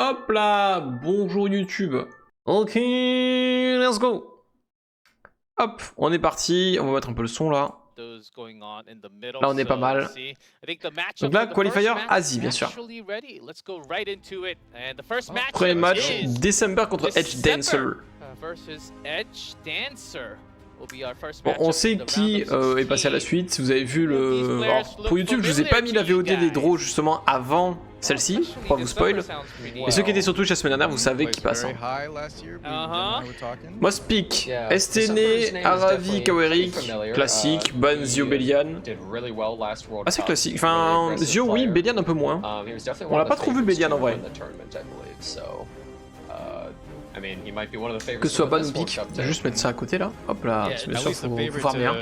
Hop là, bonjour YouTube. Ok, let's go. Hop, on est parti, on va mettre un peu le son là. Là on est pas mal. Donc là, qualifier Asie bien sûr. Premier match, December contre Edge Dancer. Bon, on sait qui est passé à la suite. Vous avez vu le... Alors, pour YouTube, je vous ai pas mis la VOD des draws justement avant celle-ci, pour pas vous spoil. Et ceux qui étaient sur Twitch la semaine dernière, vous savez qui passe. Moi, Speak, STN, Aravi, Kawerik, classique, Ban, Zio, Bélian. Assez classique. Enfin, Zio, oui, Bélian un peu moins. On l'a pas trop vu Bélian en vrai. Que ce soit Ban ou Pique, juste mettre ça à côté là. Hop là, c'est bien sûr, faut faire bien.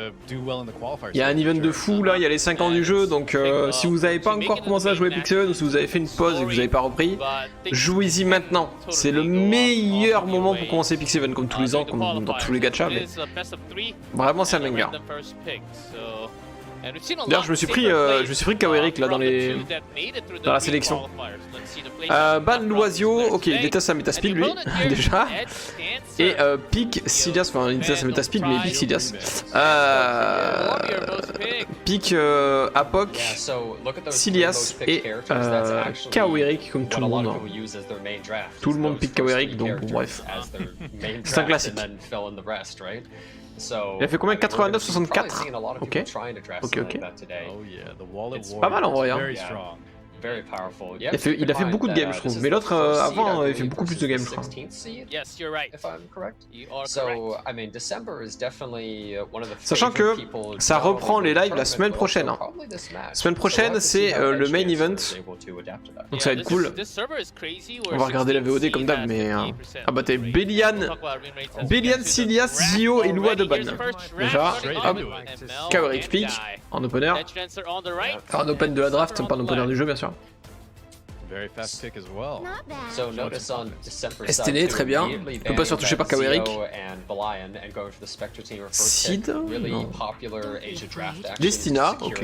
Il y a un event de fou là, il y a les 5 ans du jeu, donc si vous n'avez pas encore commencé à jouer Pixel ou si vous avez fait une pause et que vous n'avez pas repris, jouez-y maintenant. C'est le meilleur moment pour commencer Pixel comme tous les ans, comme dans tous les gachas, mais vraiment c'est un banger. D'ailleurs, je me suis pris Kawerik là dans la sélection. Ban Loisio, ok, il déteste sa métaspeed lui, déjà. Et Pique Silias, enfin il déteste sa métaspeed, mais Pique Silias. Pique Apoc, Silias et Kawerik comme tout le monde. Tout le monde pique Kawerik, donc bon, bref. C'est un classique. Il a fait combien? 89-64. Ok. Ok. C'est pas mal en vrai. Hein. Il a fait beaucoup de games, je trouve. Mais l'autre avant, il fait beaucoup plus de games, je crois. Sachant que ça reprend les lives la semaine prochaine. Hein. La semaine prochaine, c'est le main event. Donc ça va être cool. On va regarder la VOD comme d'hab, mais... Ah bah t'es Bélian, Silias, Zio et Lua de Ban. Déjà, hop. Kawerik Peak en opener. Enfin, en open de la draft, pas en opener du jeu, bien sûr. STN, très bien. Il peut pas se faire toucher par Kawerik. Sid, non. Destina, ok.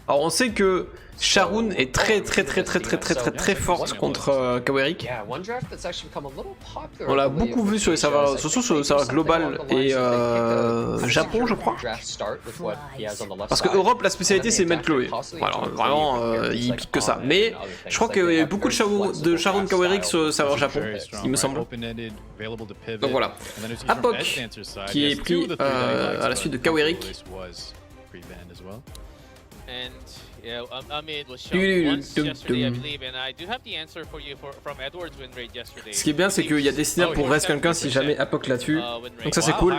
Alors on sait que Sharon est très forte contre Kawerik. On l'a beaucoup vu sur les serveurs, surtout sur le serveur global et Japon, je crois. Parce que Europe, la spécialité c'est mettre Chloé. Alors vraiment, il pique que ça. Mais je crois qu'il y a beaucoup de Sharon Kawerik sur le serveur Japon, il me semble. Donc voilà. Apoc qui est pris à la suite de Kawerik. Ce qui est bien, c'est qu'il y a des scénarios pour reste quelqu'un si jamais Apoc l'a tue. Donc ça c'est cool.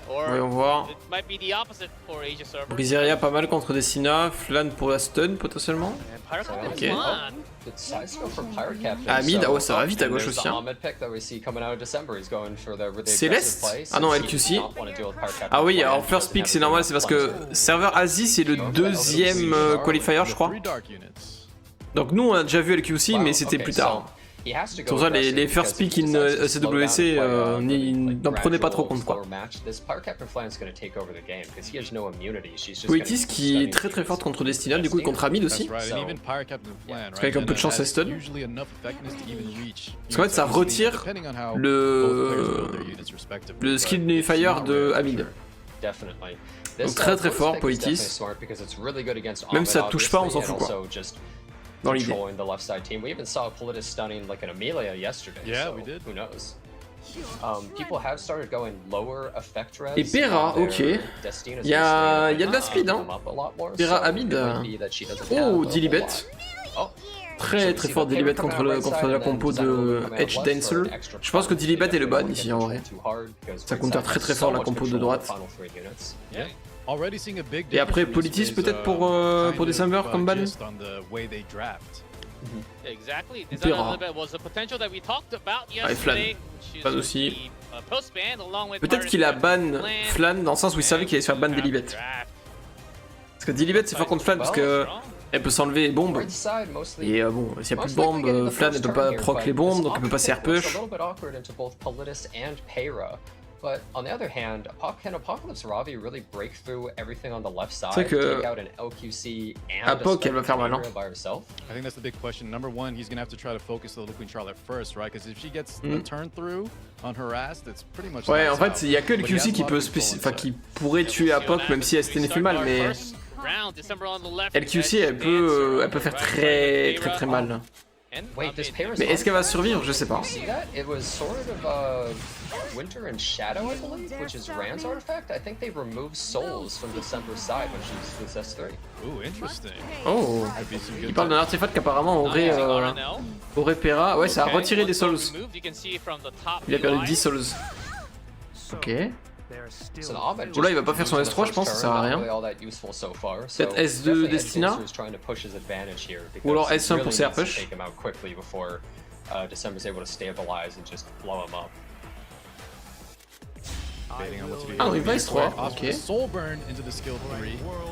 Voyons voir. Briseria pas mal contre Destina. Flan pour la stun potentiellement. Ok. Ah mid, ah ouais ça va vite à gauche aussi hein. Céleste. Ah non LQC. Ah oui alors first pick c'est normal, c'est parce que Serveur Asie c'est le deuxième qualifier je crois. Donc nous on a déjà vu LQC mais c'était plus tard. C'est pour ça les first pick in E7WC n'en prenaient pas trop compte quoi. Poetis qui est très forte contre Destina, du coup contre Amid aussi. Parce qu'avec un peu de chance elle stun. Parce qu'en fait ça retire le skill fire de Amid. Donc très fort Poetis. Même si ça touche pas on s'en fout quoi. Dans l'idée. Et Pera, ok. Il y a de la speed, hein. Pera Amid. Oh, Dilibet. Très fort Dilibet contre la compo de Edge Dancer. Je pense que Dilibet est le ban ici en vrai. Ça counter très fort la compo de droite. Et après Politis peut-être pour December comme ban. Pera. Ah, et Flan. Pas aussi. Peut-être qu'il a ban Flan dans le sens où il savait qu'il allait se faire ban Dilibet. Parce que Dilibet c'est fort contre Flan parce que elle peut s'enlever les bombes. Et bon, s'il n'y a plus de bombes, Flan ne peut pas proc les bombes donc elle peut pas CR push. But on the other hand, can Apocalypse Ravi really break through everything on the left side, take out an LQC and Apoc, elle va faire mal, hein. by herself? I think that's the big question. Number one, he's gonna have to try to focus the Little Queen Charlotte first, right? Because if she gets a turn through unharassed, it's pretty much. Ouais, en fait, il y a que le QC qui peut qui pourrait tuer Apoc, même si STN fait mal, mais LQC elle peut faire très mal. Mais est-ce qu'elle va survivre? Je sais pas. Winter and Shadow, I believe, which is Rand's artifact. I think they removed souls from December's side when she's with S3. Ooh, interesting. Oh, il parle d'un artefact qu'apparemment aurait Pera. Ouais, ça a retiré des souls. Il a perdu 10 souls. Ok. Bon là il va pas faire son S3, je pense, ça sert à rien. Peut-être S2 Destina. Ou alors S1 pour CR push. Ah non, il va S3, ok.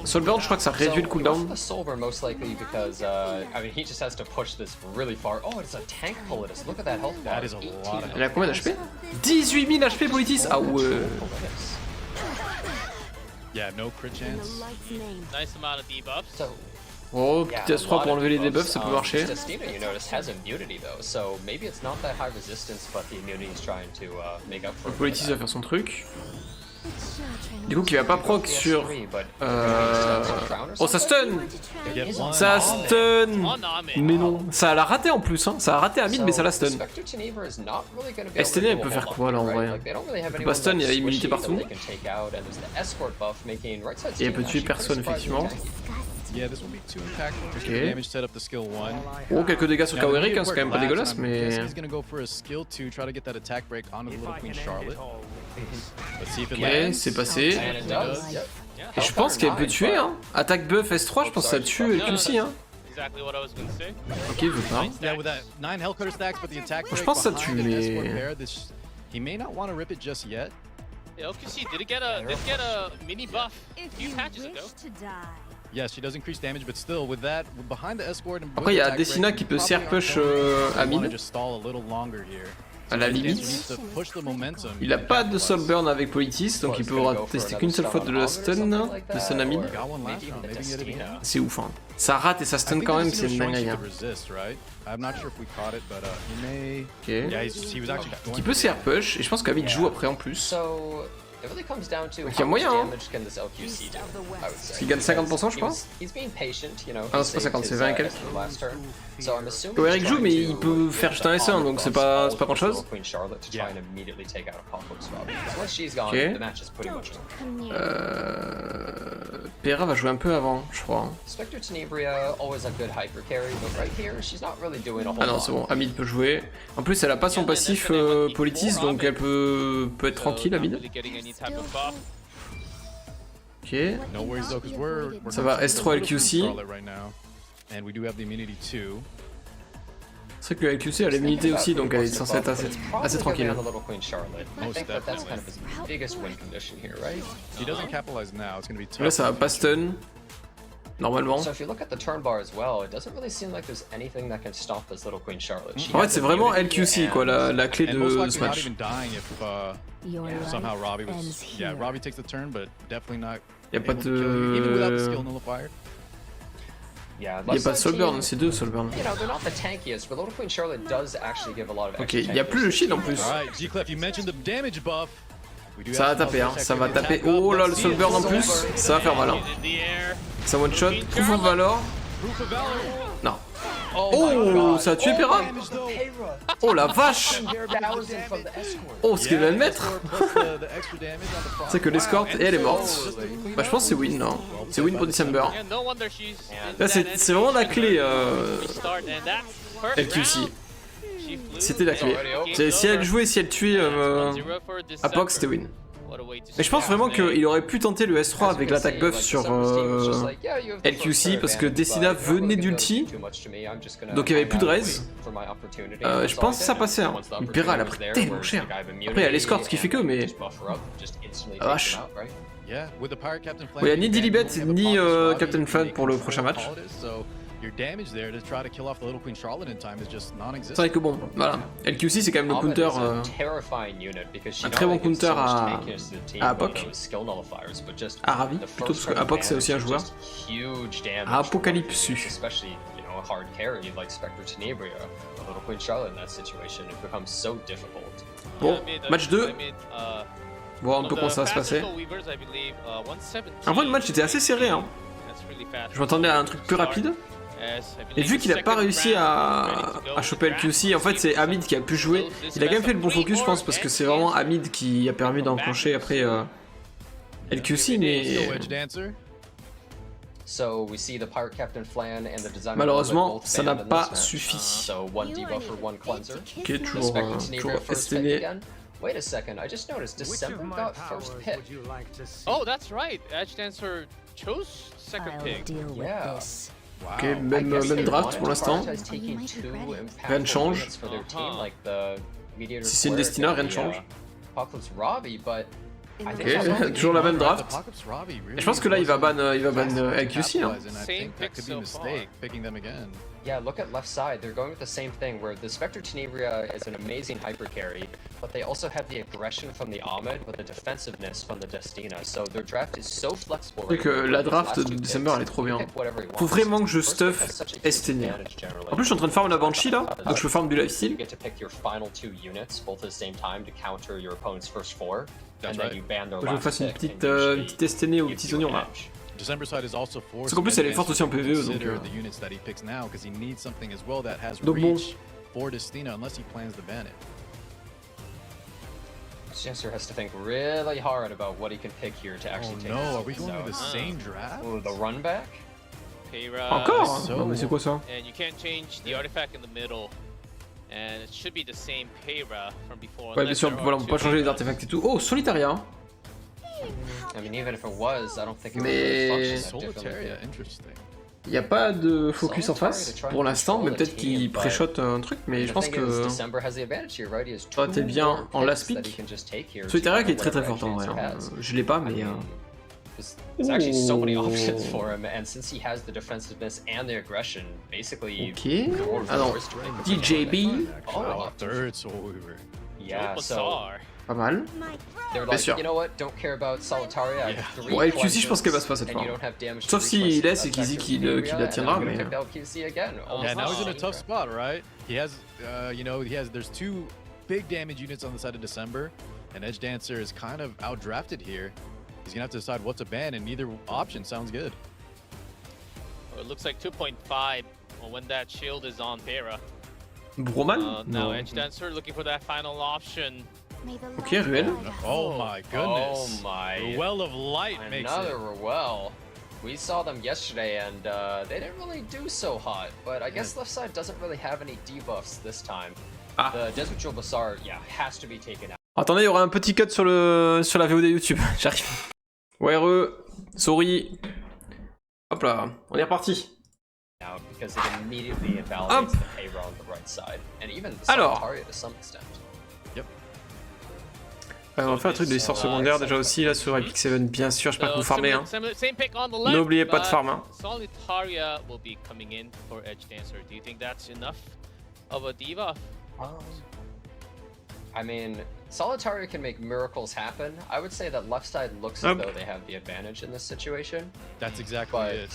Soulburn, je crois que ça réduit le cooldown. Elle a combien d'HP? 18 000 HP Politis. Ah ouais. Oh, petit S3 pour enlever les debuffs, ça peut marcher. Politis va faire son truc. Du coup, qui va pas proc sur. Oh, ça stun! Ça stun! Mais non, ça l'a raté en plus, hein. Ça a raté à mid, mais ça la stun. STN, elle peut faire quoi là en vrai? Elle peut pas stun, il y a immunité partout. Et elle peut tuer personne, effectivement. Ok. Oh, quelques dégâts sur Kawerick, hein, c'est quand même pas dégueulasse, mais. Ok, c'est passé. Et je pense qu'elle peut tuer, hein. Attaque buff S3, je pense que ça tue LQC, hein. Ok, il veut pas. Je pense que ça tue, mais. Après, il y a Destina qui peut CR push à mid. À la limite. Il a pas de soul burn avec Politis, donc il pourra tester qu'une seule fois de la stun à mid. C'est ouf, hein. Ça rate et ça stun quand même, c'est une dinguerie. Hein. Ok. Qui peut CR push, et je pense qu'Amid joue après en plus. Donc il y a moyen, hein. Parce qu'il gagne 50%, je crois. Ah non, c'est pas 50, c'est 20 et quelques. Eric joue, mais il peut faire juste un S1, donc c'est pas grand chose. Ok. Pera va jouer un peu avant, je crois. Ah non, c'est bon, Amid peut jouer. En plus, elle a pas son passif Politis, donc elle peut être tranquille, Amid. Ok. Ça va S3 LQC. C'est vrai que le LQC a l'immunité aussi, donc elle est censée être assez tranquille. Là ça va pas stun. Normalement. En fait c'est vraiment LQC quoi, la clé de ce match. Y'a pas de... Il n'y a pas de soul burn, c'est deux soul burn. Ok, il n'y a plus le shield en plus. Ça va taper, hein, ça va taper. Oh là, le soul burn en plus, ça va faire mal. Hein. Ça one shot, Proof of Valor. Non. Oh, ça a tué Pera. Oh la vache. Oh, ce qu'il va le mettre. C'est que l'escorte et elle est morte. Bah je pense que c'est win, non. C'est win pour December. Là c'est vraiment la clé LQC. C'était la clé. Si elle jouait, si elle tuait Apoc, c'était win. Mais je pense vraiment qu'il aurait pu tenter le S3 avec l'attaque buff sur LQC parce que Destina venait d'ulti, donc il n'y avait plus de raise. Je pense que ça passait. Hein. Pera elle a pris tellement cher. Après il y a l'escorte qui fait que, mais. Ah, vache. Il n'y a ni Dilibet ni Captain Flood pour le prochain match. your damage there to try to kill off the Little Queen Charlotte in time is just C'est non-existent. vrai que bon, voilà. LQC c'est quand même le Ahmed counter. is a terrifying unit because she un très bon not only gives counter so much à tankiness to the team à with Apoc. those skill nullifiers, but just À Ravi, the plutôt parce first que Apoc c'est aussi un joueur. huge damage À for Apocalypse. especially a hard carry like Spectre Tenebria, a Little Queen Charlotte in that situation, it becomes so difficult. Bon, match 2. Voir un peu comment ça va se passer. En vrai, le match était assez serré. Hein. Je m'attendais à un truc plus rapide. Et vu qu'il a pas réussi à choper LQC, en fait c'est Hamid qui a pu jouer. Il a quand même fait le bon focus, je pense, parce que c'est vraiment Hamid qui a permis d'enclencher après LQC, mais malheureusement, ça n'a pas suffi. Ok, toujours STN. Wait a second, I just noticed December got first pick. Oh, that's right. Edge Dancer chose second pick. Yeah. Ok, même draft pour l'instant. Rien ne change. Si c'est une Destina, rien ne change. Ok, toujours la même draft. Et je pense que là il va ban LQC. Hein. Yeah, look at left side. They're going with the same thing, where the Spectre Tenebria is an amazing hyper carry, but they also have the aggression from the Ahmed with the defensiveness from the Destina. So their draft is so flexible. C'est que la draft de December elle est trop bien. Faut vraiment que je stuff STN. En plus je suis en train de farm la Banshee là, donc je peux farm du lifesteal. You get to pick your final 2 units both at the same time to counter your opponent's first 4, and then you ban their Faut que je last fasse une pick, petite STN aux petits oignons là. Parce qu'en plus elle est forte aussi en PvE donc bon. Jester has to think really hard about what he can pick here to actually take. No, are we going to the same draft? Ooh, the run back? Encore? Non mais c'est quoi ça? And you can't change the artifact in the middle. And it should be the same Payra from before. Ouais bien sûr, voilà, on peut pas changer les artefacts et tout. Oh, Solitaria. I mean, even if it was, I don't think it would Mais really function that differently. il n'y a pas de focus en face pour l'instant, mais peut-être qu'il pré-shot un truc, mais je pense que ça aurait été bien en last pick. Solitaria qui est très très fort en vrai, hein. Je l'ai pas mais... There's actually so many options for him, and since he has the defensiveness and the aggression, basically... Ok, alors, DJB... Oh, yeah, so... Pas mal. They're like, you know what, don't care about Solitaria, I have 3 Bon, LQC je pense qu'elle passe pas cette fois. Sauf s'il laisse et qu'il dit qu'il la tiendra, mais... Yeah, now he's in a tough spot, right? He has, there's 2 big damage units on the side of December, and Edge Dancer is kind of outdrafted here. He's gonna have to decide what to ban, and neither option sounds good. Well, it looks like 2.5 when that shield is on Payra. Broman? Now Edge Dancer looking for that final option. Ok, Ruel. Oh my goodness. Oh my. Ruel of Light makes it. Another Ruel. We saw them yesterday and they didn't really do so hot, but I guess left side doesn't really have any debuffs this time. The Desert Jewel Bazaar, yeah, has to be taken out. Attendez, il y aura un petit cut sur la VOD YouTube. J'arrive. Ouais, sorry. Hop là, on est reparti. Because it immediately invalidates the payroll on the right side, and even the Solitaria to some extent. Ouais, on va faire un truc de l'histoire secondaire déjà aussi là sur Epic 7, bien sûr, j'espère que vous farmez. Hein. N'oubliez pas de farm. Hein. Solitaria will be coming in for Edge Dancer. Do you think that's enough of a debuff? I mean, Solitaria can make miracles happen. I would say that left side looks as though they have the advantage in this situation. That's exactly it.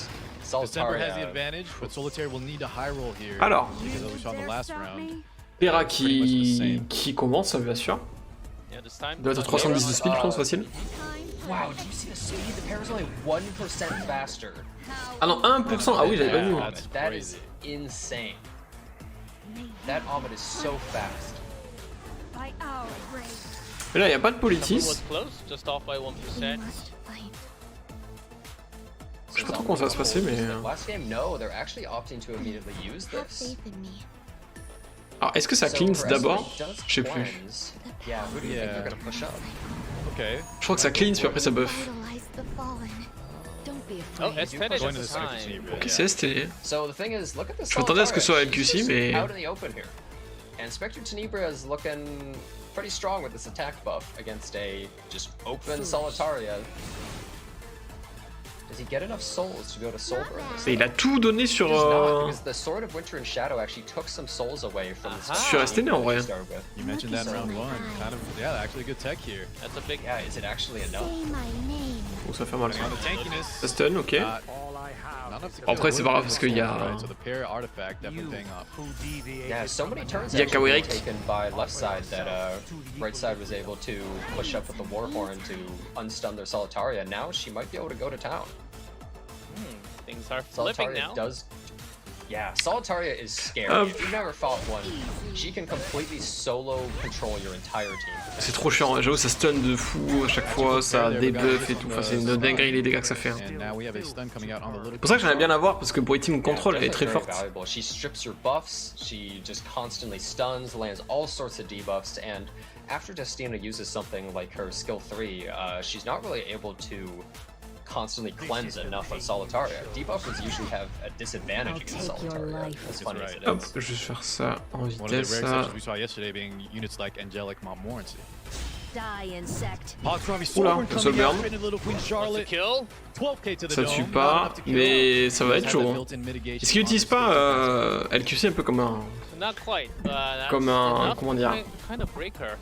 December has the advantage, but Solitaria will need a high roll here. Alors, because as we saw in the last round. Pera qui commence, bien sûr. Il doit être 310 de speed, je pense, facile. Wow, do you see the speed? The pair is only 1% faster. Ah non, 1%. Ah oui, j'avais pas vu. That is insane. That Ahmed is so fast. Mais là, il n'y a pas de politis. Je sais pas trop comment ça va se passer, mais... Last game, no, they're actually opting to immediately use this. Alors, est-ce que ça cleanse d'abord? Je sais plus. Okay. Je crois que ça cleanse, puis après ça buff. Oh, S10 ok, c'est ST. Je m'attendais à ce que ce soit LQC, mais... And Spectre Tenebria is looking pretty strong with this attack buff against a just open Solitaria. Does he get enough souls to go to soul burn this Et il a tout donné He sur... does not, because the Sword of Winter and Shadow actually took some souls away from the Sur STN en vrai. You mentioned that in round 1. Kind of, yeah, actually good tech here. That's a big. Yeah, is it actually enough? Oh, ça fait mal ça. On the tankiness. Ça stun, ok. Not enough to Bon, après, kill. c'est pas grave parce qu'il y a... Right, so the pair artifact definitely paying off. Yeah, so many turns Il y a actually were Kaweric. taken by left side that right side was able to push up with the Warhorn to unstun their Solitaria. Now she might be able to go to town. Things are flipping Solitaria now. does. Yeah, Solitaria is scary. If you've never fought one, she can completely solo control your entire team. C'est trop chiant, hein. J'avoue ça stun de fou à chaque fois, ça debuff et tout, enfin c'est une dinguerie les dégâts que ça fait. Hein. And now we have a stun coming out on the little. C'est pour ça que j'aimerais bien la voir parce que pour les team control elle est très Very forte. valuable. She strips your buffs, she just constantly stuns, lands all sorts of debuffs, and after Destina uses something like her skill 3, she's not really able to constantly cleanse enough of Solitaria. Debuffers usually have a disadvantage against Solitaria, as funny as it Hop, is. je vais faire ça en One of the vitesse. rare Ça. exceptions we saw yesterday being units like Angelic Montmorency. Die, insect. Oula, le seul burn. Wants to kill? 12K to the Ça dome, tue not pas, enough to kill. mais ça va Does être have chaud. that Hein. built-in mitigation Est-ce qu'il utilise on pas LQC un peu comme un... Not quite. That's Comme un- enough comment dire? to kind of break her.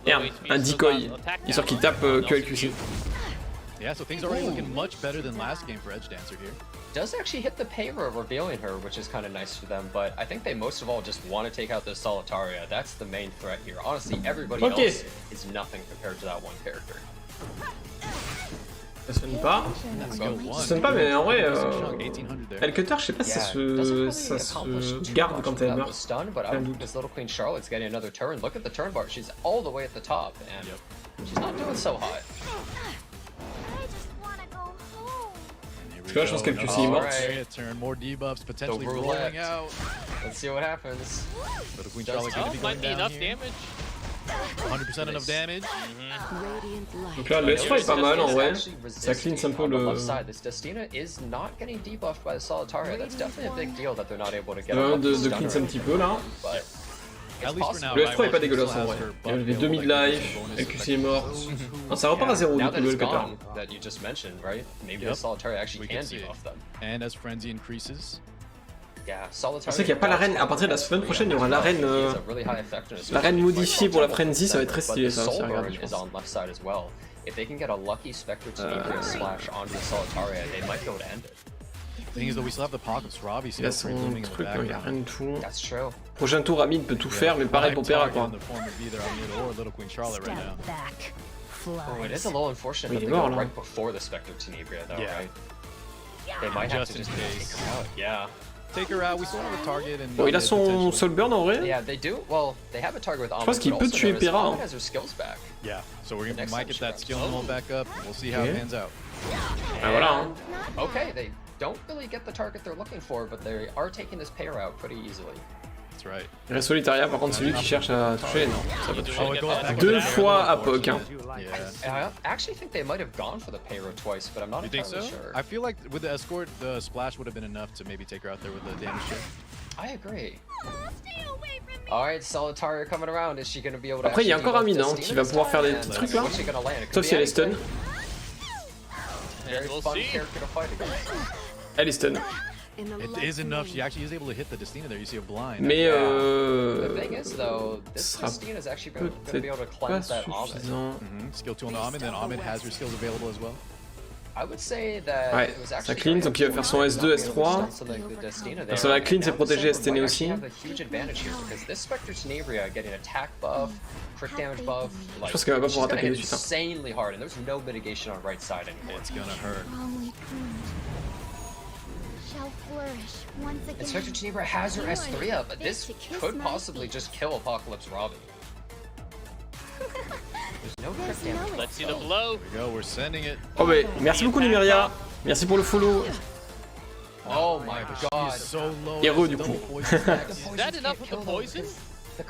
Merde, Low HP, un so decoy, not attack histoire qu'il down. tape And que also LQC. mute. Yeah, so things are already looking much better than last game for Edge Dancer here. Does actually hit the Payra, revealing her, which is kind of nice for them, but I think they most of all just want to take out this Solitaria. That's the main threat here. Honestly, everybody Ok. else is nothing compared to that one character. Ça sonne pas. Skill one. Ça sonne pas, mais en vrai, Strong 1800 there. El Cutter, je sais pas si ça se garde quand elle meurt. Stun, but I Un don't doute. think this little Queen Charlotte's getting another turn. Look at the turn bar. She's all the way at the top, and she's not doing so hot. I just wanna go home. Parce que là, je pense qu'LQC est morte. Alright. Turn, more debuffs potentially The rolling roulette. out. Let's see what happens. So the Queen Just- Charlotte gonna Oh, be might going be down enough here. damage. 100% enough damage. Radiant light. Donc là, le S3 est pas mal en vrai. Actually Ça cleanse un peu on the le... left side. This Destina is not getting debuffed by the Solitaria. That's definitely a big deal that they're not able to get a De lucky cleanse stunner. un petit peu là. But At it's least for possible. now. Le right, F3 est pas Washington dégueulasse still en has vrai. her Il y avait buff 2000 build, like, life, bonus LQC est morte. Non, ça repart Yeah, à 0 du now coup that le it's El Cutter. gone, that you just mentioned, right? Maybe Yep. the Solitaria actually We can can see. debuff them. And as Frenzy increases, Yeah, Solitaria. On sait qu'il n'y a pas l'arène, à partir de la semaine prochaine il y aura l'arène l'arène modifiée pour la Frenzy, ça va être très stylé ça aussi à regarder je is pense. on left side as well. If they can get a lucky Spectre Tenebria slash onto the Solitaria, they might go to end it. the thing is though, we still have the Pocket Robbie Il a still son looming in the truc, il n'y a background. rien du tout. That's true. Prochain tour, Amid peut tout faire, mais pareil pour Pera quoi. In the form of either Amid or Little Queen Charlotte right now. Step back. Oh, it is Flies. a little unfortunate Oui, that il they est go mort, là. right before the Spectre Tenebria though, Yeah. right? They might have Just to in just case. take her out. Yeah. Take her out, we still have a target and Bon, il a son seul burn en vrai. Yeah, they do. Well, they have a target with Ahmed. pense qu'il but peut also tuer notice Pera, Ahmed hein. has her skills back. Yeah, so we Next might time get she that runs. skill all back up. We'll see how it Okay. pans out. Ah voilà. Hein. Okay, they don't really get the target they're looking for, but they are taking this pair out pretty easily. That's right. Il reste Solitaria par contre celui qui cherche à toucher, non, ça va toucher. Oh, it goes back Deux on the fois barrel, à poke, hein. Yeah. I actually think they might have gone for the Payro twice, but I'm not You think so? entirely sure. I feel like with the escort, the splash would have been enough to maybe take her out there with the damage check. I agree. Stay away from me. Alright, Solitaria coming around. Is she going to be able to Après, il y a actually encore debuff Amine, hein, Destina qui va this pouvoir time? faire des And petits trucs là. what's she gonna land? It could Sauf be si elle est stun. anything. Very we'll fun see. character to fight against. Elle est stun. In the It light is enough. lane. She actually is able to hit the Destina there. You see a blind. Mais The thing is, though, this sera Destina is actually going to be able to peut-être pas cleanse that Ahmed. suffisant. Skill 2 on Ahmed, then Ahmed has her skills available as well. I would say that Ouais, it was ça actually clean, very donc il va faire son S2, S3. S3. Ça va clean, c'est protéger STN aussi. Huge advantage here because this Spectre Tenebria getting attack buff, crit damage buff. Like, pense qu'elle va pas pouvoir she's gonna attaquer hit de suite, hein. insanely hard, and there's no mitigation on right side anymore. It's gonna hurt. Wrongly pruned. Shall flourish once again. And Spectre Tenebria has her S3 up, but this could possibly just kill Apocalypse Robbie. There's no crit There's no damage. Let's see the blow. Here we go. We're sending it. Oh mais merci beaucoup Numeria. Merci pour le follow. Oh my She god. is so low. Héros, It's du double coup. poison stacks. Is that enough with the poison?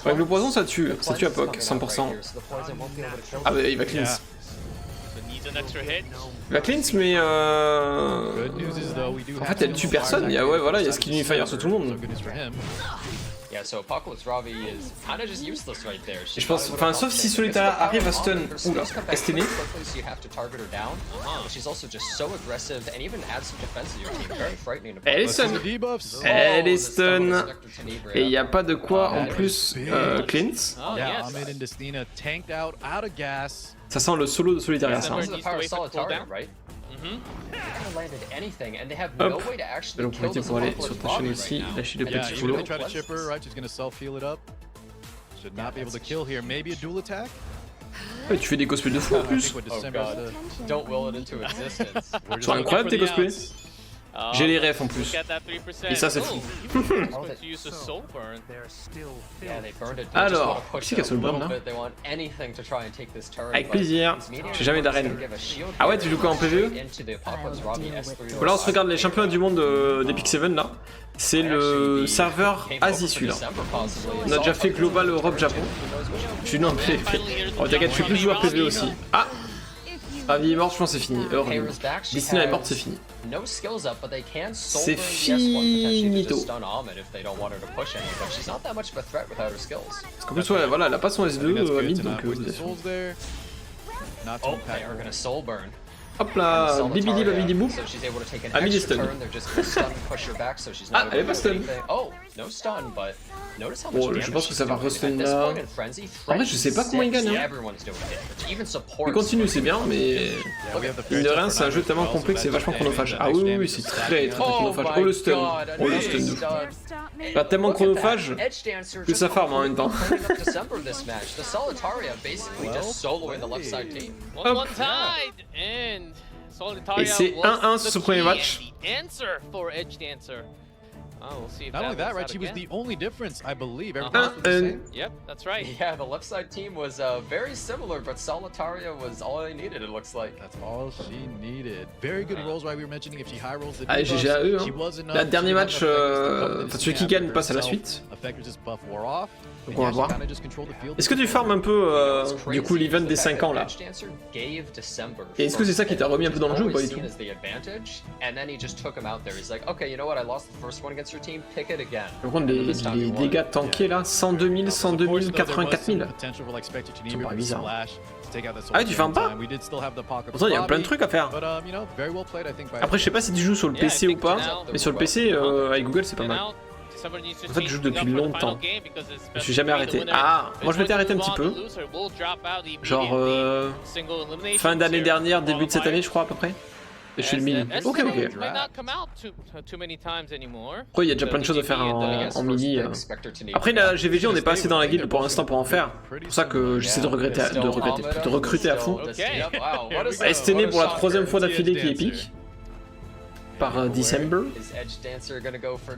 Avec le poison ça tue à poke, 100%. Ah bah il va cleanse. Yeah. So needs an extra hit. Il va cleanse mais Good news is though we do en have fait elle tue personne, il y a, ouais voilà, il y a Skin Fire sur tout le So monde. good news for him. Yeah, so Apocalypse Ravi is kind of just useless right there. Et je pense, enfin, sauf si Solitaire arrive à stun. Oula, STD. So you have to target her down. She's also just so aggressive and even adds some defense to your team. Very frightening to play. Elle est stun. Debuffs. Elle est stun. Et il n'y a pas de quoi en plus cleanse. Oh, Yeah, yes. Ahmed and Destina tanked out of gas. Ça sent le solo de Solitaire, ça. This is the power of Solitaria, right? They could have landed anything, and they have no way to actually Donc kill profiter this pour aller Apocalypse sur ta chaîne Ravi aussi, right now. lâcher le Yeah, petit even solo. if they try to chip her, right? She's gonna self-heal it up. Should not be able to kill here. Maybe a dual attack? Ouais, tu fais des cosplays de fou en I plus. think what Oh December god, don't will it into existence. Ils sont incroyables tes cosplays. J'ai les refs en plus. Look at that 3%. Et ça, c'est Oh, fou. he was going to use a soul burn. Yeah, they burned it. Alors, qui c'est qui a Soul Burn, là? They want anything to try and take this turn. Avec plaisir. J'ai jamais d'arène. Ah ouais, tu joues quoi en PvE? Là, on se regarde les championnats du monde d'Epic 7 là. C'est le serveur Asie celui-là. On a déjà fait Global Europe Japon. Je suis non PvP. Oh t'inquiète, je suis plus joueur PvE aussi. Ah, Ravi est morte, je pense que c'est fini. Destina est morte, c'est fini. C'est finito. Parce qu'en plus, ouais, voilà, elle a pas son S2 mid, donc hop là, bibidi babidi boop. Ah, mid est stun. Ah, elle est pas stun. Bon, je pense que ça va restun là. En vrai, je sais pas comment il gagne. Hein. Il continue, c'est bien, mais. Mine de rien, c'est un jeu tellement complexe, c'est vachement chronophage. Ah oui, oui, c'est très chronophage. Oh le stun. Oh le stun. Pas tellement chronophage que ça farm en même temps. One tied and Et c'est 1-1 sur ce premier match. Answer for Edge Dancer. Oh, we'll see if Not only that that, right? works She out was again. the only difference, I believe. Everything else was the same. Yep, that's right. Yeah, the left side team was very similar, but Solitaria was all they needed, it looks like. That's all she needed. Very good rolls, right? We were mentioning if she high rolls the Allez, debuffs, GG à eux. she was enough. Là, dernier She had match, enough effects to cover enfin this celui qui gap gagne for passe à la herself. suite. Effectors just buff wore off. Donc And on va yeah, she voir. kinda just controlled the field. Est-ce que tu farmes un peu du coup l'event des 5 ans là? Et est-ce que c'est ça qui t'a remis un peu dans le jeu ou pas du tout? Par contre, les dégâts tankés là, 102 000, 102 000, 84 000. C'est pas bizarre. Ah ouais, tu farmes pas? Pourtant, il y a plein de trucs à faire. Après, je sais pas si tu joues sur le PC ou pas, mais sur le PC, avec Google, c'est pas mal. En fait, je joue depuis longtemps. Je me suis jamais arrêté. Ah, moi je m'étais arrêté un petit peu. Genre fin d'année dernière, début de cette année, je crois à peu près. Et je suis le mini. Ok, ok. Après, il y a déjà plein de choses à faire en mini. Après, la GVG, on n'est pas assez dans la guilde pour l'instant pour en faire. C'est pour ça que j'essaie de recruter à fond. STN pour la 3ème fois d'affilée qui est épique. Par December.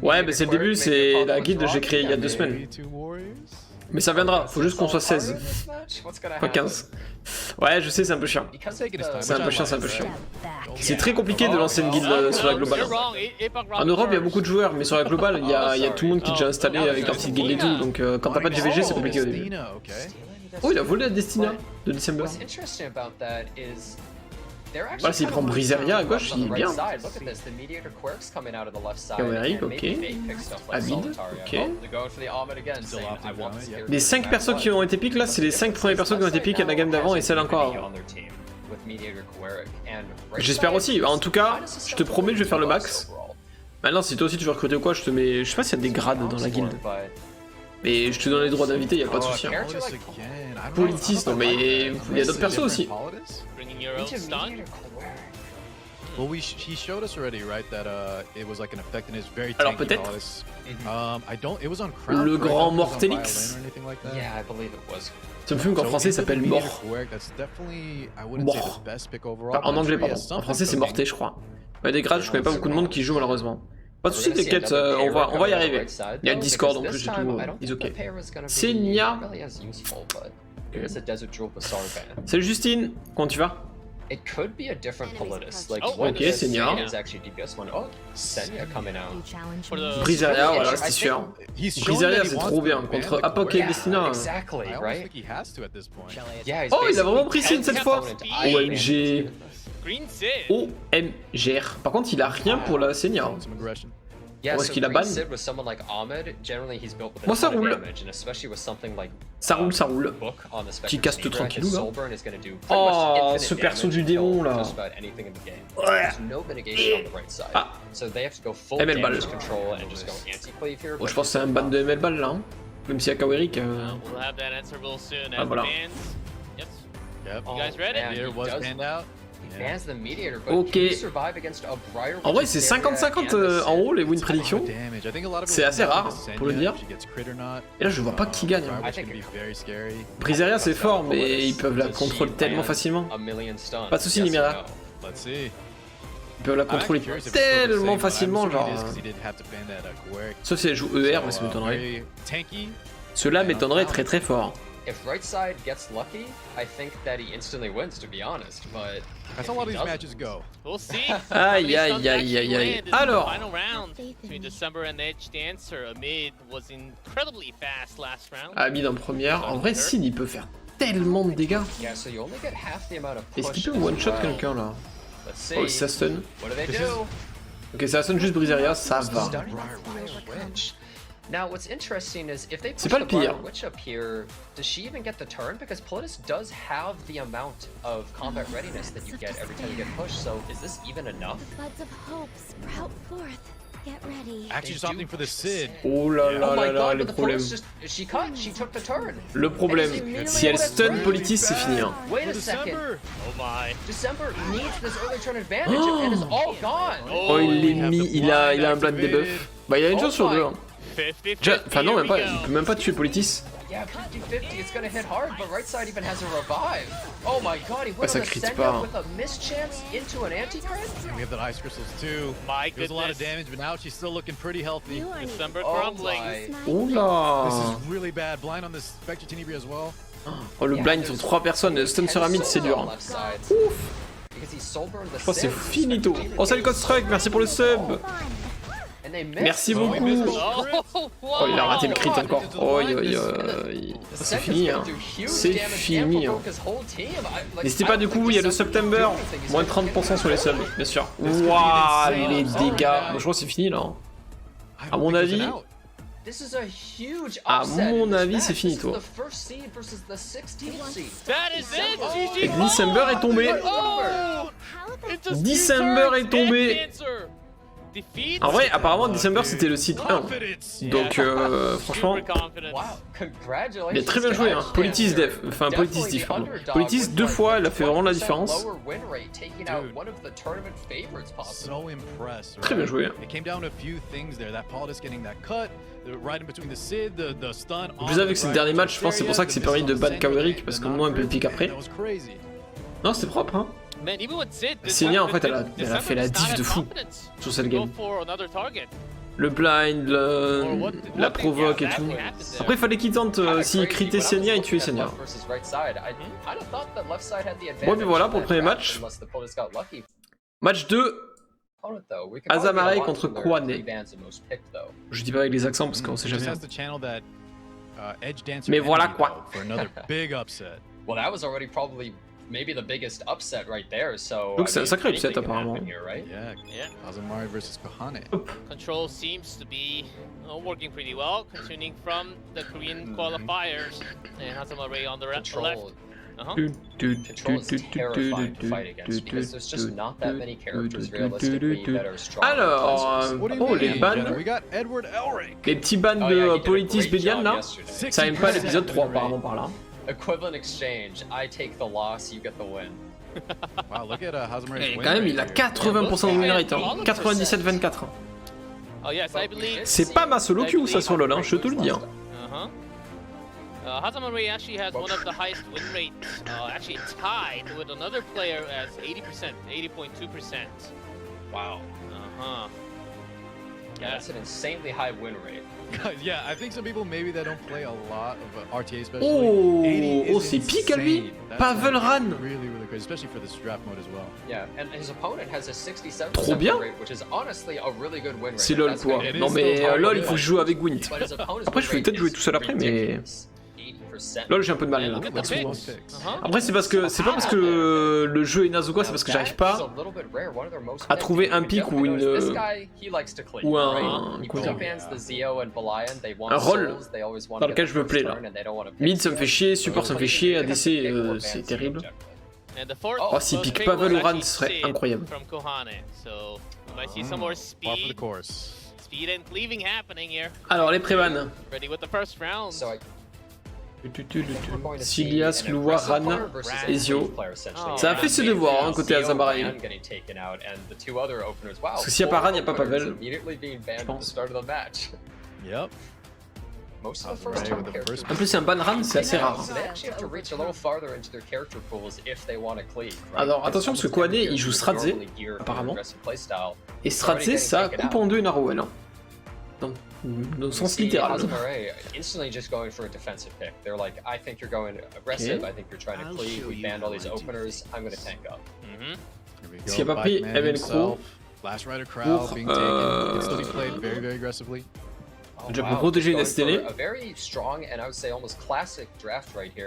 Ouais, bah c'est le début, c'est la guilde que j'ai créée il y a 2 semaines. Mais ça viendra, faut juste qu'on soit 16. Pas 15. Ouais, je sais, c'est un peu chiant. C'est un peu chiant, c'est un peu chiant. C'est très compliqué de lancer une guilde sur la globale. En Europe, il y a beaucoup de joueurs, mais sur la globale, il y a tout le monde qui est déjà installé avec leur petite guilde et tout. Donc quand t'as pas de GVG, c'est compliqué au début. Oh, il a volé la Destina de December. Voilà, s'il prend Briseria à gauche, il est bien. Kawaric, ok. Abid, ok. Les 5 persos qui ont été piques là, c'est les 5 premiers persos qui ont été piques à la game d'avant et celle encore avant. J'espère aussi, en tout cas, je te promets, je vais faire le max. Maintenant, si toi aussi tu veux recruter ou quoi, je te mets. Je sais pas s'il y a des grades dans la guilde. Mais je te donne les droits d'inviter, y'a pas de souci. Hein. Politis, non mais il y a d'autres persos aussi. Alors peut-être le grand Mortelix. Ce film qu'en français s'appelle Mort. Mort. Enfin, en anglais pardon. En français c'est Morté je crois. Il y a des grades, je connais pas beaucoup de monde qui joue malheureusement. Pas de soucis, t'inquiète, on va y arriver. Il y a le Discord en plus et tout, ils ok. C'est Nia. Okay. Salut Justine, comment tu vas? Ok, c'est Nia. Briseria, voilà, c'était sûr. Briseria, c'est trop bien. Contre Apoc et Destina. Oh, il a vraiment pris Sin cette fois. OMG. OMGR. Par contre, il a rien pour la Senia. Yeah, Où est-ce so qu'il a green ban? Sid with someone like Ahmed, generally he's built with a Moi, ça ton of roule. damage, and especially with something like Ça roule, ça roule. Book on the Qui Spectre casse tout Tenebria, tranquillou, his là. Soulburn is gonna do pretty Oh, much ce infinite perso damage du démon, until là. just about anything in the game. Ouais. There's no mitigation on the right side. Ah. So they have to go full ML damage balle. control and just go anti-cleave here. Bon, je but pense que c'est un ban de ML ball là. Hein. Même si Akaweric. We'll have that answer real soon. Ah, voilà. Yes. Yep. You guys ready? man, Meteor he was does- banned out. He Yeah. bans the Mediator, but Ok. can he survive against a Briar En vrai, Witch's c'est Area 50-50 and the en Sid? haut les win prédictions. Damage. I think a lot of C'est it assez comes down rare, to pour le Senya, dire. if she gets crit or not. Et là, je vois pas qui gagne. Hein. Briar Witch can be very scary. Briseria, c'est fort, mais ils peuvent la contrôler tellement facilement. A million stuns. Pas de soucis, Yes or Nimera. no? Let's see. Ils peuvent la contrôler tellement facilement, genre. Sauf si elle joue ER, mais ça m'étonnerait. Tanky. Cela m'étonnerait très très fort. If right side gets lucky, I think that he instantly wins, to be honest. But That's if how a lot of he these doesn't- matches go. We'll see. Aïe, aïe, aïe, aïe, aïe. Alors. Final round between December and Edge Dancer. Amid was incredibly fast last round. Amid en première. En vrai, Sid, il peut faire tellement de dégâts. Yeah, so you only get half the amount of Est-ce push qu'il peut as one-shot well. quelqu'un là? Let's see. Oh, ça stun. What do they This do? Ok, ça stun juste Briseria, ça va. Stunning Briar Witch. Now, what's interesting is if they C'est push pas the le pire. Briar Witch up here, does she even get the turn? Because Politis does have the amount of combat readiness that you get every time you get pushed. So is this even enough? The buds of hope sprout forth. Get ready. Actually, just opting for the Sid. Oh là là Oh là my là, god, le but the problème. Politis just she cut, she took the turn. Le problème, si elle stun Politis, c'est fini. Hein. Wait a For second. December. Oh my. December needs this early turn advantage and is all gone. Oh, il est mis, il a un blind debuff. Bah, il a une chance sur deux. Hein. 50-50. Déjà, enfin, non, here même pas, we il go. peut même pas tuer Politis. Yeah, 50-50, it's gonna hit hard, but right side even has a revive. Oh my god, he went ça on a crit send pas. up with a mischance into an anti-crit? We have the ice crystals too. My There's a lot of goodness. damage, but now she's still looking pretty healthy. You are December Oh crumbling. my. Oh This là. is really bad. Blind on this Spectre Tenebria as well. Oh, le blind sur 3 personnes, le stun sur Amid, c'est dur. Hein. Ouf! Je pense que c'est finito. Oh, salut Construct, merci pour le sub. Merci beaucoup. Oh, Oh, il a raté le crit encore. Oh, c'est fini, hein. C'est fini, hein. N'hésitez pas, du coup, il y a le September. Moins de 30% sur les subs, bien sûr. Waouh, les dégâts. Bon, je crois que c'est fini, là. Hein. À mon avis, c'est fini, toi. that is it. Et GG. December est tombé. Oh, it's just December two est tombé. turns. Dancer defeats En vrai, apparemment, December, c'était le site 1. Donc, franchement, super confidence. il a très bien joué, hein. Politis def, enfin Politis diff, pardon. Politis 2 fois, elle a fait vraiment la différence. So impressed. Très bien joué. It came down to a few things there. That Politis getting that cut, the right in between the Sid, the stun. En plus, avec c'est le dernier match, je pense que c'est pour ça que c'est permis de ban Kaweric, parce qu'au moins un peu le pique après. That was crazy. Non, c'était propre, hein. Man, even with Sid, Senia, en fait, elle a December fait la does not diff have de fou confidence sur cette to go game. for another target. Le blind, la provoque et tout. Après, il fallait qu'il tente, s'il critait Senia, il tuait Senia. Bon, mais voilà pour le premier match. Match 2, Azamare contre Kwane. Je dis pas avec les accents parce qu'on sait Just jamais. has to channel that, Edge Dancer Mais voilà energy, quoi. though, for another big upset. Well, that was already probably maybe the biggest upset right there. So Donc, I c'est un mean, sacré upset, anything can apparemment. happen here, right? Yeah. Yeah. Azamare versus Kohane. Control seems to be working pretty well, continuing from the Korean qualifiers. And Hazamare on the left. Control, Uh-huh. Control is terrifying to fight against because there's just not that many characters realistically that are strong. Alors, What do you oh, les mean, bans, Jenna? We got Edward Elric. les petits bans Oh, yeah, de he did a Politis great Bélian job là, yesterday. ça aime pas l'épisode 3 apparemment par là. Equivalent exchange. I take the loss, you get the win. Wow, look at Hazamare's Et win quand même, rate il a here. 80% de win rate, hein. 97-24. Oh yes, I believe. C'est pas ma solo queue ça sur LoL, hein, je te le dis. Hein. Uh-huh. Hazamare actually has one of the highest win rates, actually tied with another player as 80%, 80.2%. Wow. Uh-huh. Yeah, that's an insanely high win rate. Yeah, I think some people maybe that don't play a lot of RTA especially. Oh, 80 is oh, c'est pique à lui. insane. That's Pavel like Ran. really, really crazy, especially for this draft mode as well. Yeah, and his opponent has a 67% Trop bien. win rate, which is honestly a really good win rate. C'est LoL That's quoi. good. It Non is mais still hard LoL to il faut que do. je joue avec Gwent. But his opponent's Après, win je vais rate peut-être jouer is tout seul après, mais- ridiculous. 80%. Lol, j'ai un peu de mal là. Look at the picks. Après, c'est pas parce que le jeu est naze ou quoi, c'est parce que j'arrive pas à trouver un pic ou une ou un rôle dans lequel je me plais là. Mid ça me fait chier, support ça me fait chier, ADC c'est terrible. Oh, s'il pique pas Valorant, ce serait incroyable. Alors les prévan. Silias, Loua, Ran, Ezio. Ça a fait ses devoirs hein, côté Azamaraï. Parce que s'il n'y a pas Ran, il n'y a pas Pavel. Je pense. En plus, un ban Ran, c'est assez rare. Alors attention, parce que Koane il joue Stratze, apparemment. Et Stratze, ça coupe en deux une AOL. Hein. Donc, dans le sens littéral. Instantly just going for a defensive pick. They're like, I think you're going aggressive, I think you're trying to cleave, we banned all these openers, I'm gonna tank up. Est-ce qu'il n'y a pas pris Evan Crow pour déjà pour protéger une STL.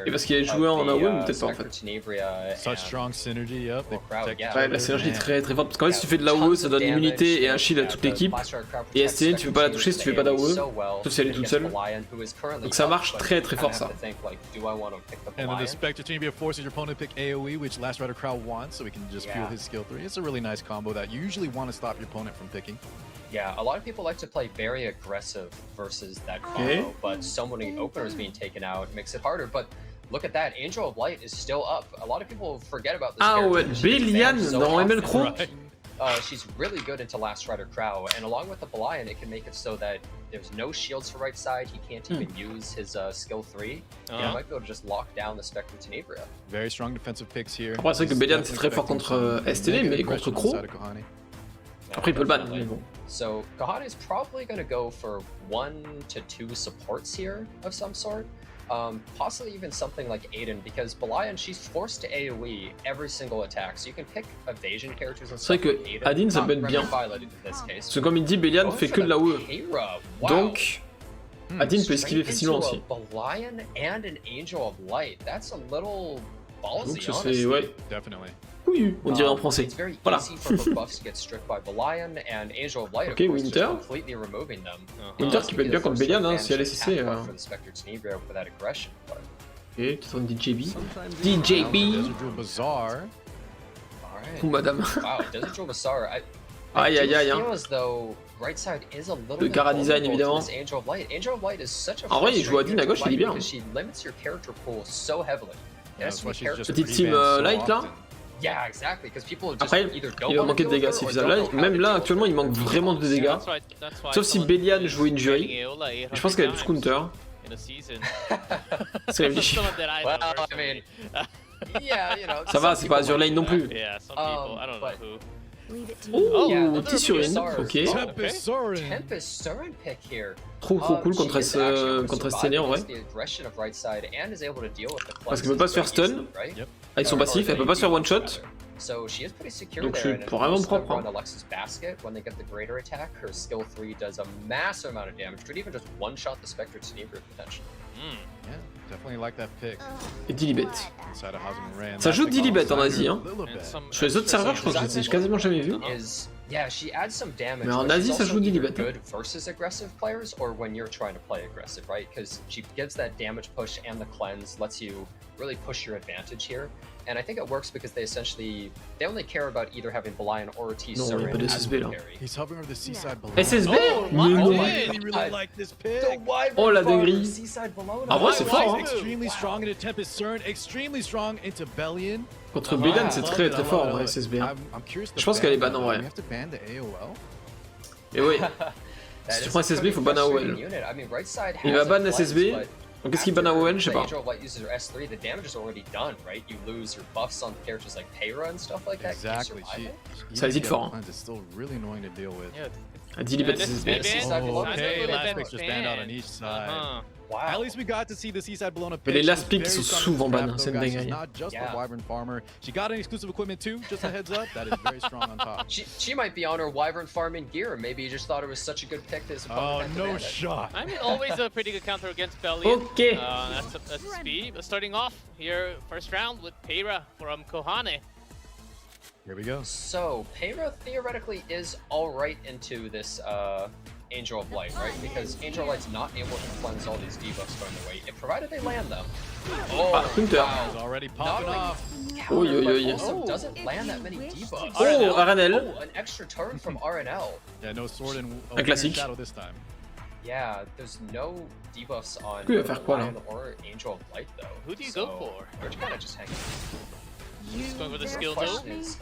Et parce qu'il a joué en AOE, ou peut-être pas en fait. Ouais, la synergie est très très forte. Parce qu'en fait, si tu fais de l'AOE, ça donne immunité et un shield à toute l'équipe. Et STL, tu peux pas la toucher si tu fais pas d'AOE, sauf si elle est toute seule. Donc ça marche très très fort ça. And the Spectre Tenebria forces your opponent to pick AoE, which Last Rider Crowd wants, so he can just fuel his skill 3. It's a really nice combo that you usually want to stop your opponent from picking. Yeah, a lot of people like to play very aggressive versus that combo, but so many openers being taken out makes it harder. But look at that, Angel of Light is still up. A lot of people forget about this. Ah ouais, Bélian dans ML Crow. She's really good into Last Rider Crow, and along with the Belian, it can make it so that there's no shields for right side. He can't even use his skill 3. And he might be able to just lock down the Spectre Tenebria. Very strong defensive picks here. Ouais, c'est vrai que Bélian c'est très fort contre STL, mais contre Crow. Après il peut le ban, mais bon. So Kahane is probably going to go for 1 to 2 supports here of some sort. Possibly even something like Aiden, because Belian, she's forced to AoE every single attack, so you can pick evasion characters and stuff. C'est vrai que Adin ça peut être bien. Parce que comme il dit, Bélian fait que de l'AOE. Donc, Adin peut esquiver facilement aussi. Belian and an Angel of Light, that's a little ballsy, donc c'est ouais. Definitely. Oui, on dirait en français. Voilà. Ok, Winter. Winter qui peut être bien contre Bélian hein, si elle est CC. Ok, peut-être une DJB. DJB ou madame. Aïe aïe aïe. Hein. Le Gara Design évidemment. En vrai, il joue Adin à gauche, il est bien. Petite team light là. Après, il va manquer de dégâts s'il fait ça. Là, même là, actuellement, il manque vraiment de dégâts. Sauf si Bélian joue Injury. Je pense qu'elle est plus counter. C'est réfléchi. Ça va, c'est pas Azure Lane non plus. Oh, petit sur une, ok. Trop cool contre STN en vrai. Parce qu'elle peut pas se faire stun avec son passif, elle peut pas se faire one shot. Donc je suis vraiment propre. Hein. Et Dilibet. Ça joue Dilibet en Asie. Hein. Sur les autres serveurs, je crois que j'ai quasiment jamais vu. Mais en Asie, ça joue Dilibet. And I think it works because they only care about either having Belian or T. Non, il n'y a pas de SSB là. SSB? Oh la dinguerie. En vrai, c'est fort. Hein. Contre Bélian, c'est très très fort en vrai, SSB. Hein. Je pense qu'elle est ban en vrai. Et oui. Si tu prends SSB, il faut ban AOL. Il va ban SSB. Donc qu'est-ce qu'il ban AOL, je sais pas. Ça hésite fort. Hein. Dilibet this is SBS. bad. Oh, That's a okay, little last bit picture stand out on banned. each side. Wow. At least we got to see the Seaside Bologna Mais les pitch. last She's picks very sont strong souvent in ban, scrap, hein, c'est though, une guys. She's dinguerie. not just Yeah. a Wyvern farmer. She got an exclusive equipment too, just a heads up. That is very strong on top. She might be on her wyvern farming gear. Maybe you just thought it was such a good pick that his Oh, opponent had to no ban it. shot. I mean, always a pretty good counter against Bellion. Ok. That's a speed. But starting off here, first round with Peira from Kohane. Here we go. So, Peira theoretically is alright into this Angel of Light, right? Because Angel of Light's not able to cleanse all these debuffs going away, provided they land them. Ah, Hunter. He's already popping off. Oi, oi, oi. Also Oh. doesn't land that many debuffs. Oh, Aranel. Oh, an extra turn from RNL. Yeah, no sword and Un classique. shadow this time. Yeah, there's no debuffs on Il va faire quoi, là? Lion or Angel of Light though. Who do you So, go for? We're just kind of just hanging. Just going for the The skill question too. is,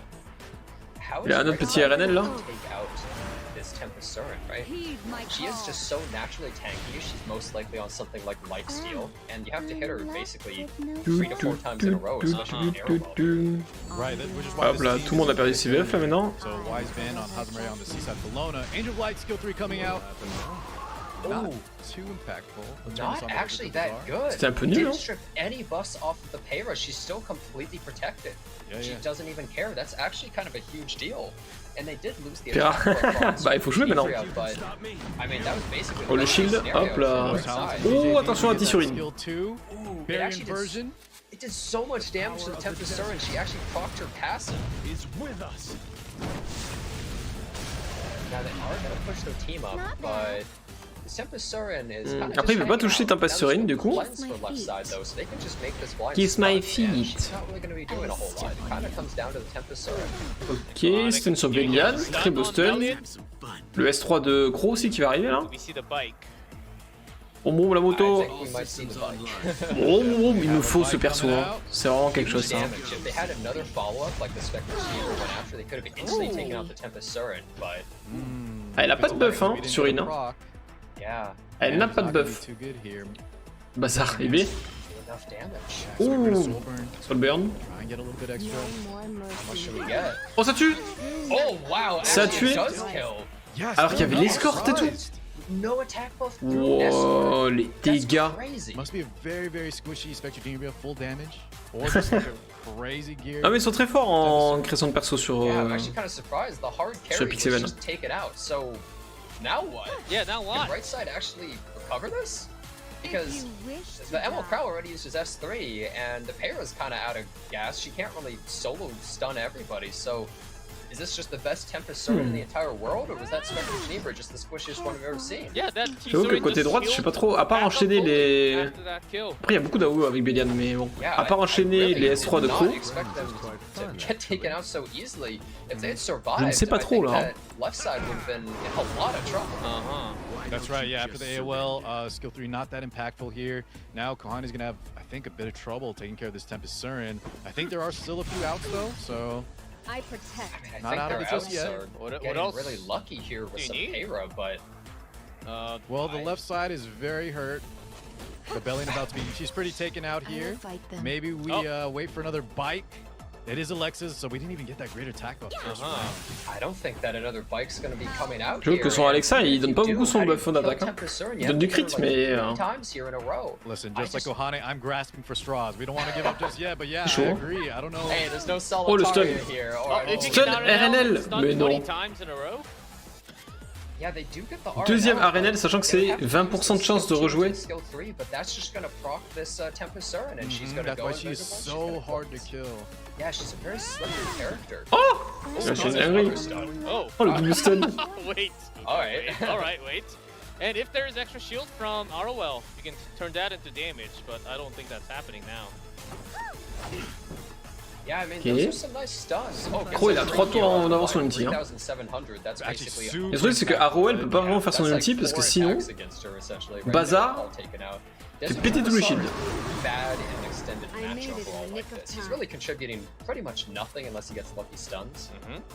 how Il y a un autre petit RNL, là. take out this Tempest Surin, right? She is just so naturally tanky. She's most likely on something like Light Steal, and you have to hit her basically 3 to 4 times in a row, especially in Arrow mode. Right, which is why Hop this là, team tout le monde a is perdu very CVF là maintenant. So wise ban on Hazamare on the Seaside Bologna. Angel of Light skill 3 coming out. Not Ooh. too impactful. Let's turn Not this on over actually to that Bizarre. good. C'était un peu nul, Didn't hein? strip any buffs off of the Peira. She's still completely protected. Yeah, She yeah. doesn't even care. That's actually kind of a huge deal. And they did lose the Peira. attack from Bah, il faut jouer maintenant. But I mean, that was basically Oh, le best shield, case scenario hop là. for the side. Oh, attention à Tissurine. Skill 2. It Parry actually did, inversion. it did so much damage to the Tempest Surin. She actually procced her passive. Now they are going to push their team up, but the Tempest Surin is kind of Après, il peut pas toucher Tempest Surin, du coup. Kiss my feet. She's not really going to be doing a whole lot. It kind of comes down to the Tempest Surin. Ok, stun sur Bélian, très beau stun. Le S3 de Crow aussi qui va arriver là. We see the bike. Oh bon, la I moto. think we might see the bike. Oh, il nous faut ce perso. Hein. C'est vraiment quelque chose ça. Damage. If they had another follow-up like the Spectre Steamer went after, they could have instantly taken out the Tempest Surin, but Ah, elle a pas de buff hein, sur Ine. yeah, Elle n'a pas de buff. Bazar, et B. enough damage. Ouh, sur le burn. What should we get? Oh, ça tue. Oh wow, Ça a actually tué. does kill. Alors qu'il y avait l'escorte et tout. No attack buff. Wow, les dégâts. Crazy. Must be a very, very squishy Spectre Demon full damage. Or just like a crazy gear. Ah mais ils sont très forts en création de perso sur... Yeah, I'm actually kind of surprised. The hard carry was Pixel. just taken out. So now what? Yeah, now Can what? right side actually recover this? Because the Emerald Crow already used his S3, and the Peira's kind of out of gas. She can't really solo stun everybody, so is this just the best Tempest Surin in the entire world, or was that Spectre Geneva just the squishiest one we've ever seen? Yeah, that J'avoue que le côté droite, je sais pas trop, à part enchaîner les... Après il y a beaucoup d'AOE avec Bélian, mais bon. Yeah, À part I enchaîner really les S3 de did Crow, not expect them to get taken out so easily. If they had survived, Je ne sais pas I trop, think là. that left side would have been in a lot of trouble. Uh-huh. That's right, yeah, after the AOL, skill 3 not that impactful here. Now Kohani's gonna have, I think, a bit of trouble taking care of this Tempest Surin. I think there are still a few outs though, so... I protect. I mean, I Not think out of their it just outs yet. are What getting else really lucky here with do you some need? Peira, but Well, the left side is very hurt. The Bellion about to be, she's pretty taken out here. Maybe we wait for another bike. It is Alexis, so we didn't even get that great attack buff first round. I don't think that another bike's gonna be coming out J'avoue here. que son Alexa, il donne pas beaucoup son buff d'attaque. Hein. Il donne du crit, mais... times here in a row. Listen, I just like Kohane, I'm grasping for straws. We don't want to give up just yet, but yeah, I Sure. agree. I don't know. Hey, there's no Oh, le stun. Solitaria here. Oh, Or, if you Stun get RNL, stun mais 20 non. times in a row? yeah, they do get the RNL, Deuxième but RNL, sachant que they c'est have to 20% de use chance de skill 2 rejouer. to skill 3, but that's just gonna proc this Tempest Surin, and she's gonna That's go why she is invisible, she's so gonna hard to focus. kill. Yeah, she's a very slippery character. Oh, c'est une dinguerie. Oh, Oh, le double stun. wait. Alright. Wait, Alright, wait. And if there is extra shield from ROL, you can turn that into damage, but I don't think that's happening now. Yeah, I mean, Okay. those are some nice stuns. Oh, Crow, il a 3 tours en avance sur l'ulti. Hein. 3700, that's basically Actually, Le truc, c'est que Arrowel peut pas vraiment faire son ulti parce que sinon, Bazar fait péter tout le shield. Bad and extended I made match it in overall the like nick of this. He's time. really contributing pretty much nothing unless he gets lucky stuns.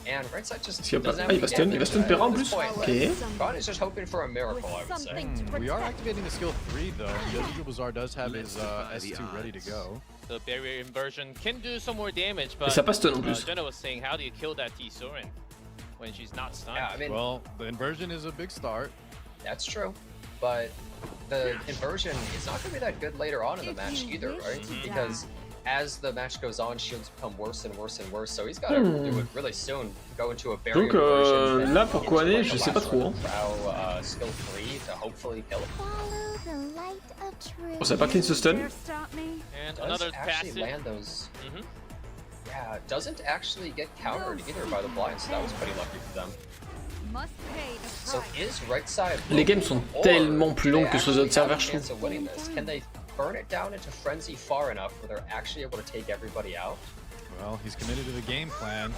And right side just Parce qu'il va doesn't pas... have Ah, any il va stun damage Perra en at plus. this point. Ok. God is just hoping for a miracle, I would say. Something to We are protect. activating the skill 3 though. Yogi Bazaar does have his S2 ready to go. The barrier inversion can do some more damage, Et but ça passe stun en plus. Jenna was saying, how do you kill that T-Sorin? when she's not stunned. Yeah, I mean, Well, the inversion is a big start. that's true, but the inversion is not going to be that good later on in the match either, right? Because as the match goes on, shields become worse and worse and worse, so he's got to do it really soon. Go into a barrier inversion, là pour Koane, into, like, je a sais pas last trop. round Crow, skill 3 to hopefully kill him. Follow the light of truth. On savait pas qu'il se stun. And Does another actually passive. land those. Yeah, doesn't actually get countered either by the blind, so that was pretty lucky for them. So is right side Les games sont or tellement plus do longues they que sur les autres actually serveurs, have a je chance trouve. of winning this? Can they burn it down into frenzy far enough where they're actually able to take everybody out? Well, he's committed to the game plan.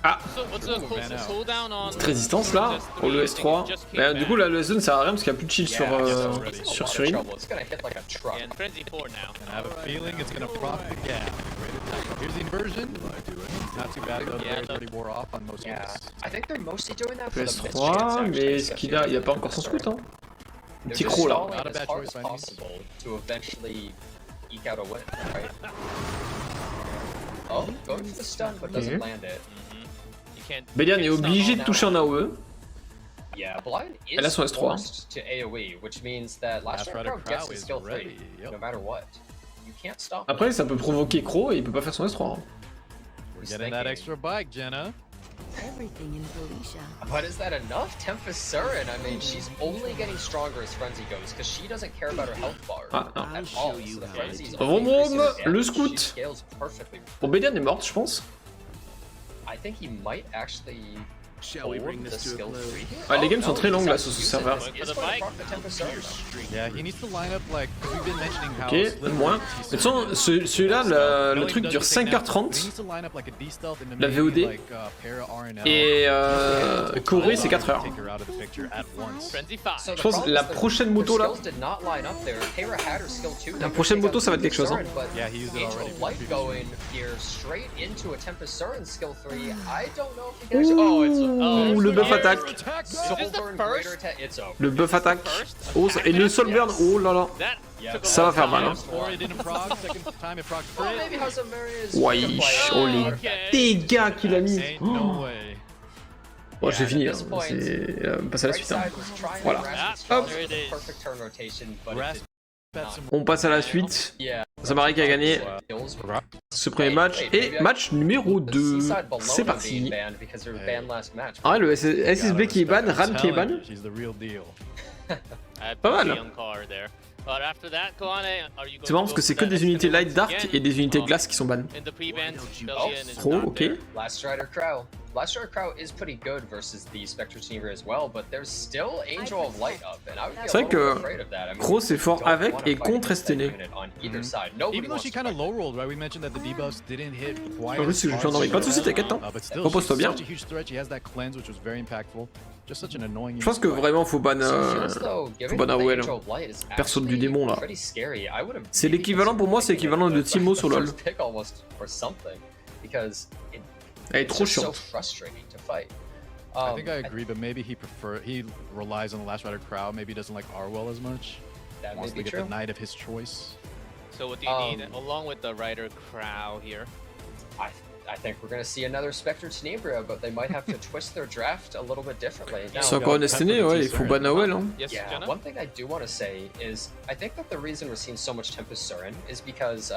Ah, So what's the cooldown on petite résistance là, au ES3. Mais du coup là le zone sert à rien parce qu'il n'y a plus de shield sur Surin. It's gonna hit like a truck. And Frenzy 4 now. And I have a feeling it's going to prop the gap. Here's the inversion. Not too bad though. Yeah, The already wore off on most Yeah, units. I think they're mostly doing that for the miss chance, ES3, actually, mais est-ce qu'il a... Il a pas encore son scout hein. Un They're petit just croc là. stalling Not a as bad hard choice as by me. possible to eventually eke out a win, right? Oh, going for the stun but doesn't land it. You can't. Bélian est obligé de toucher un AOE. Yeah, Blind Elle a is son S3. forced to AoE, which means that Last Last Rider Rider Crow gets Crow his is skill 3, ready, yep. no matter what. You can't stop him. Après ça peut provoquer Croc et il peut pas faire son S3. Hein. We're He's getting that thinking, extra bike, Jenna. Everything in Felicia. But is that enough? Tempest Surin, I mean, she's only getting stronger as Frenzy goes, because she doesn't care about her health bar Ah non. at all. So the Frenzy's Vroom, only increasing vroom, her damage. le She scout. scales perfectly. Bon, Bélian est morte je pense. I think he might actually Shall we bring hold the this to a skill close? 3 here. Ah, les Oh, games sont no, très longues, he's là, actually sur ce using serveur. this. He is going to proc the Tempest Surin, though. Yeah, he needs to line up like we've been mentioning how. Ok, Slippery moins. T Mais de toute façon, celui-là, le truc dure 5h30. La VOD. Et Corée c'est 4h. Frenzy 5. So the Je pense problem la is that prochaine moto their là. skills did not line up there. Taylor had her skill 2. La prochaine moto ça va être quelque chose. Hein. Yeah, he used it Angel already. of Light going here straight into a Tempest Surin skill 3. I don't know if he can actually. Oh, it's Ouh, le buff attaque. Silver and Greater attack. It's over. Le buff attaque. Oh, et le soul burn. Oh là là. That Ça va faire mal. Hein. Or it didn't proc, second time it proc Well, crit. maybe House of Mary is. Wesh, oh les dégâts qu'il a mis. Ain't no way. Bon, j'ai fini. Hein. at this point, C'est passer à la Right suite. Hein. side was trying Voilà. to grasp its Hop. strong with the perfect turn rotation, but it Grasp did at some On passe à la suite. yeah. Samari qui a gagné Kills. ce premier match. Et match numéro The 2. Seaside below C'est them being parti. banned because they were banned last match. Ah ouais, le SSB qui est ban, Ran qui est ban. She's the real deal. Pas mal. C'est marrant parce que c'est que des unités light dark et des unités glace qui sont ban. Trop, ok. Last Rider Crow. Last Rider Crow is pretty good versus the Spectre Tenebria as well, but there's still Angel of Light up, and I would be C'est a vrai little que bit afraid of that. I mean, Crow c'est fort don't avec wanna et fight contre against that STN. unit on either side. Nobody Even though wants she to kind of fight. low rolled, right? We mentioned that the debuffs didn't hit quite. En plus, je j'en ai pas de soucis, t'inquiète. Hein. But still, Repose-toi she's bien. such a huge threat. She has that cleanse, which was very impactful. Just such an annoying. Je pense que vraiment faut ban. Faut ban AOL. Perso du démon là. C'est l'équivalent pour moi, c'est l'équivalent de Timo sur LoL. Elle est trop chiante. I think I agree, but maybe he relies on the Last Rider Crow. Maybe he doesn't like Arwell as much. That may Wants be to get true. the knight of his choice. So what do you need along with the Rider Crow here? I think we're going to see another Spectre Tenebria, but they might have to twist their draft a little bit differently. C'est encore une STN, ouais, il faut ban AOL. Hein. Yes, Yeah, Jenna? one thing I do want to say is I think that the reason we're seeing so much Tempest Surin is because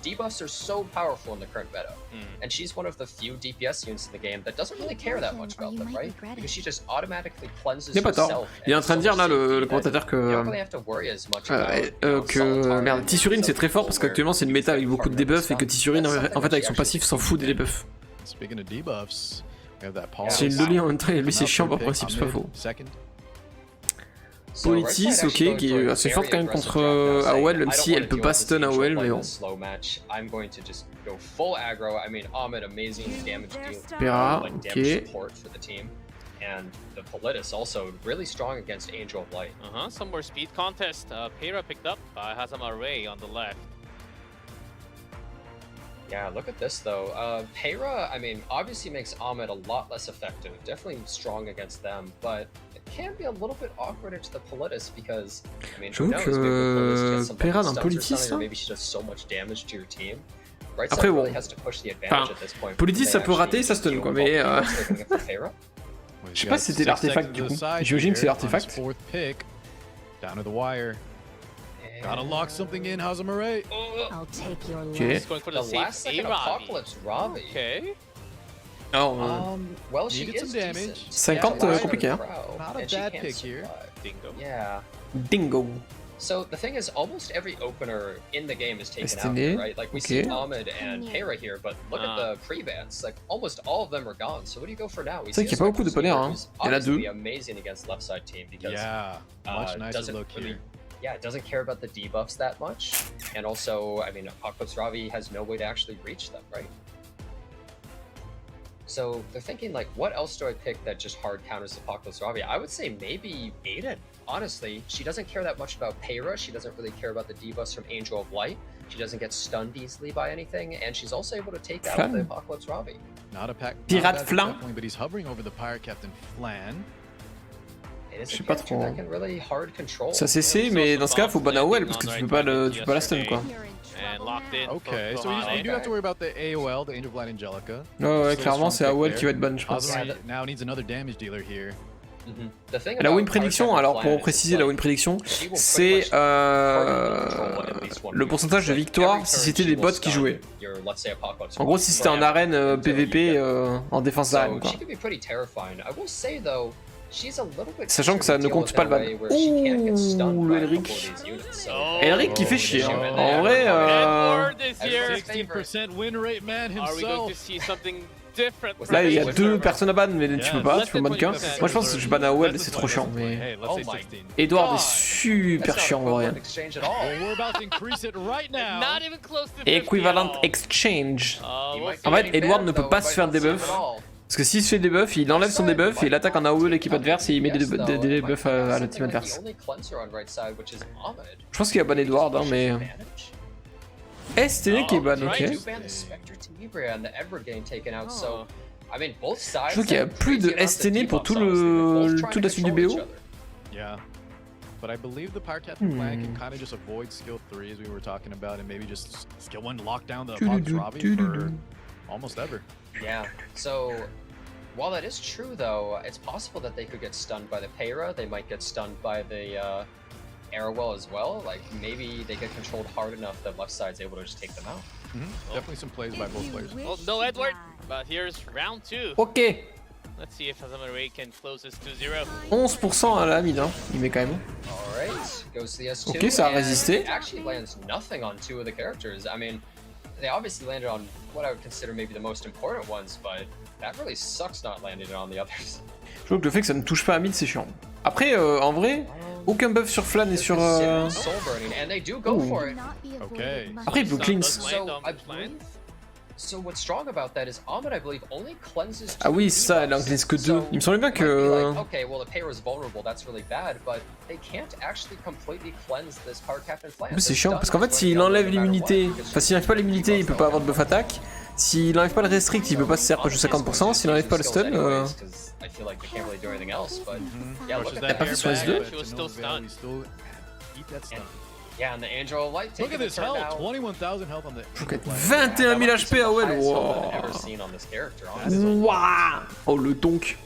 debuffs are so powerful in the current meta. And she's one of the few DPS units in the game that doesn't really care that much about them, right? Because she just automatically cleanses Il est pas tort. herself. Il est en train de dire là, le commentateur, You que. don't really have to worry as much about, Que. Merde, Tissurine c'est très fort parce qu'actuellement c'est une méta avec beaucoup de debuffs et que Tissurine en fait avec son passif s'en fout des debuffs. Speaking of debuffs, we have that pause. C'est une Loli en même temps et lui c'est chiant par principe, c'est pas faux. Second. Politis, ok, qui est assez forte quand même contre AOL, même si elle peut pas stun AOL, mais bon. Pera, ok. And the Politis also really strong against Angel of Light. Some more speed contest. Pera picked up by Hazama Ray on the left. Yeah, look at this though. Pera, I mean, obviously makes Ahmed a lot less effective. Definitely strong against them, but it can be a little bit awkward into the Politis because, I mean, who knows, maybe the Politis gets some Pera d'un stuns or Politis, something, or ça maybe she does so much damage to your team. Après, bon. Enfin, Politis, ça peut rater, ça stun, quoi, mais... Je sais pas si c'était l'artefact, du coup. J'imagine que c'est l'artefact. Down to the wire. Gotta lock something in, Hazamare. I'll take your Ok. He's going for the The last safe second A-Ravi. Apocalypse Ravi. Okay. Alors, Well, she Needed is some damage. decent. 50, Yeah, compliqué, hein. Not a and she bad can pick here. survive. Dingo. Yeah. Dingo. So the thing is, almost every opener in the game is taken out, Destiné. right? Like we Okay. see Ahmed and Pera here, but look at the pre-bans. Like almost all of them are gone. So what do you go for now? We C'est vrai qu'il y a pas beaucoup de polaires, hein. Il y en a deux. Amazing against left side team because Yeah, much nicer doesn't look really, here. yeah, it doesn't care about the debuffs that much, and also, I mean, Apocalypse Ravi has no way to actually reach them, right? So they're thinking like, what else do I pick that just hard counters Apocalypse Ravi? I would say maybe Aiden. Honestly, she doesn't care that much about Peyra. She doesn't really care about the debuffs from Angel of Light. She doesn't get stunned easily by anything, and she's also able to take out the Apocalypse Ravi. Not a pack. Pirate not a bad Flan. definitely, but he's hovering over the Pirate Captain Flan. It is Je a sais pas character trop. that can really hard control. Ça CC, mais dans ce cas, faut ban AOL parce que tu peux pas la stun, quoi. And locked in. Okay, so you do have to worry about the AOL, the Angel of Light Angelica. Ouais, clairement, c'est AOL qui va être ban, je pense. Hazamare now needs another damage dealer here. The thing La about win prédiction, Pirate alors Captain pour Flan préciser is, la like, win prédiction, she will c'est pretty much hard control at least one le move. pourcentage de Like, victoire every si turn c'était she des will bots qui stun jouaient. your, let's say, Apocalypse En gros, Ravi. si c'était en Yeah. arène Until you PVP get- en défense d'arène, So quoi. she could be pretty terrifying. I will say though, she's a little bit Sachant que ça ne easier to compte deal pas le with ban. that way, where she can't get stunned Ouh, by le a couple Elric. of these units, so- Elric qui fait chier, hein. Oh, En vrai, Edward is here. 16% win rate man Are we going to himself. see something different? là il y a from deux Serveur? personnes à ban, mais tu peux pas, less tu peux than ban qu'un. 20%. Moi je pense que je ban AOL, c'est trop chiant, mais... Hey, let's Oh say my 16. Edward est God. super That's not chiant, en vrai. equivalent exchange at all. Well, we're about to increase it right now. Not even close to 50 Equivalent at all. exchange. We'll might see. be En fait, getting Edward banned, ne peut though, pas by se faire not des seeing buffs. it all. Parce que s'il se fait des buffs, il enlève son debuff et il attaque en AOE l'équipe adverse et il met des debuffs à la team adverse. Je pense qu'il a ban Edward, hein, mais... Eh, c'était lui qui est ban, ok. Je trouve qu'il y a plus de STN pour toute la suite du BO. Yeah. But I believe the Pirate Captain Flan can kind of just avoid skill 3 as we were talking about and maybe just skill 1 lock down the Apocalypse Ravi for almost ever. Yeah, so while that is true though, it's possible that they could get stunned by the Peyra, they might get stunned by the Arrowwell as well. Like maybe they get controlled hard enough that left side's able to just take them out. Definitely some plays by both players. Well, no Edward, but here's round 2. Ok. Let's see if Hazamare can close this 2-0. 11% à la mid, hein. Il met quand même. Alright, goes to the S2. Ok, ça a and résisté. it actually lands nothing on 2 of the characters. I mean, they obviously landed on what I would consider maybe the most important ones, but that really sucks not landing it on the others. Je trouve que le fait que ça ne touche pas à mid, c'est chiant. Après, en vrai, aucun buff sur Flan et sur... Soul burning, and they do go for it. Okay. Après, il peut Some cleanse. does land So, on I Flan. believe- So what's strong about that is Ahmed, I believe, only cleanses. Ah oui, ça, elle en cleanse que 2. So, Il me semblait bien might be que... like, okay, well the Peyra is vulnerable. That's really bad, but they can't actually completely cleanse this Pirate Captain Flan. En plus, c'est chiant, parce qu'en fait, s'il enlève l'immunité... Enfin, s'il enlève pas l'immunité, il peut pas avoir de buff attaque. S'il enlève pas le restrict, il peut pas se faire plus de 50%. S'il enlève pas le stun... I feel like they can't really do anything else, but yeah, look Versus at that that. Pas fait sur S2. but She was to no still avail, stunned. he still eat that stun. Yeah, and the Angel of Light Look taking at the this turn health, now. 21,000 health on the. Je trouve qu'à 21 000 HP à well, Highest health wow. I've ever seen on this character, honestly. Waouh. Oh, le donk.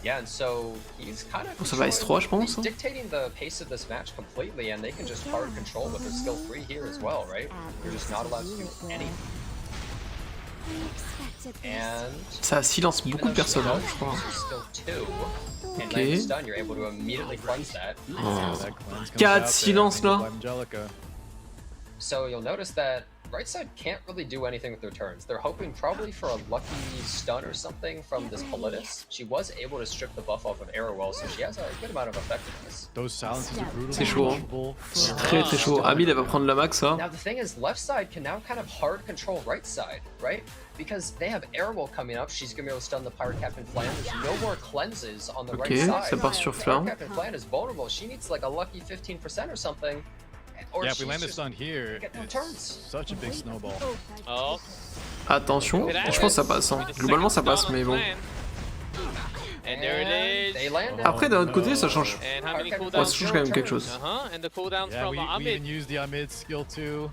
Yeah, and so he's kind of Ça va S3, je pense, he's hein. dictating the pace of this match completely, and they can just hard control with their skill 3 here as well, right? You're just not allowed to do anything. And Ça silence even beaucoup de though she personnes, hein, has je crois. still 2, and Ok. land stun, you're able to immediately cleanse that. Yeah, that cleanse comes 4 out there, silence, Angel là. of Angelica. So you'll notice that right side can't really do anything with their turns. They're hoping probably for a lucky stun or something from this Politis. She was able to strip the buff off of Arrowwell, so she has a good amount of effectiveness. Those silences are brutal. C'est chaud, hein. Uncontrollable. C'est très très chaud. Amid, elle va prendre la max, ça. Now the thing is, left side can now kind of hard control right side, right? Because they have Arrowwell coming up, she's gonna be able to stun the Pirate Captain Flan. There's no more cleanses on the Ok, right side. ça part sur The Flan. Pirate Captain Flan is vulnerable. She needs like a lucky 15% or something. Or Yeah, if we she's land the just- stun here, get no it's turns. such a big snowball. Oh. Attention. Je pense que ça passe, hein. Globalement, ça passe, mais bon. And there it They is. landed. Après, d'un autre côté, ça change. And how many Ouais, cooldowns? ça change quand même quelque chose. And the cooldowns Yeah, from we even Ahmed. used the Ahmed skill 2. Or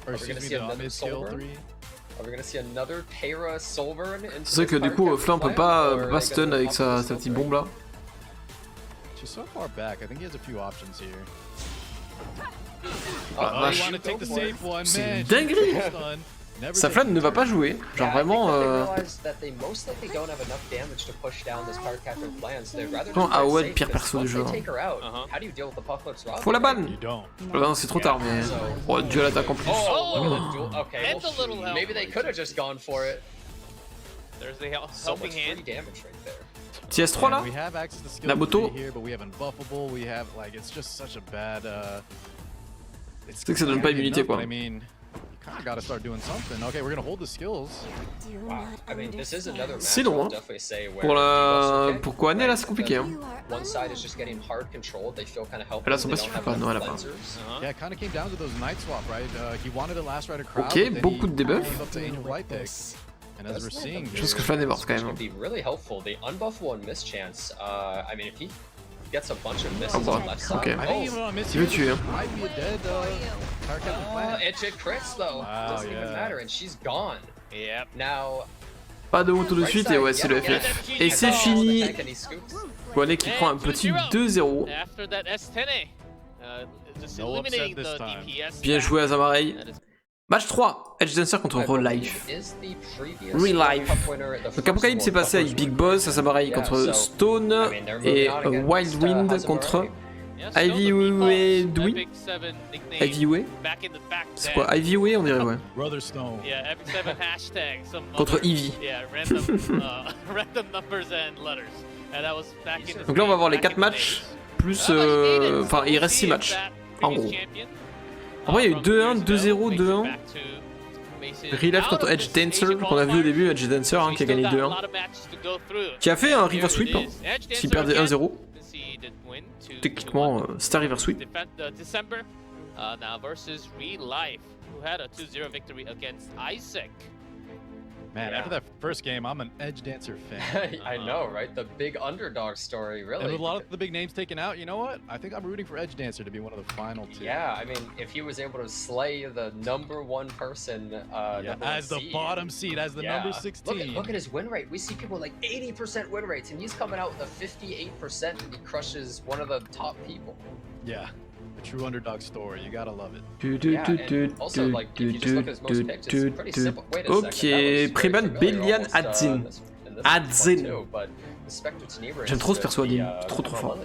we excuse gonna me, see the another Ahmed soul skill burn? 3. Are we gonna see another Para Solvern into C'est vrai que du coup, Flin peut pas stun avec sa petite bombe là. She's so far back. I think he has a few options here. Ah, You want to take the safe one, c'est man. une dinguerie. Sa flamme ne va pas jouer. Genre vraiment. Non, AOL, pire perso du jeu. Faut la ban. Non, c'est trop tard, mais. Oh, duel attaque en plus. Maybe they could have just gone for it. There's the helping hand. TS3 là Naboto. C'est que ça donne pas immunité quoi. Gotta start doing something. Okay, we're gonna hold the skills. Wow. I mean, this is another match. C'est long, hein. Pour Kohané là, c'est compliqué. Hein. One side is just getting hard controlled. They feel kind of helpless. Là, son passe, il fait pas. Non, elle a pas. Yeah, it kind of came down to those night swap, right? He wanted a last rider crowd. Ok, beaucoup de debuffs. And as we're seeing, je pense que Flan est mort quand même. Be really helpful. The unbuffable and miss chance. I mean, if he gets a bunch of misses on left side. Ok. Il veut tuer. Hein. It crits though. Doesn't even matter, and she's gone. Yep. Now. Pas de moto de suite et ouais, c'est le FF. Et c'est fini. Kohané qui prend un petit 2-0. Bien joué à Zamarei. Match 3, Edge Dancer contre Relife. Donc Apocalypse s'est passé avec Big Boss, Zamarei contre Stone et Wild Wind contre IVWE. C'est quoi IVWE on dirait ouais. Contre Eevee. Donc là on va voir les 4 matchs, plus... Enfin il reste 6 matchs, en gros. En vrai il y a eu 2-1, 2-0, 2-1. Relife contre Edge Dancer, qu'on a vu au début, Edge Dancer hein, qui a gagné 2-1. Qui a fait un river sweep, hein, qui perdait 1-0. Techniquement, c'est un river sweep. Man, after that first game, I'm an Edge Dancer fan. I know, right? The big underdog story, really. And with a lot of the big names taken out, you know what? I think I'm rooting for Edge Dancer to be one of the final two. Yeah, I mean, if he was able to slay the #1 person, as the bottom seed, as the number 16. Look at his win rate. We see people like 80% win rates, and he's coming out with a 58%, and he crushes one of the top people. Yeah. True underdog story, you gotta love it. Ok, Preban Belian Adzin. J'aime trop ce perso Adin, trop fort.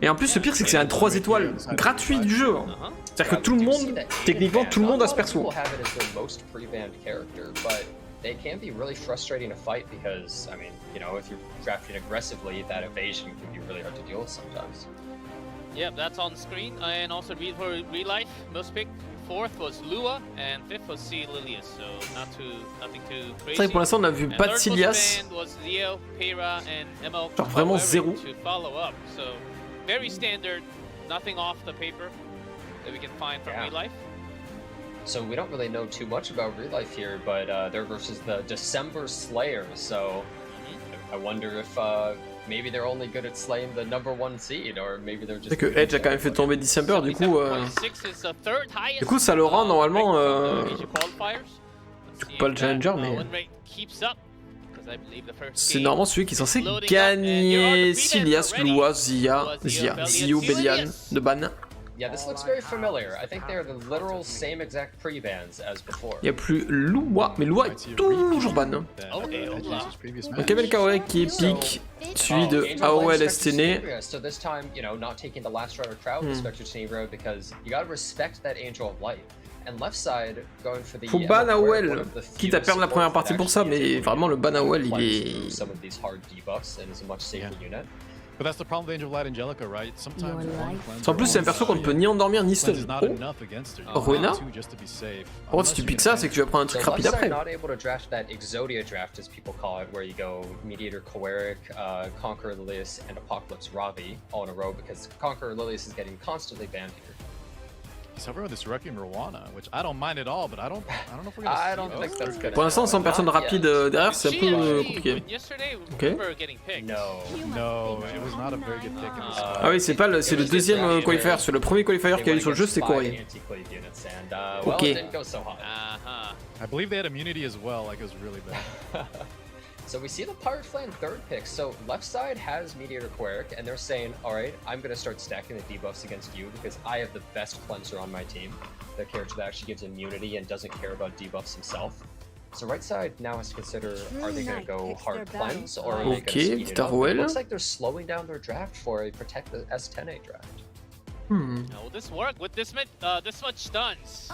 Et en plus, ce pire, c'est que c'est un 3 étoiles gratuit du jeu. C'est-à-dire que tout le monde, techniquement, tout le monde a ce perso. They can be really frustrating to fight because, I mean, you know, if you're drafting aggressively, that evasion can be really hard to deal with sometimes. Yep, that's on screen. And also read for real life. Most pick 4th was Lua and 5th was C Lilius, so nothing too crazy. C'est vrai que pour l'instant on a vu pas de Silias. Genre vraiment zéro. So very standard, nothing off the paper that we can find from real life. So we don't really know too much about real life here, but they're versus the December Slayers. So I wonder if maybe they're only good at slaying the #1 seed, or maybe they're just. C'est que Edge a quand même fait tomber December, du coup ça le rend normalement. Du coup pas le challenger, mais. C'est normalement celui qui est censé gagner Silias, Lua, Zio, Belian de ban. Yeah, this looks very familiar. I think they're the literal same exact pre-bans as before. Il n'y a plus Lua, mais Lua est toujours ban. Donc Abel Kawaii qui est pick, suivi de AOL STN. So this time, you know, not taking the last rider crowd with Spectre Tenebra because you gotta respect that Angel of Light. And left side going for the. Faut ban AOL, quitte à perdre la première partie pour ça, mais vraiment le ban AOL il est. Some of these hard debuffs and is a much safer unit. But that's the problem with Angel of Light Angelica, right? Sometimes en plus, c'est un perso qu'on ne peut ni endormir ni stun. Oh, Rowena. Oh, si tu piques ça, c'est que tu vas prendre un truc rapide après. Not able to draft that Exodia draft, as people call it, where you go Mediator Coeric, Conqueror Lilius, and Apocalypse Ravi all in a row, because Conqueror Lilius is getting constantly banned here. Serveur with this Wrecking Rwana, which I don't mind at all, but I don't know if we're gonna I see don't think that's gonna Pour l'instant, sans personne rapide derrière, c'est un peu compliqué. Ok. No, it was not a very good pick in the spot. Ah oui, c'est pas le, c'est le deuxième qualifier. Sur le premier qualifier qu'il y a eu sur le jeu, c'était Corey. Ok. I believe they had immunity as well, like it was really bad. So we see the Pirate Flan third pick. So left side has Meteor Quirk, and they're saying, all right, I'm going to start stacking the debuffs against you because I have the best cleanser on my team. The character that actually gives immunity and doesn't care about debuffs himself. So right side now has to consider, are they going to go hard cleanse or are they going to speed it up? It looks like they're slowing down their draft for a Protect the S10A draft. Will this work with this much stuns?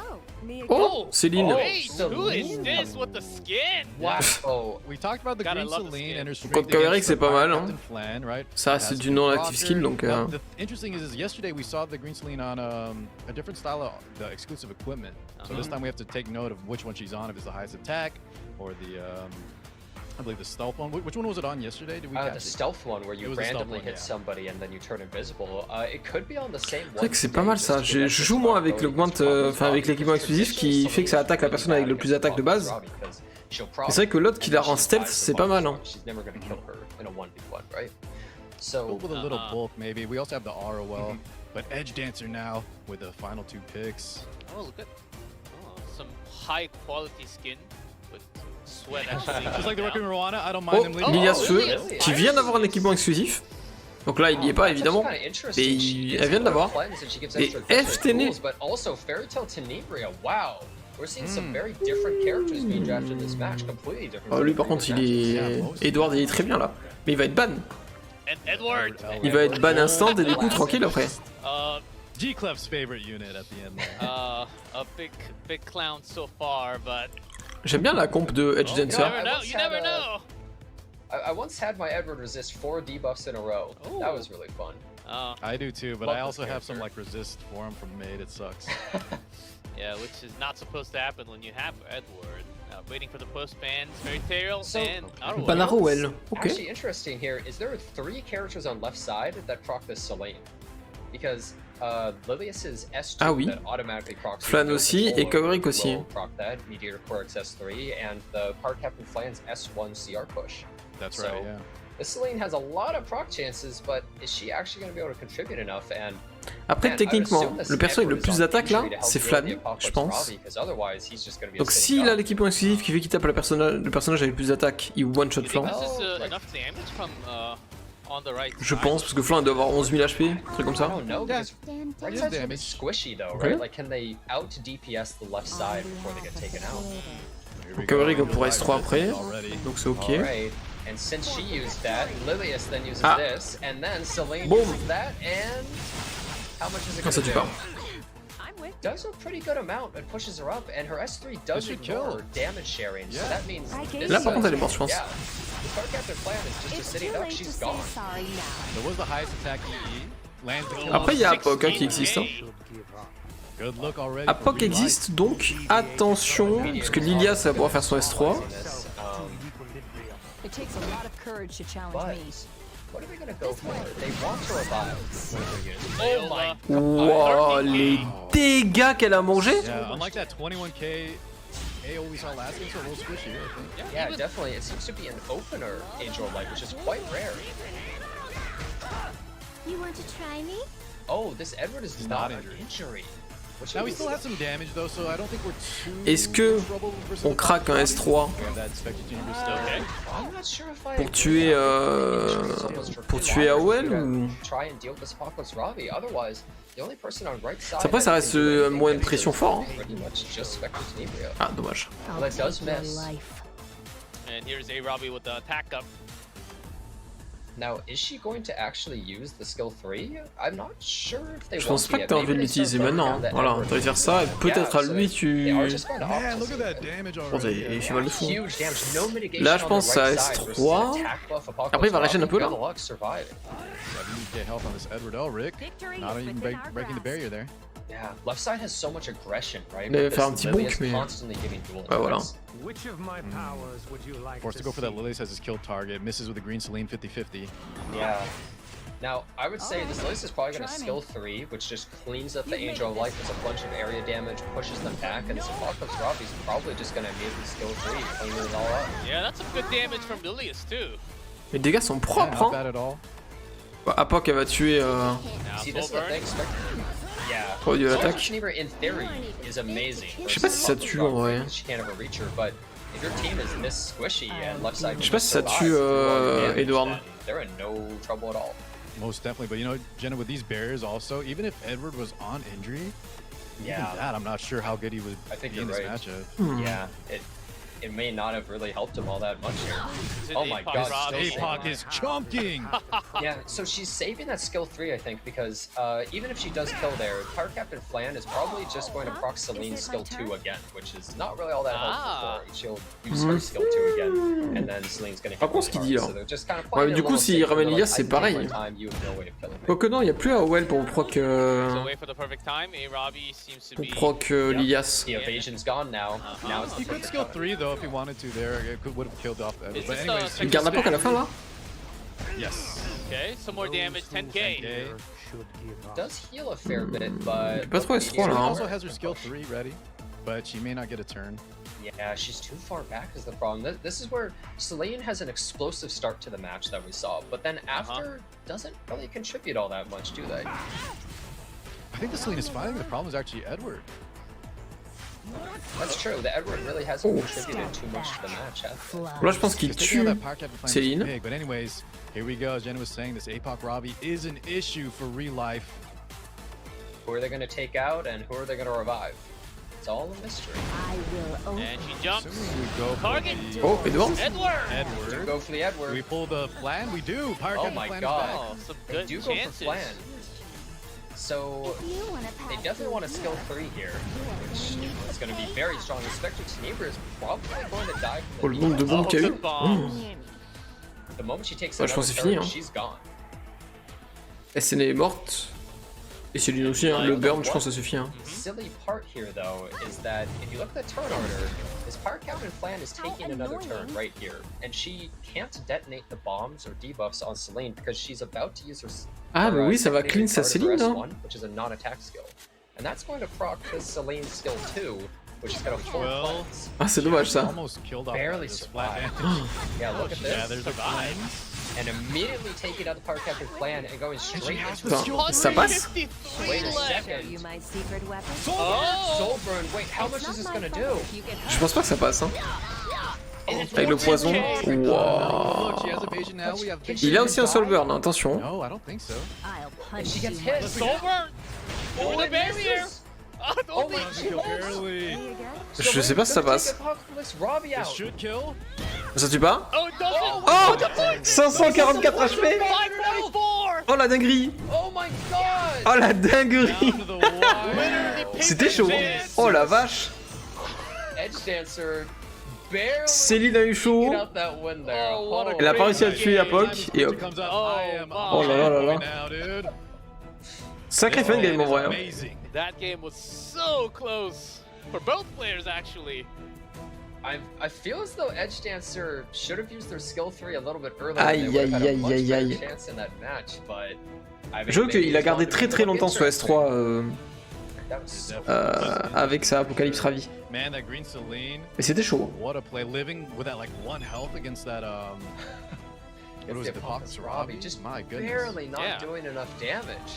Oh, Céline. Wait, who is this with the skin? Wow. We talked about the green Celine and her strength Contre Kaverick, c'est pas mal. Hein. Flan, right? Ça, c'est du non-active skill, donc. The interesting is yesterday we saw the green Celine on a different style of the exclusive equipment. So this time we have to take note of which one she's on, if it's the highest attack or the. I believe the stealth one. Which one was it on yesterday? Did we catch the it? stealth one where you randomly hit somebody and then you turn invisible. It could be on the same one. C'est vrai que c'est pas mal ça. Je joue moi avec avec l'équipement exclusif qui fait que ça attaque la personne avec le plus d'attaque de base. C'est vrai que l'autre qui la rend stealth, c'est pas mal. Hein. So with a little bulk maybe. We also have the ROL, but Edge Dancer now with the final 2 picks. Oh, look at some high quality skin with sweat actually. Just like the Wrecking Rwana, I don't mind them leaving. Lilias Feu, qui vient d'avoir un équipement exclusif. Donc là, il y est pas évidemment, mais elle vient de l'avoir. Et FTN. Lui par contre, il est. Edward, il est très bien là. Mais il va être ban. Il va être ban instant et du coup tranquille après. G-Clef's favorite unit at the end there. A big clown so far, but. J'aime bien la comp de Edge Dancer. You never know. I once had my Edward resist 4 debuffs in a row. Ooh. That was really fun. I do too, but I also have some like resist for him from Maid. It sucks. Yeah, which is not supposed to happen when you have Edward. Waiting for the post ban, Fairy Tail, and Banarowell. Okay. Actually, interesting here is there are 3 characters on left side that proc this Selene. Because Lilius's S2 that automatically procs Flan aussi et Kaverick aussi. Proc that, Meteor Quirk's S3, and the Card Captain Flan's S1 CR push. That's right, yeah. This Selene has a lot of proc chances, but is she actually going to be able to contribute enough? And après, techniquement, le perso avec le plus d'attaques là, c'est Flan, je pense. Donc s'il a l'équipement exclusif qui fait qu'il tape le personnage avec le plus d'attaques, il one-shot Flan. Je pense, parce que Flan doit avoir 11 000 HP, un truc comme ça. Donc Kaverick pour S3 après, donc c'est ok. And since she used that, Lilius then uses this, and then Selene uses that, and how much is it going to do? Does a pretty good amount and pushes her up, and her S3 does ignore damage sharing, so that means là par contre elle est morte je pense. The Card Captain Plan is just sitting up, she's gone. That was the highest attack EE. Après il y a Apok qui existe. Apok existe donc attention, parce que Lilias va pouvoir faire son S3. It takes a lot of courage to challenge me. What are they gonna go for? They want to revive. Oh my god. Wow, les dégâts qu'elle a mangé. Yeah, unlike that 21k AO we saw last game, so a little squishy, I think. Yeah, definitely. It seems to be an opener Angel Light, which is quite rare. You want to try me? Oh, this Edward is not an injury. Now we still have some damage though, so I don't think we're too. Est-ce que on craque un S3 pour tuer AOL ou après ça reste un moyen de pression fort. Hein. Ah dommage. And here's A Robbie with the attack up. Now, is she going to actually use the skill 3? I'm not sure if they Je pense pas que t'as envie de l'utiliser maintenant. Hein. Voilà, t'aurais faire ça et peut-être à lui tu. Bon, il fait mal de fou. Là, je pense à S3. Après, il va régénérer un peu là. Yeah, left side has so much aggression, right? Il va faire un petit bonk, mais. Ouais, voilà. Forced to go for that Lilius as his kill target, misses with the green Celine 50-50. Yeah. Now, I would say this Lys is probably going to skill 3, which just cleans up the Angel of Light, does a bunch of area damage, pushes them back, and Apocalypse Robbie's probably just going to immediately skill 3, cleaning it all up. Yeah, that's some good damage from Lilius too. Les dégâts sont propres, Not bad hein. at all. Bah, Apoc, elle va tuer. Now, See, this is the thing, yeah. Produit l'attaque. Tenebra, in theory, is amazing. Je sais pas si ça tue en vrai. She can't ever reach her, but if your team is this squishy and left side, Je sais pas si ça tue Edward. They're in no trouble at all. Most definitely, but you know, Jenna, with these barriers also, even if Edward was on injury, even that I'm not sure how good he would be in this matchup. Yeah, it may not have really helped him all that much here. Oh my god, Apoc is chunking! Yeah, so she's saving that skill 3, I think, because even if she does kill there, Power Captain Flan is probably just going to proc Celine's skill 2 again, which is not really all that helpful for her. She'll use her skill 2 again, and then Celine's going to hit contre, ce qu'il dit là. so they're just kind of playing Du coup, s'il ramène Lias, c'est pareil. Quoique non, il y a plus AOL pour proc. So wait for the perfect time. Robbie seems to Pour be. proc Lias. The evasion's gone now. Now it's the He could skill 3 though if he wanted to there. It would have killed off Edward. But anyways, Il garde la POC à la fin là. yes. Okay, some more damage, 10k. It does heal a fair bit, but Pas trop S3 She là. Hein. also has her skill 3 ready, but she may not get a turn. yeah, she's too far back is the problem. This is where Celine has an explosive start to the match that we saw, but then after doesn't really contribute all that much, do they? I think the Celine is fine. The problem is actually Edward. That's true. The Edward really hasn't contributed too much to the match, has he? Là, je pense qu'il Taking out tue that Power Captain Flame is Céline. big, but anyways, here we go. As Jenna was saying, this Apoc Robbie is an issue for real life. Who are they going to take out and who are they going to revive? It's all a mystery. I will open. And she jumps. Assuming we go for Target. the Oh, Edward. Edward! Edward. Go for the Do Edward. we pull the Flan? We do. Power Oh Captain my Flan god. Oh, some They good do go for chances. Flan. So You wanna pass they definitely want a skill 3 here, which is going to be very strong. Spectre Tenebra is probably going to die Oh, from le the nombre de knee. bombes qu'il y a eu. good bombs. The moment she takes Ouais, je pense another que c'est fini, turn, hein. she's gone. SN est morte. Et Céline aussi, hein. Le burn, je pense que ça suffit. Hein. Silly part here, though, is that if you look at the turn order, this Power Captain Flan is taking another turn right here, and she can't detonate the bombs or debuffs on Celine because she's about to use her. Ah, bah oui, ça va clean sa Céline, Céline, non? which is a non-attack skill, and that's going to proc this Celine's skill 2, which is going to full Well, cleanse. Ah, c'est dommage ça. Almost killed off Barely this flat survived. damage. Yeah, look at Yeah, this. there's a Flan. And immediately taking out the Power Captain Flan and going straight into Putain, ça passe? Wait a Show second. you my secret weapon. Soul Burn. Wait, how much is this going to do? Je pense pas que ça passe. Hein. Avec le poison. Wow. Look, she has evasion now. We have Il a aussi un soul burn, hein, attention. No, I don't think so. I'll And punch she gets you. hit. Sober! Oh, the barrier! Oh my Kill barely. Je sais pas si ça passe. Robbie This out. should kill. Ça tue pas? Oh, it doesn't! Oh 544 HP. 594! Oh la dinguerie. Oh my god. Oh la dinguerie. Down to the wire. C'était chaud. Oh la vache. Edge Dancer barely Céline a eu chaud. get out that win there. Oh, what a Elle a pas réussi à tuer Apoc. Et hop. Comes up. Oh, I am wow. Oh là là là là. on now, dude. Sacré fun game en vrai. Hein. Amazing. That game was so close for both players, actually. I feel as though Edge Dancer should have used their skill 3 a little bit earlier. Aïe, They would have had a aïe, much aïe, better aïe. chance in that match, but I mean, Je veux maybe qu'il a he's gardé wanted to très be très more longtemps sur interesting. S3 That was so avec sa Apocalypse Ravi. Man, that green Celine. Mais c'était chaud. What a play. Living with that like 1 health against that what was the it, the Apocalypse Apocalypse Robbie, Robbie? just My goodness. barely not Yeah. doing enough damage.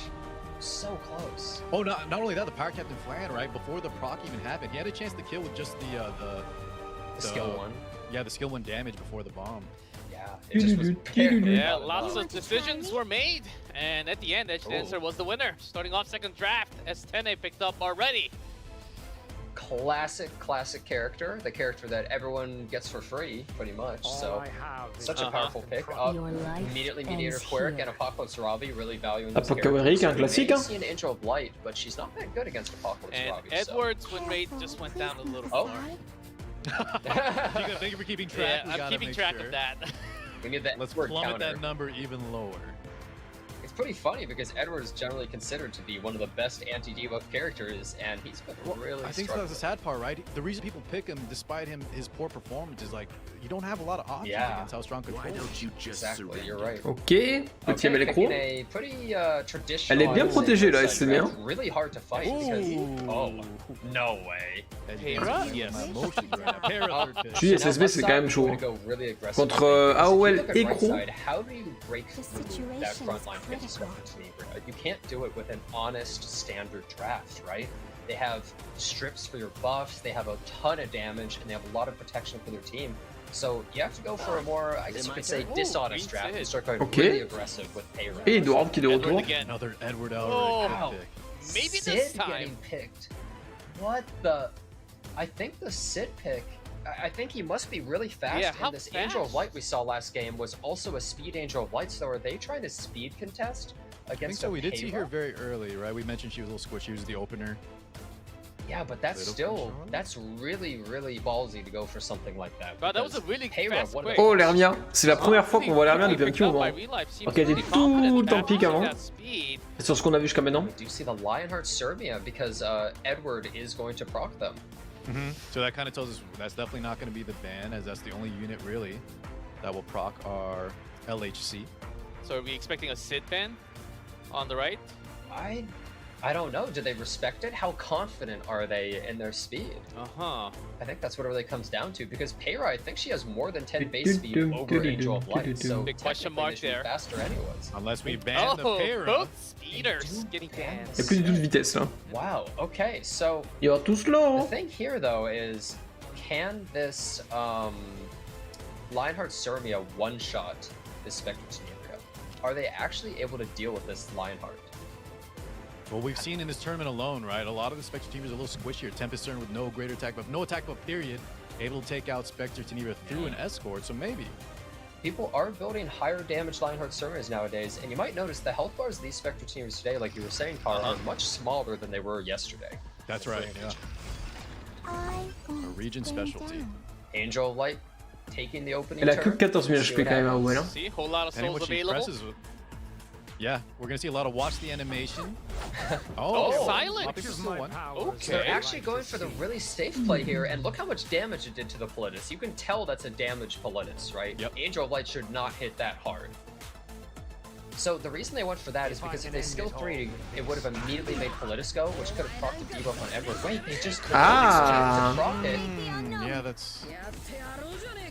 So close. Oh, not only that, the Power Captain Flan, right? Before the proc even happened, he had a chance to kill with just the Skill 1. Yeah, the skill 1 damage before the bomb. Yeah, it just was barely Yeah, not lots enough. of decisions were made. And at the end, Edge Dancer was the winner. Starting off second draft, S10 picked up already. Classic character. The character that everyone gets for free, pretty much. So, such a powerful pick. Your life Immediately Mediator ends Quirk here. and Apocalypse Robbie really valuing this Apocalypse character. Eric, un So we classique, may hein. see an Angel of Light, but she's not that good against Apocalypse And Robbie. Edward's win rate just went down a little Oh. more. Thank you for keeping track. Yeah, I'm keeping track of that. We need that Let's Edward plummet counter. that number even lower. It's pretty funny because Edward is generally considered to be one of the best anti-debuff characters, and he's been really I think struggling. that's the sad part, right? The reason people pick him, despite his poor performance, is like you don't have a lot of options against how strong control. Why don't you just Exactly, you're surrender? right. Ok, petit Okay, électro. picking a pretty, traditional, Elle est bien I would say, protégée, là, right c'est side bien. draft. Really hard to fight because oh no way. Pera? Yes. Tu dis, SSB, c'est quand même chaud. Contre AOL et Crow. How do you break The through that situation front is line against critical. Spectre Tenebria? You can't do it with an honest standard draft, right? They have strips for your buffs, they have a ton of damage, and they have a lot of protection for their team. So you have to go for a more, I guess you could say, dishonest draft and start going Okay. really aggressive with payroll. Et Edward qui est de Edward retour. again. Another Edward Oh. Elric Wow. pick. Maybe Sid this time. getting picked. What the? I think the Sid pick. I think he must be really fast. Yeah, how and this Angel of fast? Light we saw last game was also a speed Angel of Light. So are they trying to speed contest I think against so. a We did see Payra? her very early, right? We mentioned she was a little squishy. She was the opener. Yeah, but that's Little still control. that's really ballsy to go for something like that. Wow, that was a because really Payra, fast one of break. the- Oh, l'Hermia. C'est la première fois qu'on voit l'Hermia depuis un petit moment. Ok, elle était tout le temps pique avant. C'est sur ce qu'on a vu jusqu'à maintenant. We do see the Lionheart Serbia because Edward is going to proc them. So that kind of tells us that's definitely not going to be the ban, as that's the only unit really that will proc our LHC. So are we expecting a Sid ban on the right? I don't know. Do they respect it? How confident are they in their speed? Uh-huh. I think that's what it really comes down to because Payra, I think she has more than 10 base speed over Angel of Light, so Big question technically mark they should be there. faster anyways. Unless we ban the Payra. both speeders getting banned. Il n'y a plus du tout de vitesse là. Wow. Okay, so Il y aura tout the cela. thing here though is, can this Lionheart Serbia one-shot this Spectre Tenebria? Are they actually able to deal with this Lionheart? Well, we've seen in this tournament alone, right? A lot of the Spectre teams are a little squishier. Tempest Turn with no greater attack buff, no attack buff period, able to take out Spectre Tenebria through an escort, so maybe. People are building higher damage Lionheart Serbias nowadays, and you might notice the health bars of these Spectre Tenebrias today, like you were saying, Carl, are much smaller than they were yesterday. That's right, yeah. I A won't region stay specialty. down. Angel of Light taking the opening Elle a que turn. 14 000 See HP what quand même à happens. AOL. Hein. See, whole lot of And then souls what she available. presses with. Yeah, we're gonna see a lot of watch the animation. Oh, silent. Poppy for still one. Okay. They're actually going for the really safe play here, and look how much damage it did to the Politis. You can tell that's a damaged Politis, right? Yep. Angel of Light should not hit that hard. So the reason they went for that is because if they skill 3, it would have immediately made Politis go, which could have procced the debuff on Edward. Wait, they just Ah. proc it. Yeah, that's.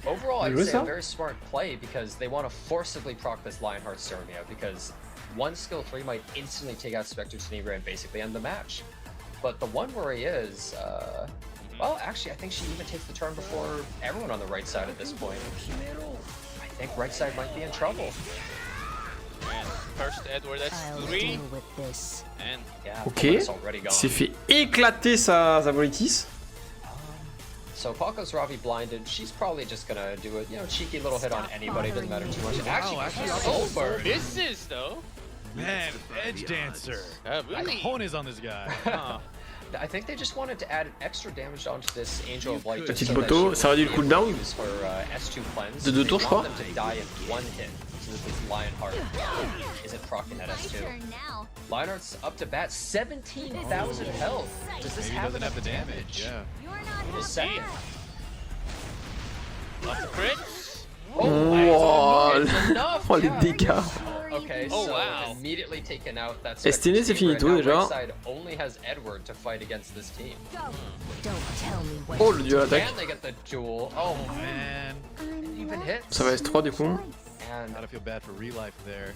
Overall, I'd Jouer say ça? a very smart play because they want to forcibly proc this Lionheart Serbia because one skill 3 might instantly take out Spectre Tenebria and basically end the match. But the one worry is, well, actually, I think she even takes the turn before everyone on the right side at this point. I think right side might be in trouble. And first Edward, that's I'll 3. deal with this. And Yeah, Ok. Politis already Il gone. s'est fait éclater sa Volitis. So Paco's Ravi blinded. She's probably just gonna do a cheeky little hit on anybody. Doesn't matter too much. And actually, Serveur. misses though. Man, Edge Dancer. Really? Cojones on this guy. Huh. I think they just wanted to add an extra damage onto this Angel of Light. Petite so that moto, she ça réduit le would cooldown be able to use her S2 cleanse. de 2 They tours, je want crois. them to die in one hit, so that this Lionheart isn't proccing that My S2. turn now. Lionheart's up to bat, 17,000 health. Does this Maybe he have doesn't enough have the damage. Yeah. You're not In a half second. Lots of crits. Oh, it's enough, oh les yeah. dégâts. Okay, Oh, so wow. immediately taken out that Esténé, c'est Spectre finito, Tenebria. Now déjà. right side only has Edward to fight against this team. Go. Don't tell me what Oh le dieu à l'attaque. And they get the duel. Oh, Man, I'm even not hits. Ça va S3 du coup. And gotta feel bad for Relife there.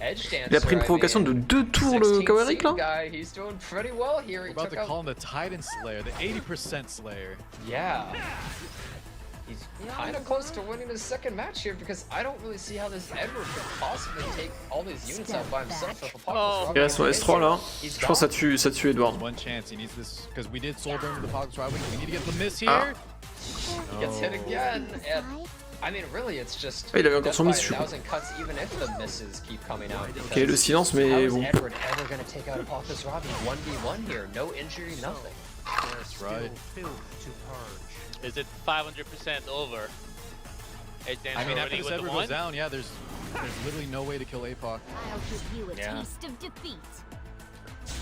Edge Dancer. Il a pris une provocation de 2 tours le Kawaric là. Guy, he's doing pretty well here. We're He about took to out. call him the Titan Slayer, the 80% Slayer. Yeah. He's kind of close to winning his second match here because I don't really see how this Edward could possibly take all these units out by himself. If Oh. Il reste son S3 là. Je pense que ça tue Edward. One chance, he needs this, because we did Soul Burn with the Pox Rival. We need to get the miss here. Ah. He gets hit again. And I mean, really, it's just. Ah, il avait encore son miss, death je by a crois. thousand cuts, even if the misses keep coming out. Ok, le silence, How mais is bon. Edward ever going to take out Apophis Robbie 1v1 here? No injury, nothing. That's right. Is it 500% over? Edge Dancer I mean, after already this with the Edward one. goes down, yeah, there's There's literally no way to kill APOC. I'll give you a Yeah. taste of defeat.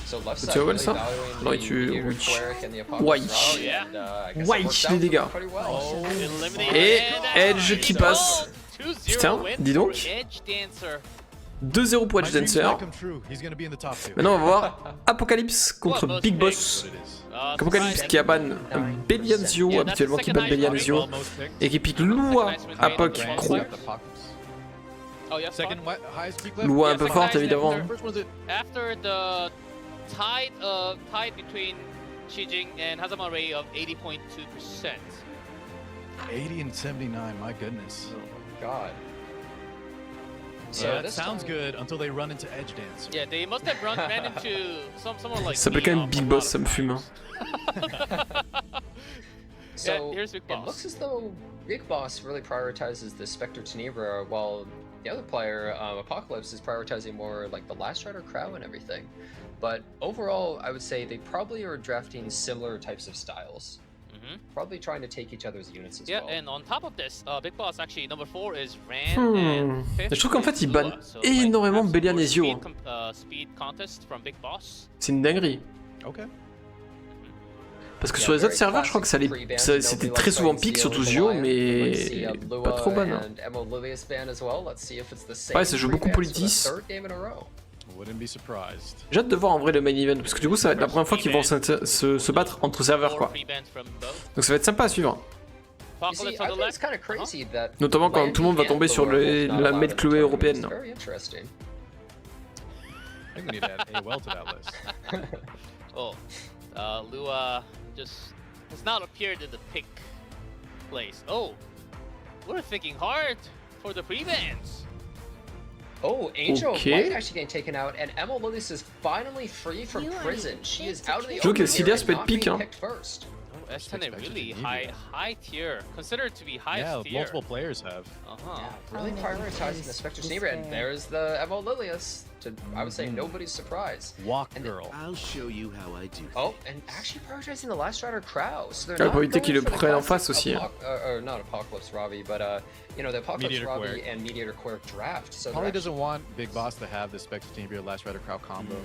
So left Tu side vois really ça? valuing Ouais, the tu... Meteor Oui. Quirk and the Apocalypse Ouais. Route, Oh, yeah. and, I guess Ouais, it worked les out dégâts. pretty well. Oh, eliminated. Et And Edge qui passe. 2-0 Putain, win dis for donc. Edge Dancer. 2-0 pour My Edge dreams Dancer. might come true. He's gonna be in the top 2. Maintenant on va voir Apocalypse contre Well, Big most Boss. What it is. Apocalypse qui a ban Belianzio, Yeah, habituellement that's qui the ban second Belianzio, Well, most picked. et qui pique Lua, Apoc, Grand Crow. left, Apocalypse. Oh, yeah, Second highest peak left. Lua un Yeah, peu second forte highest évidemment. left. First one's it. After the tied between Shijing and Hazama Ray of 80.2%. 80 and 79. My goodness. Oh my god. So Yeah, that this sounds time- good until they run into Edge Dancer. Yeah, they must have ran into someone like Ça s'appelle quand Leon même Big a Boss, lot ça of me fume. Hein. So Yeah, here's Big it Boss. looks as though Big Boss really prioritizes the Spectre Tenebra, while the other player, Apocalypse, is prioritizing more like the Last Rider Crow and everything. But overall, I would say they probably are drafting similar types of styles. Mhm. Probably trying to take each other's units as Yeah, well. and on top of this, Big Boss actually number 4 is Ran and fifth Je trouve qu'en is fait il Lua. banne So, énormément perhaps some more Belianzio. speed contest from Big Boss. C'est une dinguerie. Okay. Parce que Yeah, sur les autres very serveurs, je crois que ça, classic pre-ban, c'était nobody très likes souvent playing pique, Seal surtout with Zio, Lion. Let's see, mais Lua pas trop ban. Hein. and Emo Lilius ban as well. Let's see if it's the same Ouais, ça joue beaucoup pre-bans for the Politis. third game in a row. Wouldn't be surprised. J'ai hâte de voir en vrai le main event, parce que du coup ça va être la première fois qu'ils vont se battre entre serveurs Four quoi. free bans from both. Donc ça va être sympa à suivre. You see, Apocalypse I on the think it's left. kind of crazy that Notamment quand tout le monde va tomber sur Landing and la Lua made both Chloé not allowed in the européenne. tournament. It's very interesting. I think we need to add AOL to that list. Oh, Lua just has not appeared in the pick place. Oh, we're thinking hard for the free bans. Oh, Angel Okay. White actually getting taken out, and Emma Lilius is finally free from You are prison. even She is fit to out of the kill. Je trouve que open here Silias and peut être not pique, being hein. picked first. Oh, S10 is Expected really to high tier, considered to be high Yeah, tier. multiple players have. Uh-huh. Yeah, really Oh, prioritizing the yes, Spectre this Tenebra, and fair. there's the Emma Lilius. To, I would say nobody's surprise. Walk And- girl. I'll show you how I do. Oh, and actually prioritizing the Last Rider Crow. So they're Ouais, not pour éviter going qu'il le for the prenne en classic face aussi, hein. or not Apocalypse Robbie, but you know, the Apocalypse Mediator Robbie Quirk. and Mediator Quirk draft. So Probably they're doesn't want Big Boss to have the Spectre Tenebra Last Rider Crow combo.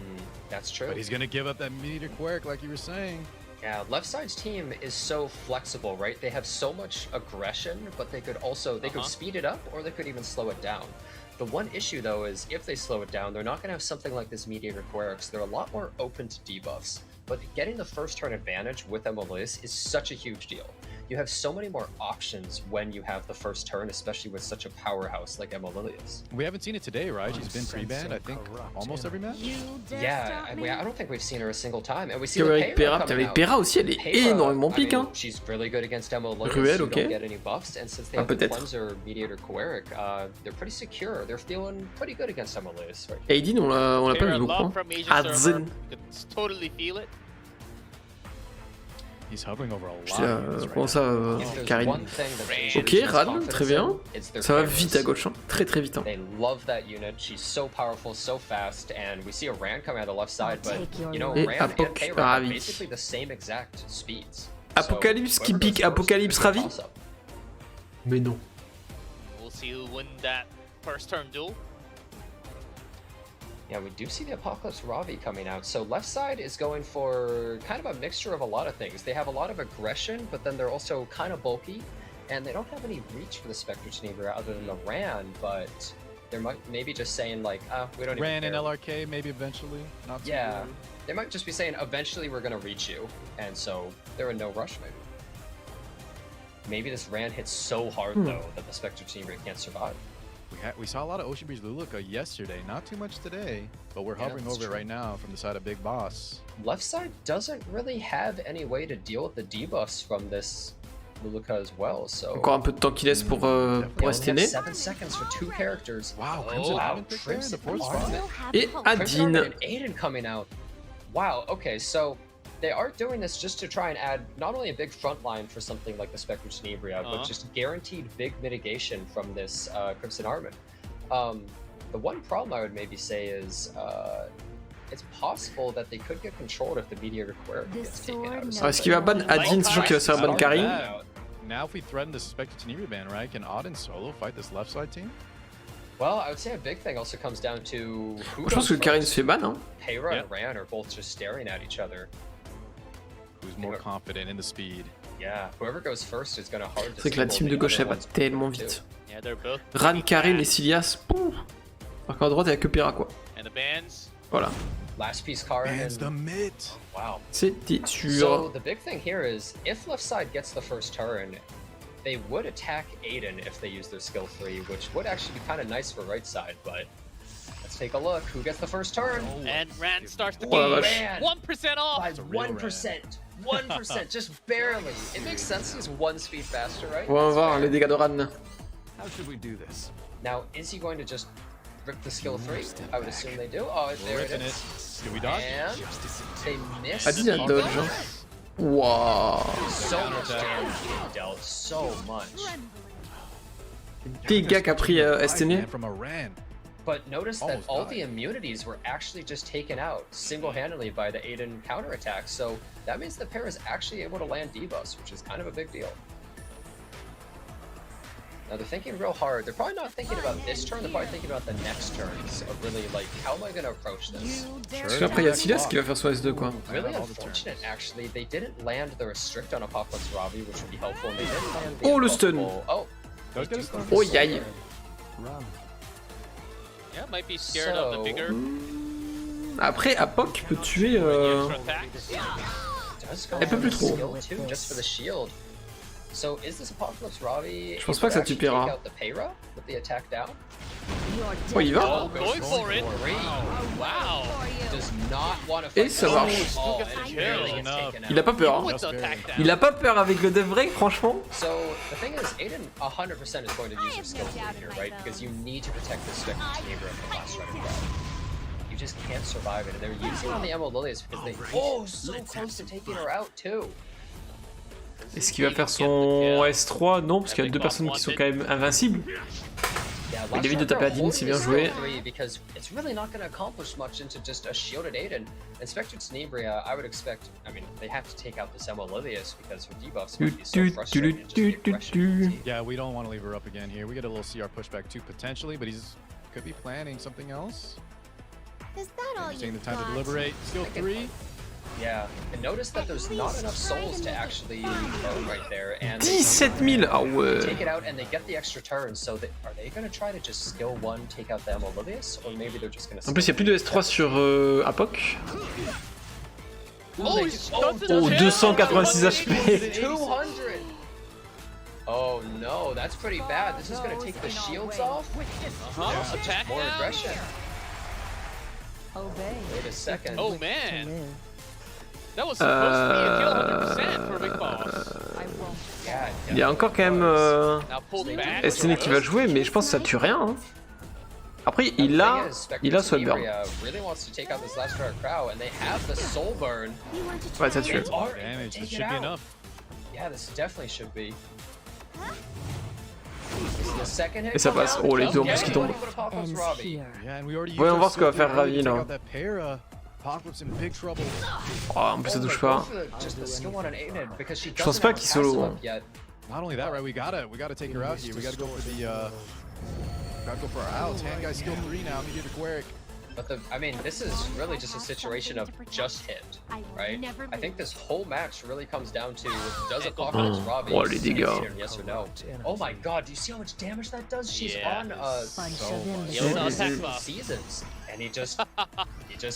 that's true. But he's gonna give up that Meteor Quirk like you were saying. Yeah, left side's team is so flexible, right? They have so much aggression, but they could also could speed it up or they could even slow it down. The one issue though is if they slow it down, they're not going to have something like this Mediator Quirk, so they're a lot more open to debuffs. But getting the first turn advantage with Emilius is such a huge deal. You have so many more options when you have the first turn, especially with such a powerhouse like Emilius. We haven't seen it today, right? She's been pre-banned, I think, almost every match. You dare Yeah, stop and me? I don't think we've seen her a single time. And we see Et the avec Payra Pera, coming avec out. Pera aussi, elle est Payra, énormément I pique. mean, Hein. she's really good against Emilius. Ruel, You ok. don't get any buffs, and since they Ah, have the peut-être. cleanser Mediator Quirk, they're pretty secure. They're feeling pretty good against Emilius right Et Aidin, on l'a pas Fair vu beaucoup. love Hein. from Asian server. Adzin. You could totally feel it. He's hovering over a lot. Putain, of units right comment now. ça, If there's Karine? one thing that Asian Ok, has Ran, confidence très bien. in, it's their Ça va cameras. vite à gauche, hein. Très très vite. Hein. They love that unit. She's so powerful, so fast, and we see a Ran coming out of the left side, but take your you know, Et Ran and Apoc Payra Ravi. have basically the same exact speeds. Apocalypse So, qui whoever goes pique first Apocalypse could be a Ravi. toss-up. Mais non. We'll see who win that first turn duel. Yeah, we do see the Apocalypse Ravi coming out. So left side is going for kind of a mixture of a lot of things. They have a lot of aggression, but then they're also kind of bulky, and they don't have any reach for the Spectre Tenebra other than the Ran, but they're maybe just saying like, we don't Ran even and care. LRK, maybe eventually. Not too Yeah, early. they might just be saying eventually we're gonna reach you, and so they're in no rush maybe. Maybe this Ran hits so hard though that the Spectre Tenebra can't survive. We saw a lot of Ocean Breeze Luluka yesterday, not too much today, but we're Yeah, hovering that's over it true. right now from the side of Big Boss. Left side doesn't really have any way to deal with the debuffs from this Luluka as well, so... Encore un peu de temps qu'il laisse pour Yeah, we rester have né. 7 seconds for 2 characters. Wow, Oh, Crimson wow, Armin picked there in the Crimson fourth Armin. spot. Still have Et hope. Crimson Armin Adin. and Aiden coming out. Wow, okay, so they are doing this just to try and add not only a big front line for something like the Spectre Tenebria, but just guaranteed big mitigation from this Crimson Armin. The one problem I would maybe say is it's possible that they could get controlled if the Meteor Quirk The gets taken out. sword or Alors, est-ce qu'il va ban something. Adin, sachant qu'il va se faire ban Not Karim? bad. Now if we threaten the Spectre Tenebria ban, right, can Auden solo fight this left side team? Well, I would say a big thing also comes down to who Je pense que goes Karine se first. fait ban, hein. Peyra Yeah. and Ran are both just staring at each other. Who's more confident in the speed? Yeah, whoever goes first is gonna hard C'est vrai que la team de gauche elle va tellement too. vite. Yeah, they're both. Ran, pretty Karine et fast. Silias, pouf. Alors qu'à droite il y a que Pera quoi. And the bands. Voilà. Last piece card Bands the and mitt. wow. C'était So sûr. the big thing here is if left side gets the first turn, they would attack Aiden if they use their skill 3, which would actually be kind of nice for right side, but let's take a look. Who gets the first turn? And Rand starts the Oh la game. vache. Ran 1% off. by a real 1%. 1%, just barely. It makes sense he's 1 speed faster, right? On va That's voir fair. les dégâts de Ran. How should we do this? Now, is he going to just rip the skill 3? I would assume they do. Oh, there it Ripping it. is. Did we dodge? And they miss. Ah, dis, il y a dodge. Hein. Waouh. So much damage being dealt, so much. Dégâts qu'a pris STN. From a Ran. But notice that Almost all died. the immunities were actually just taken out single-handedly by the Aiden counterattack, so that means the pair is actually able to land debuffs, which is kind of a big deal. Now they're thinking real hard. They're probably not thinking about this turn, they're probably thinking about the next turns of really like, how am I going to approach this? Parce qu'après il y a Silias qui va faire son S2 quoi. Really unfortunate, actually. They didn't land the restrict on Apocalypse Ravi, which would be helpful, and they didn't land the Oh, le stun. unbuffable- Oh, Don't get a stun. Oh aïe. Yeah, might be scared of the So- bigger. Après Apoc peut tuer. Extra attacks. does go Elle peut for plus the trop. skill too, just for the shield. So is this Apocalypse Ravi? Je pense pas que ça tue Pera. Take out the Peyra with the attack down. Oh il va. Oh, going for it. Wow. Does not want to Et fight. ça marche. Oh, and it barely gets Enough. taken out. Il a pas peur. Hein. With the attack down. Il a pas peur avec le dev break franchement. So the thing is, Aiden 100% is going to use your skill 3 here, right? Because you need to protect this Spectre Tenebra from the last strike of God. You just can't survive it, and they're using it on the Emerald Lilies because they so close to taking her out too. Est-ce qu'il va faire son S3? Non, parce qu'il y a deux personnes qui sont quand même invincibles. Yeah, Il évite de taper à Dean, c'est bien joué. Because it's really not going to accomplish much into just a shielded Aiden. And Spectre Tenebria, I would expect. I mean, they have to take out this Emma Lilius because her debuffs might be so frustrating. And just the aggression fatigue. Yeah, we don't want to leave her up again here. We get a little CR pushback too potentially, but he's could be planning something else. Is that all Taking you the time to got? deliberate. Skill 3. Yeah, and notice that there's not enough souls to actually burn right there, and they 17 000. Ah ouais. take it out and they get the extra turn. So are they going to try to just skill 1, take out the Emma Lilius, or maybe they're just going to? En plus, il n'y a plus de S3 sur Apoc. Oh, he's stunned to the Oh, tail. 286 HP. 200. Oh no, that's pretty bad. This is going to take the shields off. Uh-huh. Attack More down. aggression. Obey. Wait a second. Oh man. That was supposed to be a kill 100% for Big Boss. I won't. Yeah, Il y a encore quand même Now pulled back. STN qui va jouer, mais je pense que ça tue rien. Hein. Après, il a Soulburn. Really wants to take out this last round crow, and they have the soul burn. You want to Ouais, ça try tue. it? Alright, Damage. take This it should be out. enough. Yeah, this definitely should be. The second hit Et ça come passe. down, Oh, les just deux en plus getting qui tombent. ready for Apocalypse Ends Robbie. here. Yeah, and we already Voyons used voir our ce que va skill faire 3 Ravi, to take là. out that Peyra. Apocalypse in big trouble. Oh, en plus, ça touche pas. Just the skill one on Aiden because she Je pense doesn't pas have a qu'il passive solo. up yet. Not only that, right? We gotta take her out here. We gotta go for the gotta go for our outs. Hand guy skill 3 now. Let me get the Queric. But I mean, this is really just a situation of just hit, right? I think this whole match really comes down to does Apocalypse Robbie Oh, les dégâts. Aiden, yes or no? Oh my God, do you see how much damage that does? She's Yeah. on Bunch of Yellow imbeciles. attack buff. seasons, and he just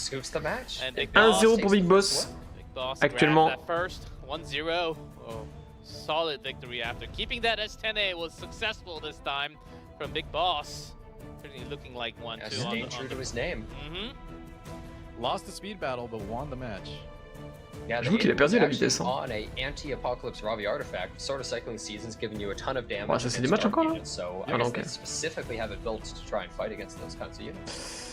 scoops the match. And Big 1-0 Boss pour Big Boss. Big Boss Actuellement. grabbed that first 1-0. Oh, solid victory after keeping that S10A was successful this time from Big Boss. Certainly looking like one Yeah, too. staying true to his name. Lost the speed battle, but won the match. Yeah, Je trouve qu'il a perdu la vitesse, hein. On a anti-apocalypse Ravi artifact, sort of cycling seasons, giving you a ton of damage. Ouais, ça, c'est des against matchs dark encore, là? units, so I Ah, guess ok. they specifically have it built to try and fight against those kinds of units.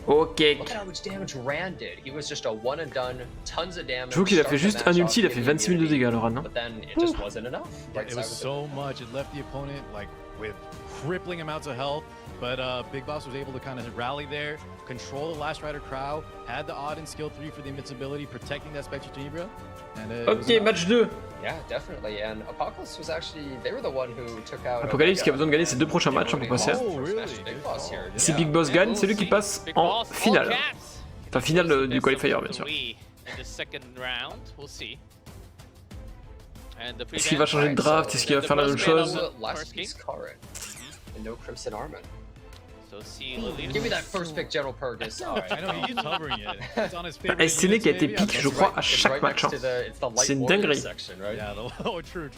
Ok. Look at how much damage Rand did. He was just a one and done, tons of damage. Je trouve qu'il a start fait the juste match un off, ulti, il a give fait you 26 000 de immunity, dégâts, le Ran. Hein. But then it just wasn't enough. Right It side was was so much. It left the opponent like with crippling amounts of health. But Big Boss was able to kind of rally there, control the Last Rider crowd, had the odd and skill 3 for the invincibility, protecting that Spectre Tenebria. Ok, match 2. Yeah, definitely. And Apocalypse was actually, they were the one who took out Apocalypse qui a besoin de gagner ses 2 prochains matchs pour passer. Si Big Boss gagne, c'est lui qui passe en finale. Enfin, finale du qualifier, bien sûr. Est-ce qu'il va changer de draft? Est-ce qu'il va faire la même chose? Give me that first pick, General Purgus. I know he's covering it. It's on his favorite. STD qui a été pick, je crois, à chaque match. Hein. C'est une dinguerie. Yeah, oh, true.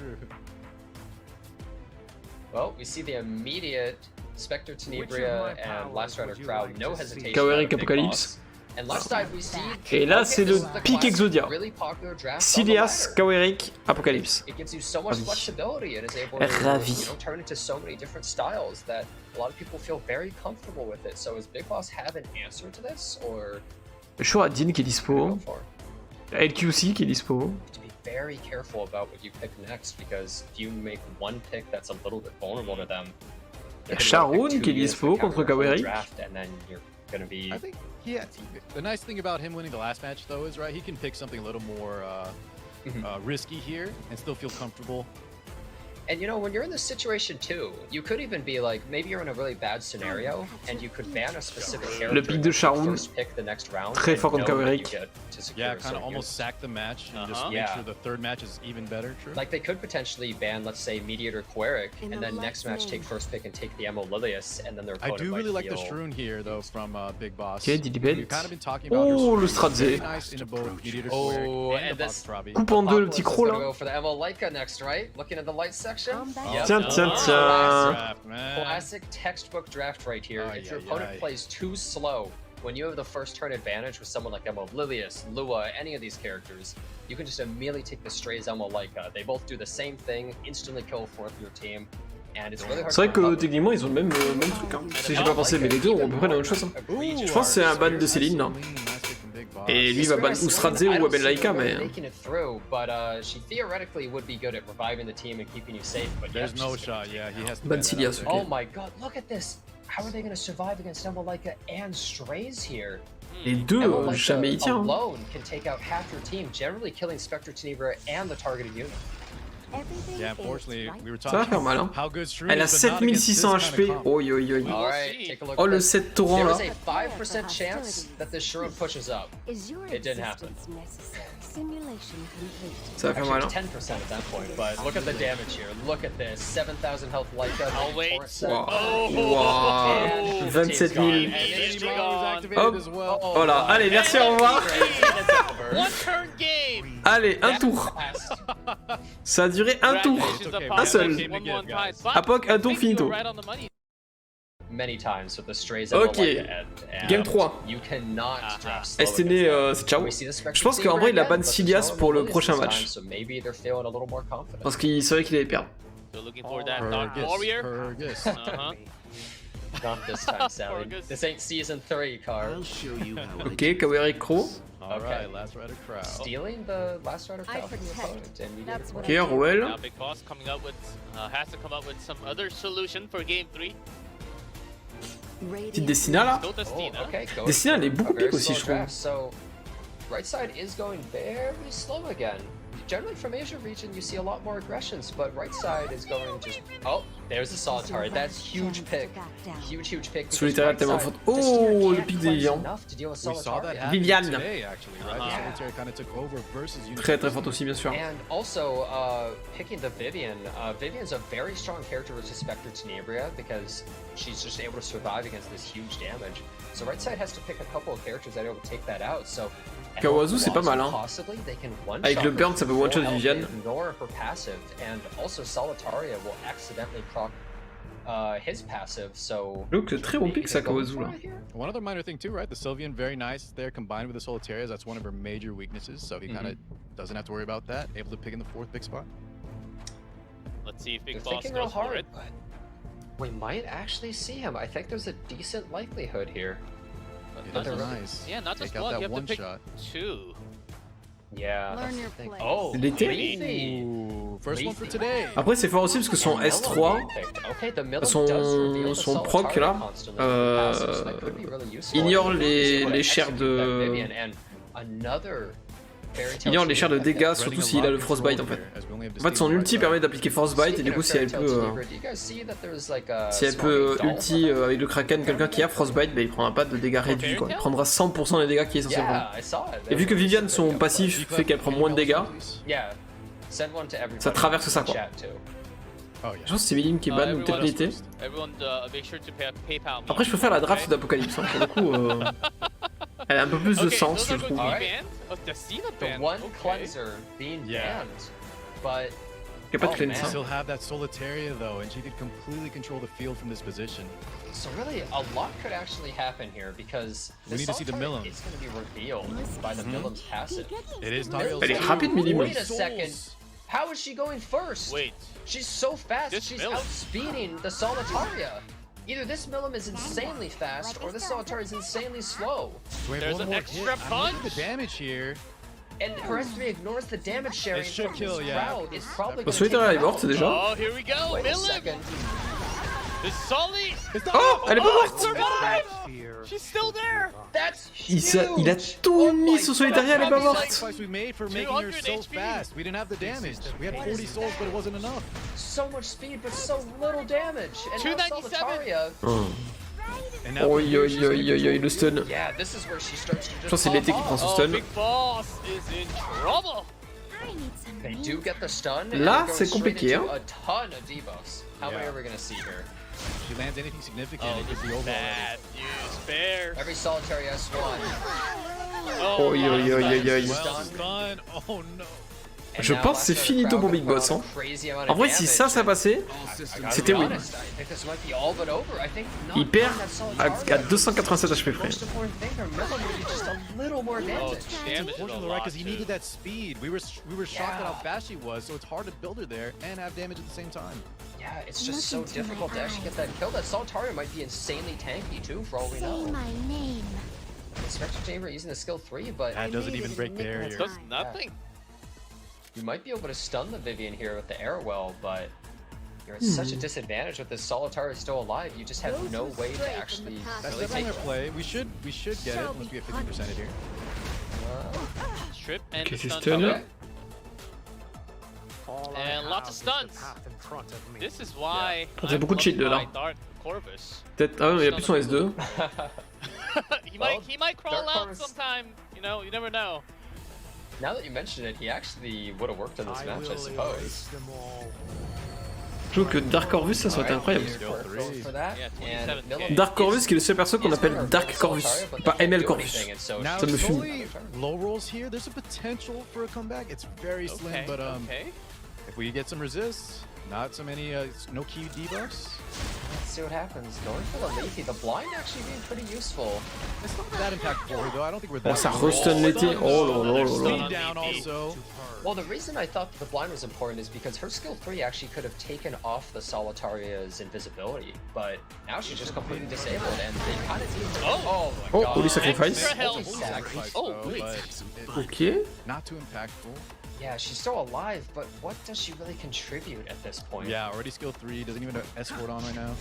Well, we see the immediate Spectre Tenebria and Last Rider crowd, no hesitation. Kawerik Apocalypse. And left side we see. Et là, c'est le pick Exodia. Really popular draft. Silias, Kawerik, Apocalypse. It gives you so much flexibility and is able to turn into so many different styles that a lot of people feel very comfortable with it. So does Big Boss have an answer to this, or? Show à Dean qui est dispo. LQC qui est dispo. To be very careful about what you pick next, because if you make one pick that's a little bit vulnerable to them. Sharon qui est dispo contre Kawerik. I think the nice thing about him winning the last match, though, is he can pick something a little more risky here and still feel comfortable. And you know, when you're in this situation too, you could even be like, maybe you're in a really bad scenario, and you could ban a specific character. Le pick de Sharon, très fort contre Kawerik. Yeah, kind of almost sack the match and just make sure the third match is even better. True. Like they could potentially ban, let's say, Mediator Queric, and then next match take first pick and take the Emo Lilius, and then their opponent I do really like the feel... Shroon here though from Big Boss. Ok, Dilibet. We've kind of been talking about le Stradze. nice in both Mediator Queric and the Box Robbie. Coupe en deux le petit croc là. Go for the Emo Leica next, right? Looking at the light section. Tiens. Classic textbook draft right here. If your opponent plays too slow, when you have the first turn advantage with someone like Emo Lilius, Lua, any of these characters, you can just immediately take the Strays Emo Leica. They both do the same thing, instantly kill fourth of your team. And it's really hard. C'est vrai que techniquement ils ont le même truc. Hein. Si j'ai pas pensé, mais les deux ont à peu près la même chose. Hein. Je pense que c'est un ban de Céline. Là. Et lui va ban ou Stradze ou Abel Laika, mais. There's no shot, yeah, he has to Ban Silias, ok. Oh my god, look at this! How are they gonna survive against Emo Leica and Strays here? Les deux, jamais il tient. Hein. Alone can take out half your team, generally killing Spectre Tenebria and the targeted unit. Yeah, unfortunately, we were Ça va faire mal, hein. how good Shroon Elle a is, but not against 7600 this kind HP. of Oi. Alright, take a look. Oh, le 7 torrent là. There is a 5% chance that this Shroon pushes up. It didn't happen. Ça va faire mal, hein. 10% at that point, but look at the damage here. Look at this. 7,000 health Leica. Oh, wait. Wow. 27 000. Hop. Voilà. Allez, merci, au revoir. One turn game. Allez, un tour. Ça a duré un tour. Un seul. Apoc, un tour finito. Many times with the Strays. Ok. Game 3. STD, c'est ciao. Je pense qu'en vrai, il a ban Silias pour le prochain match. Parce qu'il savait qu'il allait perdre. Not this time, Sally. This ain't season 3, Car. Ok, Kawerik Crow. Okay, Last Rider crowd. Stealing the Last Rider crowd from the opponent and Mediator. Ok, Roel. Now Big Boss coming up with has to come up with some other solution for game 3. Petite Destina là. Go Destina. Okay, Destina, elle est beaucoup pique aussi, je trouve. So, right side is going very slow again. Generally from Asia region, you see a lot more aggressions, but right side is going just... Oh, there's a Solitaire. That's huge pick. Huge pick. Solitaire tellement forte. Oh, le pic de Vivian. Viviane. Très forte aussi, bien sûr. And also, picking the Vivian. Vivian's a very strong character versus Spectre Tenebria because she's just able to survive against this huge damage. So right side has to pick a couple of characters that are able to take that out. So Kawazu c'est pas mal hein. Avec le burn ça peut one shot Viviane. Donc très bon pick ça Kawazu là. One other minor thing too, right? The Sylvian very nice there combined with the Solitarias. That's one of her major weaknesses, so he kind of doesn't have to worry about that. Able to pick in the fourth big spot. Let's see if Big Boss goes for it. We might actually see him. I think there's a decent likelihood here. That's nice. Yeah, not just take out one, that you have one to pick shot. 2. Yeah, that's the thing. Oh, L'été. Leafy. Ooh, first one for today. Après c'est fort aussi parce que son S3, Okay, the Milim son- does reveal the son proc, là, Solitaria constantly in the passive, so that could be really useful. ignore If you les wanna chairs execute de- that Vivian and another fairy tale ignore les chairs de Trinity dégâts, effect. surtout s'il a le frostbite en fait. En fait son ulti permet d'appliquer frostbite et du coup si elle peut ulti avec le Kraken quelqu'un qui a frostbite, bah, il prendra pas de dégâts réduits quoi. Il prendra 100% des dégâts qui est censé prendre. Et vu que Vivian son passif fait qu'elle prend moins de dégâts, ça traverse ça quoi. Oh yeah. Je pense que c'est Milim qui est ban ou peut-être l'été. Après je peux faire la draft d'Apocalypse hein, pour le coup. Elle a un peu plus de sens je trouve. The one cleanser being Yeah. banned, but Il n'y a pas de Oh, cleanse. man. She Hein. still have that Solitaria though, and she could completely control the field from this position. so really a lot could actually happen here because We need to see the Solitaria Milim. is going to be revealed by the Milim's passive. It is Elle est rapide Milim. Wait a second. How is she going first? Wait. She's so fast, This she's Milim. outspeeding the Solitaria. Either this Milim is insanely fast, or this Solitaria is insanely slow. We have There's one an more extra hit. I'm looking at punch. the damage here. And her SP ignores the damage sharing It should from kill, this yeah. crowd. It's probably Bon, going to take Solitaria elle est her morte out. déjà. Oh, here we go, Wait a Milim! second. The Solly! Oh, elle est pas Oh, morte. survive! She's still there! That's Il a huge. tout Oh mis my sur Solitaria, elle est God, pas that morte. Sacrifice we made for making her 200 so HP. fast. We didn't have the damage. We had 40 souls, but it wasn't enough. So much speed, but so little damage. And now 297. Solitaria. And now Oi oi oi oi oi le stun. Yeah, this is where she starts to Je pense just que c'est pop l'été qui off. prend son Oh, stun. Big Boss is in trouble! I need some They meat. do get the stun. and Là, they're going c'est straight compliqué, into hein. A ton of debuffs. How many Yeah. are we gonna see here? if she lands anything significant, Oh, it this could be is over. bad news, Bear. Every solitary S1. Oh, Oi oi oi oi oi. Well, stun. Oh no. And Je now pense que c'est after the finito crowd pour Big can put Boss, on a hein. crazy amount En of vrai si ça damage, passait, I gotta c'était be win. honest, I think this might be all but over. I think not Il perd that à Solitaria. 287 HP près. Most important thing, her Milim would be just a little more Oh, damage. damage is a Unfortunately, right? lot, Because he too. needed that speed. We were shocked at how Yeah. fast she was, so it's hard to build her there and have damage at the same time. Yeah, it's just so Look into difficult my to actually get that kill. That Solitaria might be insanely tanky too, for all we Say know. my name. The Spectre Chamber using the skill 3, but That doesn't even break barrier. Does nothing. you might be able to stun the Vivian here with the Arrowwell, but you're at such a disadvantage with this Solitaria still alive. You just have no way to actually That's really definitely take our play. We should get it once we get 50% here. Strip and Ok, the c'est stun stun. cover. And lots of stuns. This is why Il y a beaucoup de shield là. my Dark Corvus. Peut-être. Ah non, il a plus son S2. he might crawl Dark out Corvus- sometime. You know, you never know. Now that you mention it, he actually would have worked in this match, I suppose. Je trouve que Dark Corvus ça serait incroyable. For that, Yeah, and 27K. Milim Dark Corvus is- qui est le seul perso qu'on is appelle gonna Dark reveal Corvus, Solitaria, but pas they can't ML do Corvus. anything, and so Now, Ça me fume. slowly, low rolls here. There's a potential for a comeback. It's very slim, Okay, but okay. if we get some resists, not so many, no key debuffs. Let's see what happens. Going for the Leafy, the blind actually being pretty useful. It's not that impactful for her though. I don't think we're Oh that. ça restun l'été. Oh là là là là. Speed down also. Well, the reason I thought the blind was important is because her skill 3 actually could have taken off the Solitaria's invisibility, but now she's just completely disabled, and they kind of need to. Oh. my Oh, god. holy sacrifice. Extra health. Holy sacrifice. Oh, though, wait. but it- Ok. not too impactful. Yeah, she's still alive, but what does she really contribute at this point? Yeah, already skill 3. Doesn't even have escort on right now.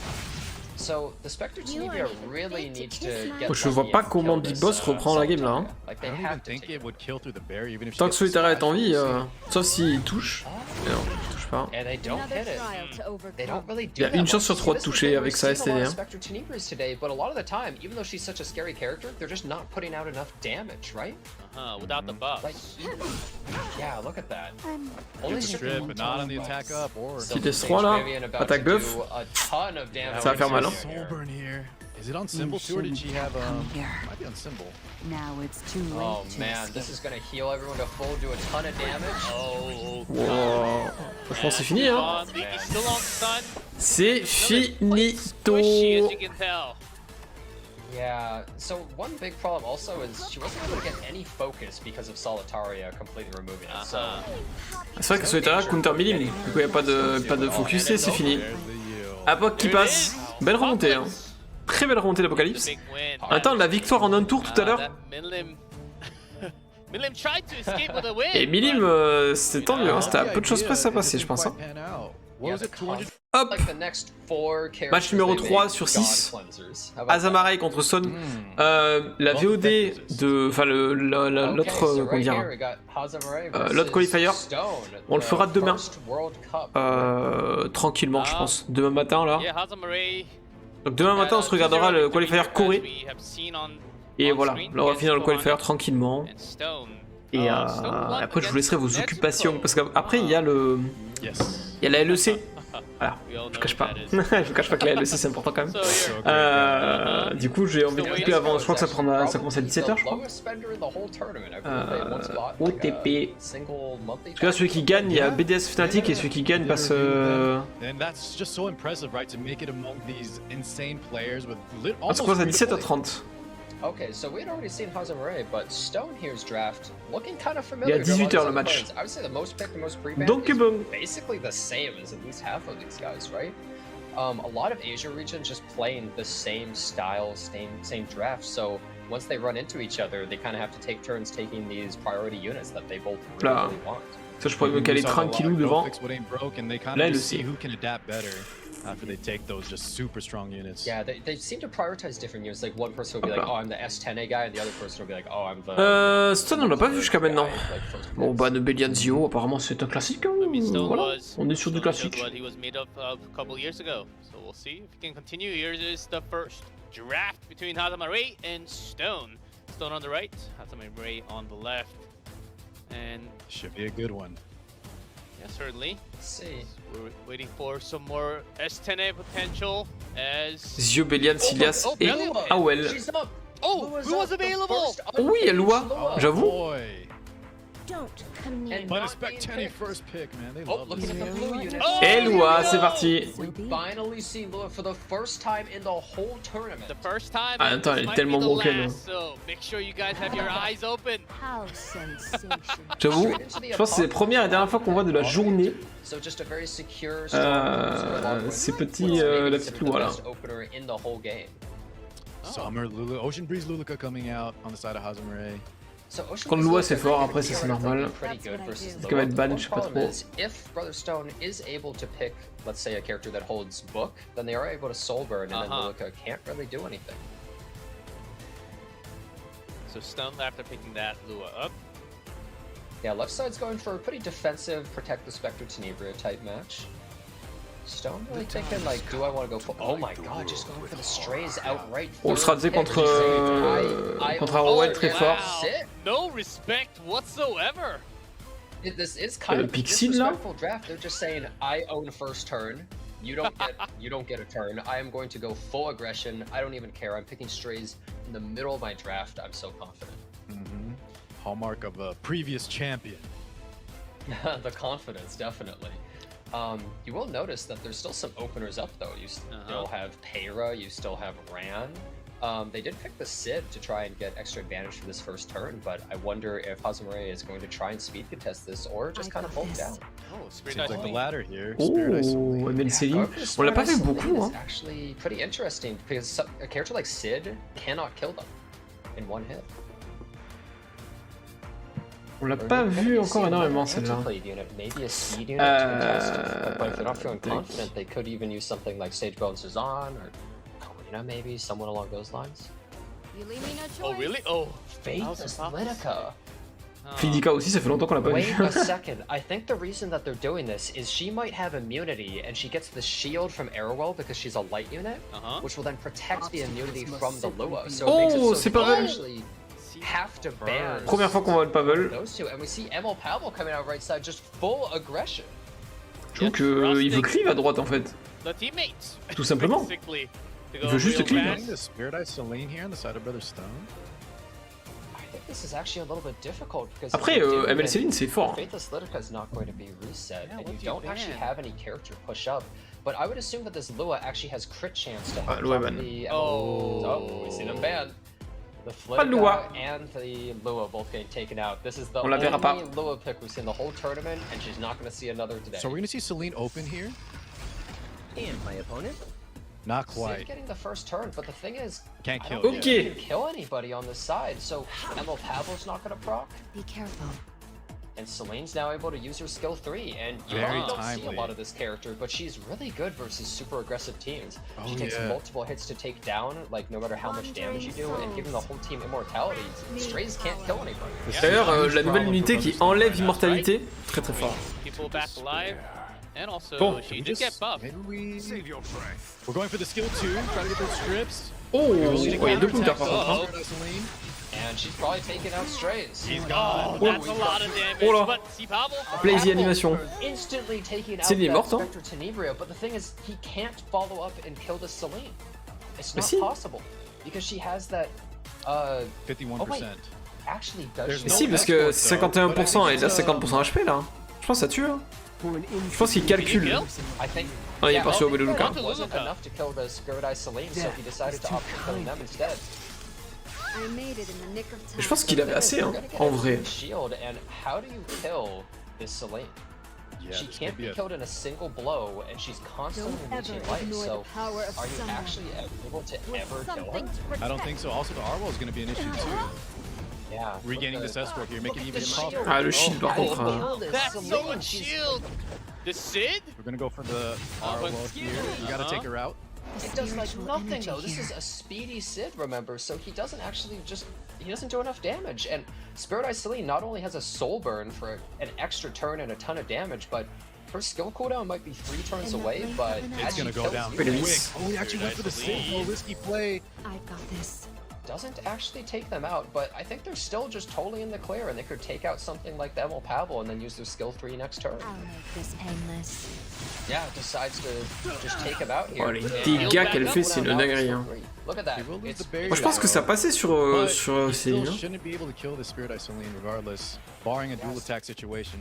So the Spectre Tenebria really needs to get. Oh, je vois lucky pas and comment kill Big this, Boss reprend la game là. Hein. Like I they don't even have to think take it would kill through the barrier, even if she Tant que gets the Solitaria est en splash, vie, we'll see. sauf s'il touche. Mais non, il touche pas. And they don't hit it. They don't really do Il y a that une chance much. sur 3 de See, this is toucher the thing, avec we've sa seen a lot of STD. Spectre Tenebrias today, but a lot of the time, even though she's such a scary character, they're just not putting out enough damage, right? Without the buff. Like, yeah, look at that. Get the stripping strip, one but not ton on the of attack buffs. up or. So Petit this S3 là, Vivian about attaque to buff. do a ton of damage. Ça va faire mal, hein. Soul burn here. Is it on symbol too, or did she have might be on symbol. Now it's too late Oh to man, escape. this is gonna heal everyone to full, do a ton of damage. Oh. Wow. Je pense que c'est fini hein. Leaky's still on stun. C'est Squishy, as finito. you can tell. Yeah, so one big problem also is she wasn't able to get any focus because of Solitaria completely removing it. So C'est vrai que Solitaria counter Milim. Du coup, il n'y a pas de focus et c'est fini. There's the yield. Apoc qui passe. Belle remontée. Hein. Très belle remontée The d'Apocalypse. big win. Attends, la victoire en un tour tout à l'heure. That Milim Milim tried to escape with a win. Et Milim, c'était tant mieux, hein, c'était à peu de choses près ça passait, je pense. Hein. Hop, match numéro 3 sur 6. Azamare contre Stone. La VOD de. Enfin, l'autre. Comment dire, l'autre qualifier. On le fera demain. Tranquillement, je pense. Demain matin, là. Donc, demain matin, on se regardera le qualifier Corée. Et voilà, là, on va finir le qualifier tranquillement. Et après, je vous laisserai vos occupations. Parce qu'après, il y a le. Il y a la LEC. Voilà, je cache pas. Je cache pas que la LEC c'est important quand même. Du coup, j'ai envie de couper avant. Je crois que ça commence à 17h, je crois. OTP. Parce que là, celui qui gagne, il y a BDS Fnatic et celui qui gagne passe. Ah, ça commence à 17h30. Okay, so we had already seen Hazamare, but Stone here's draft looking kind of Il y a familiar. 18h le match. I would say the most picked and most pre-banned Donc is bon. basically the same as at least half of these guys, right? A lot of Asia regions just playing the same style, same draft. So once they run into each other, they kind of have to take turns taking these priority units that they both really want. Ça, je pourrais me caler tranquillou devant. Là, il le sait. After they take those just super strong units. Yeah, they seem to prioritize different units. Like one person will be like, oh, I'm the S10A guy, and the other person will be like, oh, I'm the. Stone, on l'a pas vu jusqu'à maintenant. Bon, bah, Nebelian Zio, apparemment, c'est un classique. Hein. Voilà, on est sur du classique. He was made of a couple years ago. So we'll see if he can continue. Here is the first draft between Hazamare and Stone. Stone on the right, Hazamare on the left. And should be a good one. Yeah, certainly. Let's see. We're waiting for some more S10A potential as Zio, Belian, Silias et Awel. Oh, who was available? Oui, Lua, j'avoue. But a Spectani first pick, man. They love looking at the blue unit. Et Lua, c'est parti. We finally see Lua for the first time in the whole tournament. The first time. Ah, attends, elle est tellement broken. So make sure you guys have your eyes open. J'avoue, je pense que c'est la première et dernière fois qu'on voit de la journée. Ces petits, la petite Lua là. Summer Lulu, Ocean Breeze Luluka coming out on the side of Hazamare. Contre Lua c'est fort, après ça c'est normal. Est-ce qu'elle va être ban, je sais pas trop. If Brother Stone is able to pick, let's say, a character that holds book, then they are able to soul burn, and then Luluka can't really do anything. So Stone after picking that Lua up. Yeah, left side's going for a pretty defensive, protect the Spectre Tenebria type match. Stone really thinking like, do I want to go for? Oh my God, just going for the strays outright. On sera dit contre Arrowhead très fort. No respect whatsoever. This is kind of Pixie là. disrespectful draft. They're just saying, I own first turn. You don't get a turn. I am going to go full aggression. I don't even care. I'm picking strays in the middle of my draft. I'm so confident. Hallmark of a previous champion. The confidence, definitely. You will notice that there's still some openers up though. You still have Peyra, you still have Ran. They did pick the Sid to try and get extra advantage for this first turn, but I wonder if Hazamare is going to try and speed contest this or just kind of hold down. Oh, Seems like the latter here. Oh, MLCI. On l'a pas vu beaucoup, hein. It's actually pretty interesting because a character like Sid cannot kill them in one hit. On l'a pas vu encore énormément celle-là. Maybe a speed unit to contest it, but if they're not feeling confident, they could even use something like Sage Bone Suzanne or Kalina, maybe someone along those lines. Oh really? Oh, Faithless Litica. Fidika aussi, ça fait longtemps qu'on l'a pas Wait vu. a second. I think the reason that they're doing this is she might have immunity and she gets the shield from Arrowell because she's a light unit, which will then protect the immunity from the Lua. So it makes it so they actually have to ban Première fois qu'on voit le Pavel. those two, and we see Emil Pavel coming out right side, just full aggression. Je trouve qu'il veut cleave à droite en fait. the teammates. Tout simplement. Basically, to Il go veut juste real cleave. fast. The Spirit Eye Selene here on the side of Brother Stone. I think this is actually a little bit difficult because Après, ML Céline c'est fort. Faithless Litica is not going to be reset, Yeah, and what you do you don't actually ban? have any character push up. But I would assume that this Lua actually has crit chance to help Lua on ban. the Oh. we see them ban. The Pas de Lua. Flitica and the Lua both getting taken out. This is the On la verra pas. only Lua pick we've seen the whole tournament, and she's not going to see another today. So we're gonna see Selene open here. And my opponent? Not Sid quite. getting the first turn, but the thing is, Can't I kill don't it. think Okay. you can kill anybody on this side, so Emil Pavlov's not gonna proc, Be careful. and Celine's now able to use her skill 3, and you Very probably don't see a timely. lot of this character, but she's really good versus super aggressive teams. She Oh, takes yeah. multiple hits to take down, like no matter how much damage you do, and giving the whole team immortality. Strays can't kill anybody. D'ailleurs, la nouvelle unité qui enlève immortalité, très très fort. People back alive. And also, Bon. she did get buffed. Maybe we... Save your breath. We're going for the skill 2, try to get those strips. Oh, il y a 2 counters par contre. Hein. Celine. And she's probably taking out Strays. He's Oh, gone. that's a lot of damage. Oh là. But see Pavel? Blazy animation. Instantly taking out Celine est that morte, hein. Spectre Tenebria, but the thing is, he can't follow up and kill the Celine. It's Mais not si. possible because she has that. 51%. Actually, does There's she? Mais no si, parce que escort, though. 51% et là 50% HP là. Je pense que ça tue. Hein. Je pense qu'il calcule. Kill? I think. Ah, il est yeah, parti au I think Beluga. that wasn't enough to kill the Spirit Eye Celine, so he decided to opt for killing them instead. I made it in the nick of time. Je pense qu'il avait assez, hein, We're gonna get en a vrai. Shield, and how do you kill this Celine? Yeah, She this can't could be be killed in a single blow, and she's constantly Don't ever losing life. ignore So, the power of are you summer. actually able to With ever kill something her? to protect. I don't think so. Also, the Arwell is going to be an issue too. Yeah. Regaining look this escort here, making it at even the tougher. shield. Ah, le shield par How do you contre. kill this That's so Celine? much She's- shield. The Sid? We're going to go for the Oh, but- Arwell here. You got to take her out. It does like Spiritual nothing energy though. This here. is a speedy Sid, remember? So he doesn't actually he doesn't do enough damage. And Spirit Eye Celine not only has a soul burn for an extra turn and a ton of damage, but her skill cooldown might be 3 turns And away, nothing but happened It's as going she to go kills down you, Wait a quick. minute. Oh, he actually went for the save. Oh, risky play. I've got this. doesn't actually take them out, but I think they're still just totally in the clear, and they could take out something like the Emil Pavel and then use their skill 3 next turn. I'll make this painless. Yeah, decides to just take him out here. Oh, les and- dégâts qu'elle fait, c'est une dinguerie. Hein. Look at that. He will lose It's the barrier. Moi je pense que ça passait sur, But sur he still Céline. Hein. shouldn't be able to kill the Spirit Eye Celine regardless, barring a dual attack situation.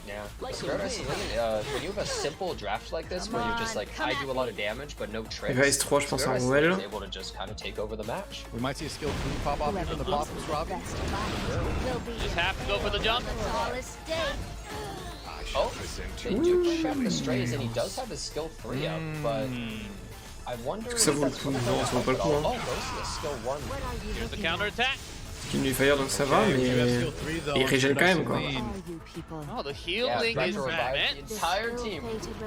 Yeah, Spirit Eye Celine, when you have a simple draft like this, where you're just like, I do a lot of damage, but no tricks, Il reste 3 je pense Spirit en Eye Celine Roel. is able to just kind of take over the match. We might see a skill 3 pop off here from the Bottoms Robbie. Best fight will be Just have to go for the jump. All is stake. Oh, they do check the strays, and he does have his skill 3 up, but I wonder if ça vaut le that's coup? gonna Non, ça vaut pas le help coup, at all. hein. Oh, goes to the skill 1. What are you Here's the looking counter at? attack. Skin du fire donc ça va, Okay, we have mais. skill 3 though. il régène Spirit quand Eye même, quoi. Celine. all you people. Oh, the Yeah, healing trying is to revive bad. the entire team.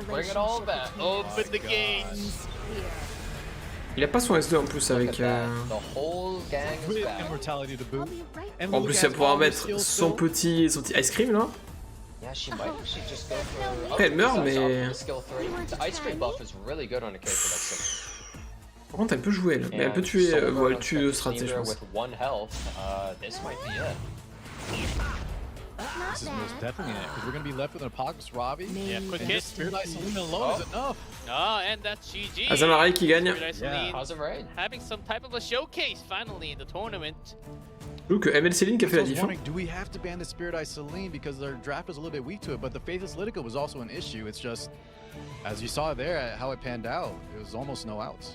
Bring it all back. Open the gates. Il a pas son S2 en plus Look at avec. that. The whole gang is With back. immortality to I'll boot. be right And En Luke plus, has elle pourra all the mettre skills son still. petit ice cream là. Yeah, she might actually just go for. Après, elle meurt, so mais- off for the skill 3. The ice cream buff is really good on a character like Sid. Par contre, elle peut jouer elle. Mais elle peut And tuer. Soul Bon, Burn elle on tue Spectre Strat, je Tenebria pense. with 1 health. This might be it. This is most definitely it, because we're going to be left with an Apocalypse Robbie. Yeah, quick And hit. just Spirit Eye Celine alone is enough. Oh, and that's GG. Azamarai qui gagne. Spirit Eye Celine How's it right? having some type of a showcase finally in the tournament. Je trouve que ML Céline qui a fait So I la was diff. Hein. wondering, do we have to ban the Spirit Eye Celine because their draft is a little bit weak to it? But the Faithless Litica was also an issue. It's just, as you saw there, how it panned out. It was almost no outs.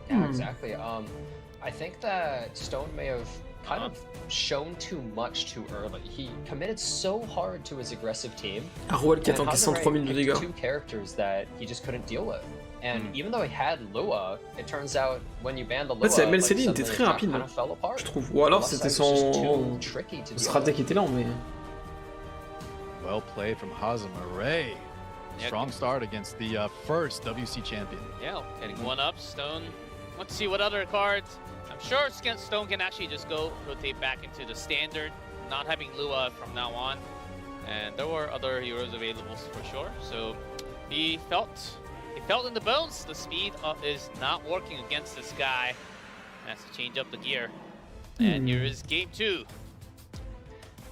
Yeah, exactly. I think that Stone may have kind of shown too much too early. He committed so hard to his aggressive team. Arwell qui and attend 103 000 de picked dégâts. 2 characters that he just couldn't deal with. And even though he had Lua, it turns out when you ban the Lua, fait, c'est ML like, Céline était suddenly très his draft rapide, kind of fell apart. Je trouve. Ou alors The c'était left side was just son. too tricky to deal Stratège with. qui était lent, mais. Well played from Hazamaray. Yeah, Strong start against the first WC champion. Yeah, getting 1-up. Stone. Let's see what other cards. I'm sure Stone can actually just go rotate back into the standard, not having Lua from now on. And there were other heroes available for sure. So he felt in the bones the speed is not working against this guy. Has to change up the gear. And here is game 2.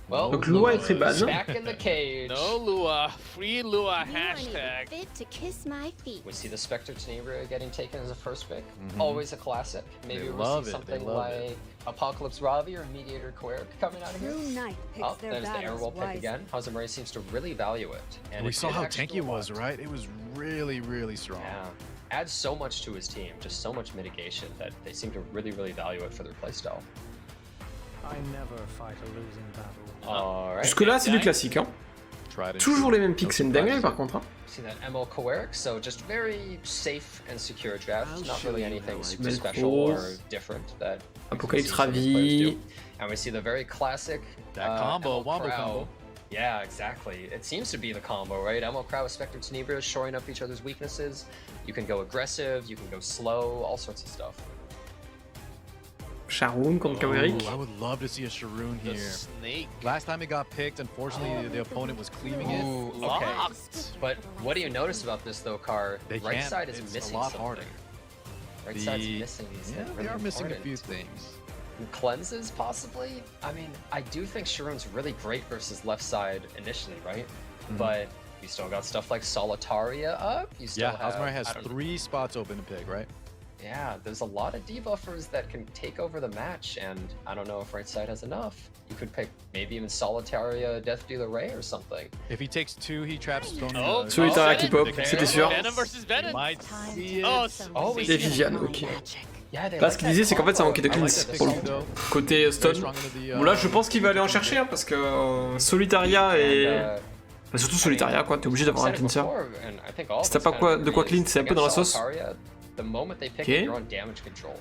Well, Donc Lua est très bad. back in the cage. No Lua, free Lua You aren't even hashtag. fit to kiss my feet. We see the Spectre Tenebria getting taken as a first pick. Always a classic. Maybe They we'll love see it, they something love like it. Apocalypse Robbie or Mediator Quirk coming out of here. True knight picks Oh, their there's the battles Airwell pick wisely. again. Hazamaray seems to really value it. And we it saw did how actually tanky it was, work. right? It was really, really strong. Yeah. Adds so much to his team, just so much mitigation that they seem to really, really value it for their playstyle. I never fight a losing battle. Alright. Jusque là, c'est du classique. Hein. Toujours les mêmes picks, c'est une dinguerie par contre. Hein. See that ML Coeric, so just very safe and secure draft. Not really anything super special or different that Apocalypse Ravi. And we see the very classic that combo, ML wombo Crow. combo. Yeah, exactly. It seems to be the combo, right? ML Crow with Spectre Tenebria shoring up each other's weaknesses. You can go aggressive, you can go slow, all sorts of stuff. Sharoon contre Kaweric. I would love to see a Sharoon The here. snake. Last time it got picked, unfortunately, the opponent was cleaving it. Ooh, okay. Locked. But what do you notice about this though, Car? They Right can't. side is It's missing a lot something. harder. Right side's missing these Yeah, things. they are missing a few important. things. Cleanses, possibly? I mean, I do think Sharoon's really great versus left side initially, right? But you still got stuff like Solitaria up. You still Yeah, have, Hosmar has I don't know. 3 spots open to pick, right? Yeah, there's a lot of debuffers that can take over the match, and I don't know if right side has enough. You could pick maybe even Solitaria Death Dealer Ray or something. If he takes 2, he traps Stone. Oh, Solitaria qui pop, Venom. c'était sûr. Venom versus Venom. Might see it. Oh, Oh, Et Viviane, ok. Yeah, they Là, like ce qu'il disait, c'est qu'en fait, ça manquait de I like cleanse that pour le pick, though. côté Very stun. strong into the, Bon, là, je pense qu'il va aller en chercher, hein, parce que Solitaria et. And, Bah, surtout Solitaria, quoi, t'es obligé d'avoir un I've said it cleanser. before, and I think all of Si t'as us pas kind quoi- of de quoi agree, clean, c'est un peu against dans la sauce. Solitaria, the moment they pick Ok. it, you're on damage control,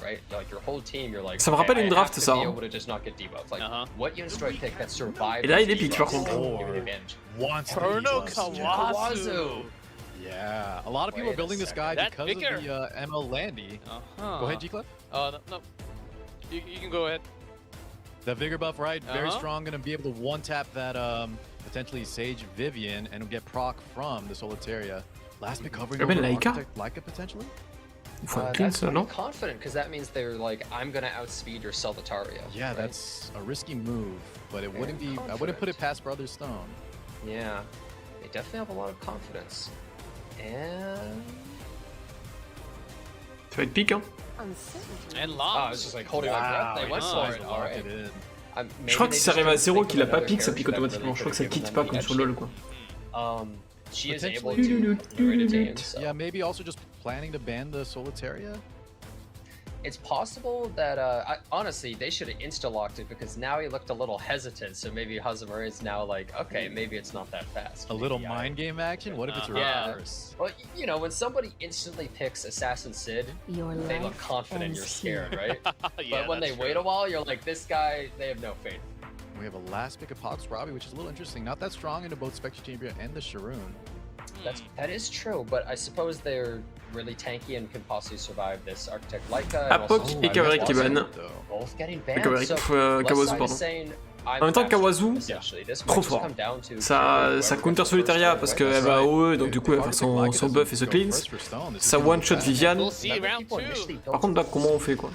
right? Like your whole team, you're like. Ça me okay, rappelle I une have draft, to ça, be hein. able to just not get debuffed. Like, Uh-huh. what units do I pick that survive? Et là, those il est pique, par debuffs? contre. Give me advantage. Wants to Chrono be Kawazu. Yeah, a lot of people Wait are building a this guy second. because That of the ML Landy. Uh-huh. Go ahead, G-Clip. No. You can go ahead. The Vigor buff, right? Very Uh-huh. strong, gonna be able to one-tap that potentially Sage Vivian and get proc from the Solitaria. Last pick covering Mais over Laika. Architect Laika potentially? Il faut un That's cleanse, pretty non? confident because that means they're like, I'm gonna outspeed your Solitaria. Yeah, right? that's a risky move, but it wouldn't Very be. I wouldn't put confident. it past Brother Stone. Yeah, they definitely have a lot of confidence. And Ça va être pique, hein. And oh, I was Loms. just like holding my breath. They went for it. All right. Je crois que si ça arrive à 0 qu'il a pas pique, ça pique automatiquement. Je crois que ça quitte pas comme sur LoL, quoi. She is able Potentially. to lure it in, so. Yeah, maybe also just planning to ban the Solitaria. It's possible that, honestly, they should have insta-locked it because now he looked a little hesitant, so maybe Hazamura is now like, okay, maybe it's not that fast. A little Maybe mind game action. What if it's Yeah. reverse? Well, you know, when somebody instantly picks Assassin Sid, Your they look life confident, you're ends scared, here. right? Yeah, But when they that's wait true. a while, you're like, this guy, they have no faith. We have a last pick of Pox Robbie, which is a little interesting. Not that strong into both Spectre Tenebria and the Sharoon. That is true, but I suppose they're really tanky and can possibly survive this Architect Laika. and Apoc also et Kaweric qui ban. both getting banned. Kaweric, So Kawazu, Westside is pardon. saying, En même temps, Kawazu, essentially. This trop might just fort. come down to Ça counter Solitaria parce qu'elle va AOE, donc du coup elle va faire son buff et se cleanse. Ça one-shot Viviane. We'll see round 2. Par contre, là, comment on fait, quoi?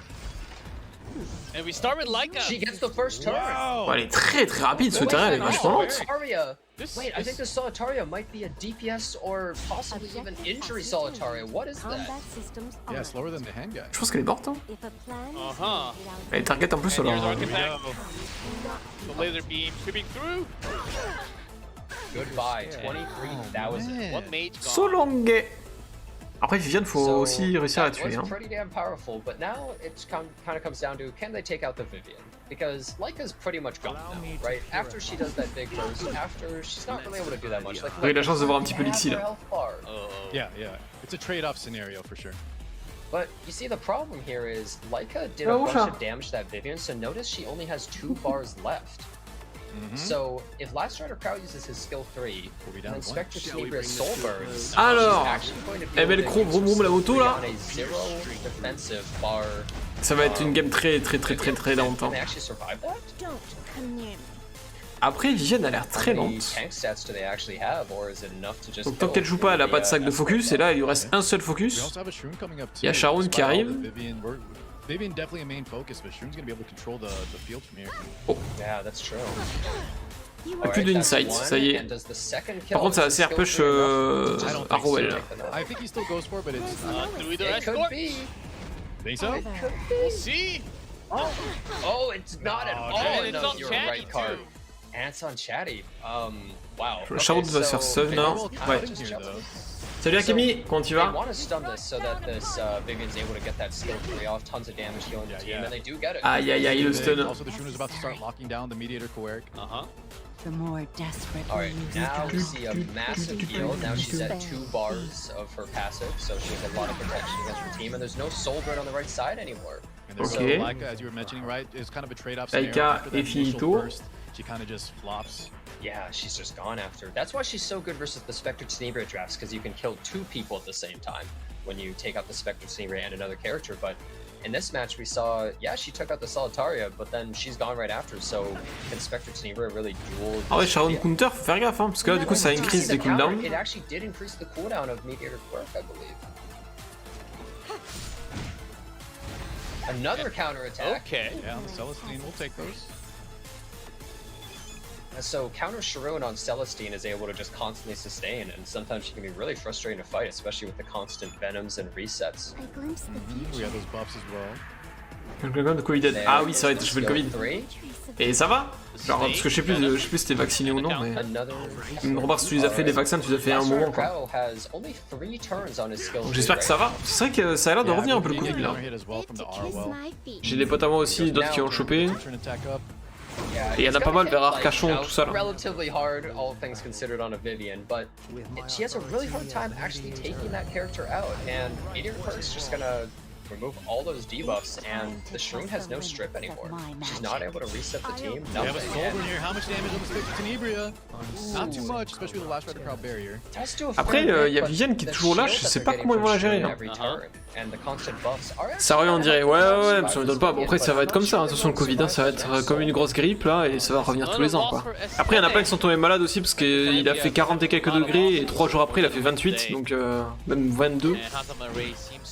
And we start with Laika. She gets the first turn. Bon, elle est très très rapide, Solitaria, elle est vachement lente. Solitaria. This- Wait, I think the Solitaria might be a DPS or possibly even injury Solitaria. What is that? Combat systems Yeah, on. slower than the hand guy. Je pense qu'elle est morte, hein. If a plan is Uh-huh. made without Elle est target en plus sur Here's leur. Architect. The laser beam creeping through. Goodbye, 23,000. Man. What mage gone? Solongue. Après, Viviane, faut So, aussi réussir à la that tuer, was hein. pretty damn powerful, but now it kind of comes down to, can they take out the Vivian? Because Laika's pretty much gone now, right? After she does that big burst, after she's not really able to do that much. Like, Vous avez la chance de voir un petit peu half Lixie, her là. health bar. Oh. Yeah, yeah. It's a trade-off scenario for sure. But you see, the problem here is Laika did Oh, a bunch sure. of damage to that Vivian, so notice she only has 2 bars left. So if Last Strider Crow uses his skill 3, We'll be down then to one. Spectre Tenebria Soul Burns, Alors, she's actually going to be eh ben, able le to gros use vroom vroom, her la moto, skill là. on a 0 defensive bar. Ça va être une game très très très très très lente, Can hein. they actually survive that? Don't come near me. Après, Viviane a l'air très How many lente. tank stats do they actually have, or is it enough to just Donc tant kill qu'elle joue pas, elle a pas de sac de the, focus, et là il lui reste un seul We focus. also have a Shroon coming up too. Il y a Sharon qui Despite all arrive. the Vivian definitely a main focus, but Shroon's gonna be able to control the field from here. Yeah, that's true. You Plus Alright, de that's insight, one, ça y est. and does the second kill Par contre, ça use assez skill push 3 enough to I just don't à think so. Rowell, là. make enough? I think he still goes for it, but it's. Through the It could escort. be. Think so? We'll see. Oh, it's not at all. And it's No, on you're Chatty right card. too. And it's on Chatty. Wow. Sharon va se faire sub, non? Ouais. Salut Akemi, comment tu They vas? want to stun this so that this Vivian's able to get that skill 3 off, tons of damage healing the team, yeah. and they do get it. Aïe aïe aïe, le stun. Also, the Shroon is about to start locking down the mediator Coeric. Uh-huh. the more desperate Alright, you now we struggle. see a massive heal. Now she's at 2 bars of her passive, so she has a lot of protection against her team, and there's no soul burn on the right side anymore. And there's Okay. so Laika, as you were mentioning, right? It's kind of a trade-off Laika scenario. After that est initial finito. burst, she kind of just flops. Yeah, she's just gone after. That's why she's so good versus the Spectre Tenebria drafts, because you can kill 2 people at the same time when you take out the Spectre Tenebria and another character. But in this match, we saw, yeah, she took out the Solitaria, but then she's gone right after. So can Spectre Tenebria really duel? Ah ouais, Sharon Counter, faut faire gaffe, hein, parce que là, du coup, ça increase les cooldowns. It actually did increase the cooldown of Meteor Quirk, I believe. Another counter attack. Okay. Yeah, on the Celestine, we'll take those. So counter Sharon on Celestine is able to just constantly sustain, and sometimes she can be really frustrating to fight, especially with the constant venoms and resets. I glimpse the We future. have those buffs as well. Quelqu'un de Covid. Ah oui, ça va être chopé le Covid. 3. Et ça va? Genre, parce que je sais plus si t'es vacciné ou non, mais. Another. Remarque, si tu les as fait des vaccins, tu les as fait à un moment, quoi. Crow has only 3 turns on his skill Donc tree j'espère que ça va. C'est vrai que ça a l'air de Yeah, revenir un peu le we get Covid là. counter hit as well It from the to kiss Arwell. my feet. J'ai des potes à moi aussi, d'autres qui ont chopé. Turn attack up. Yeah, Et il y en a he's pas mal gonna vers hit, Arcachon, like, tout ça là. relatively hard, all things considered, on a Vivian, but she has a really hard time actually taking that character out, and Meteor Quirk's just gonna remove all those debuffs, and the Shroom has no strip anymore. She's not able to reset the team, We have a nothing. Soul Burn here. How much damage on the Spectre Tenebria? Not too much, especially with the last Rider Crowd barrier. Does do a Après, fair il y a bit, Vivienne but qui est the toujours là, shield je that sais they're pas getting comment ils vont la from gérer, Shroom hein. every turn, and the constant buffs are Ça revient, on dirait, ouais, actually ça m'étonne pas. Bon, après, ça va être comme ça, hein. De toute façon, le Covid, hein, ça va être comme une grosse grippe là, et ça va revenir tous les ans, quoi. Après, il y en a plein qui sont tombés malades aussi, parce qu'il a fait 40 et quelques degrés, et 3 jours après, il a fait 28, donc même 22.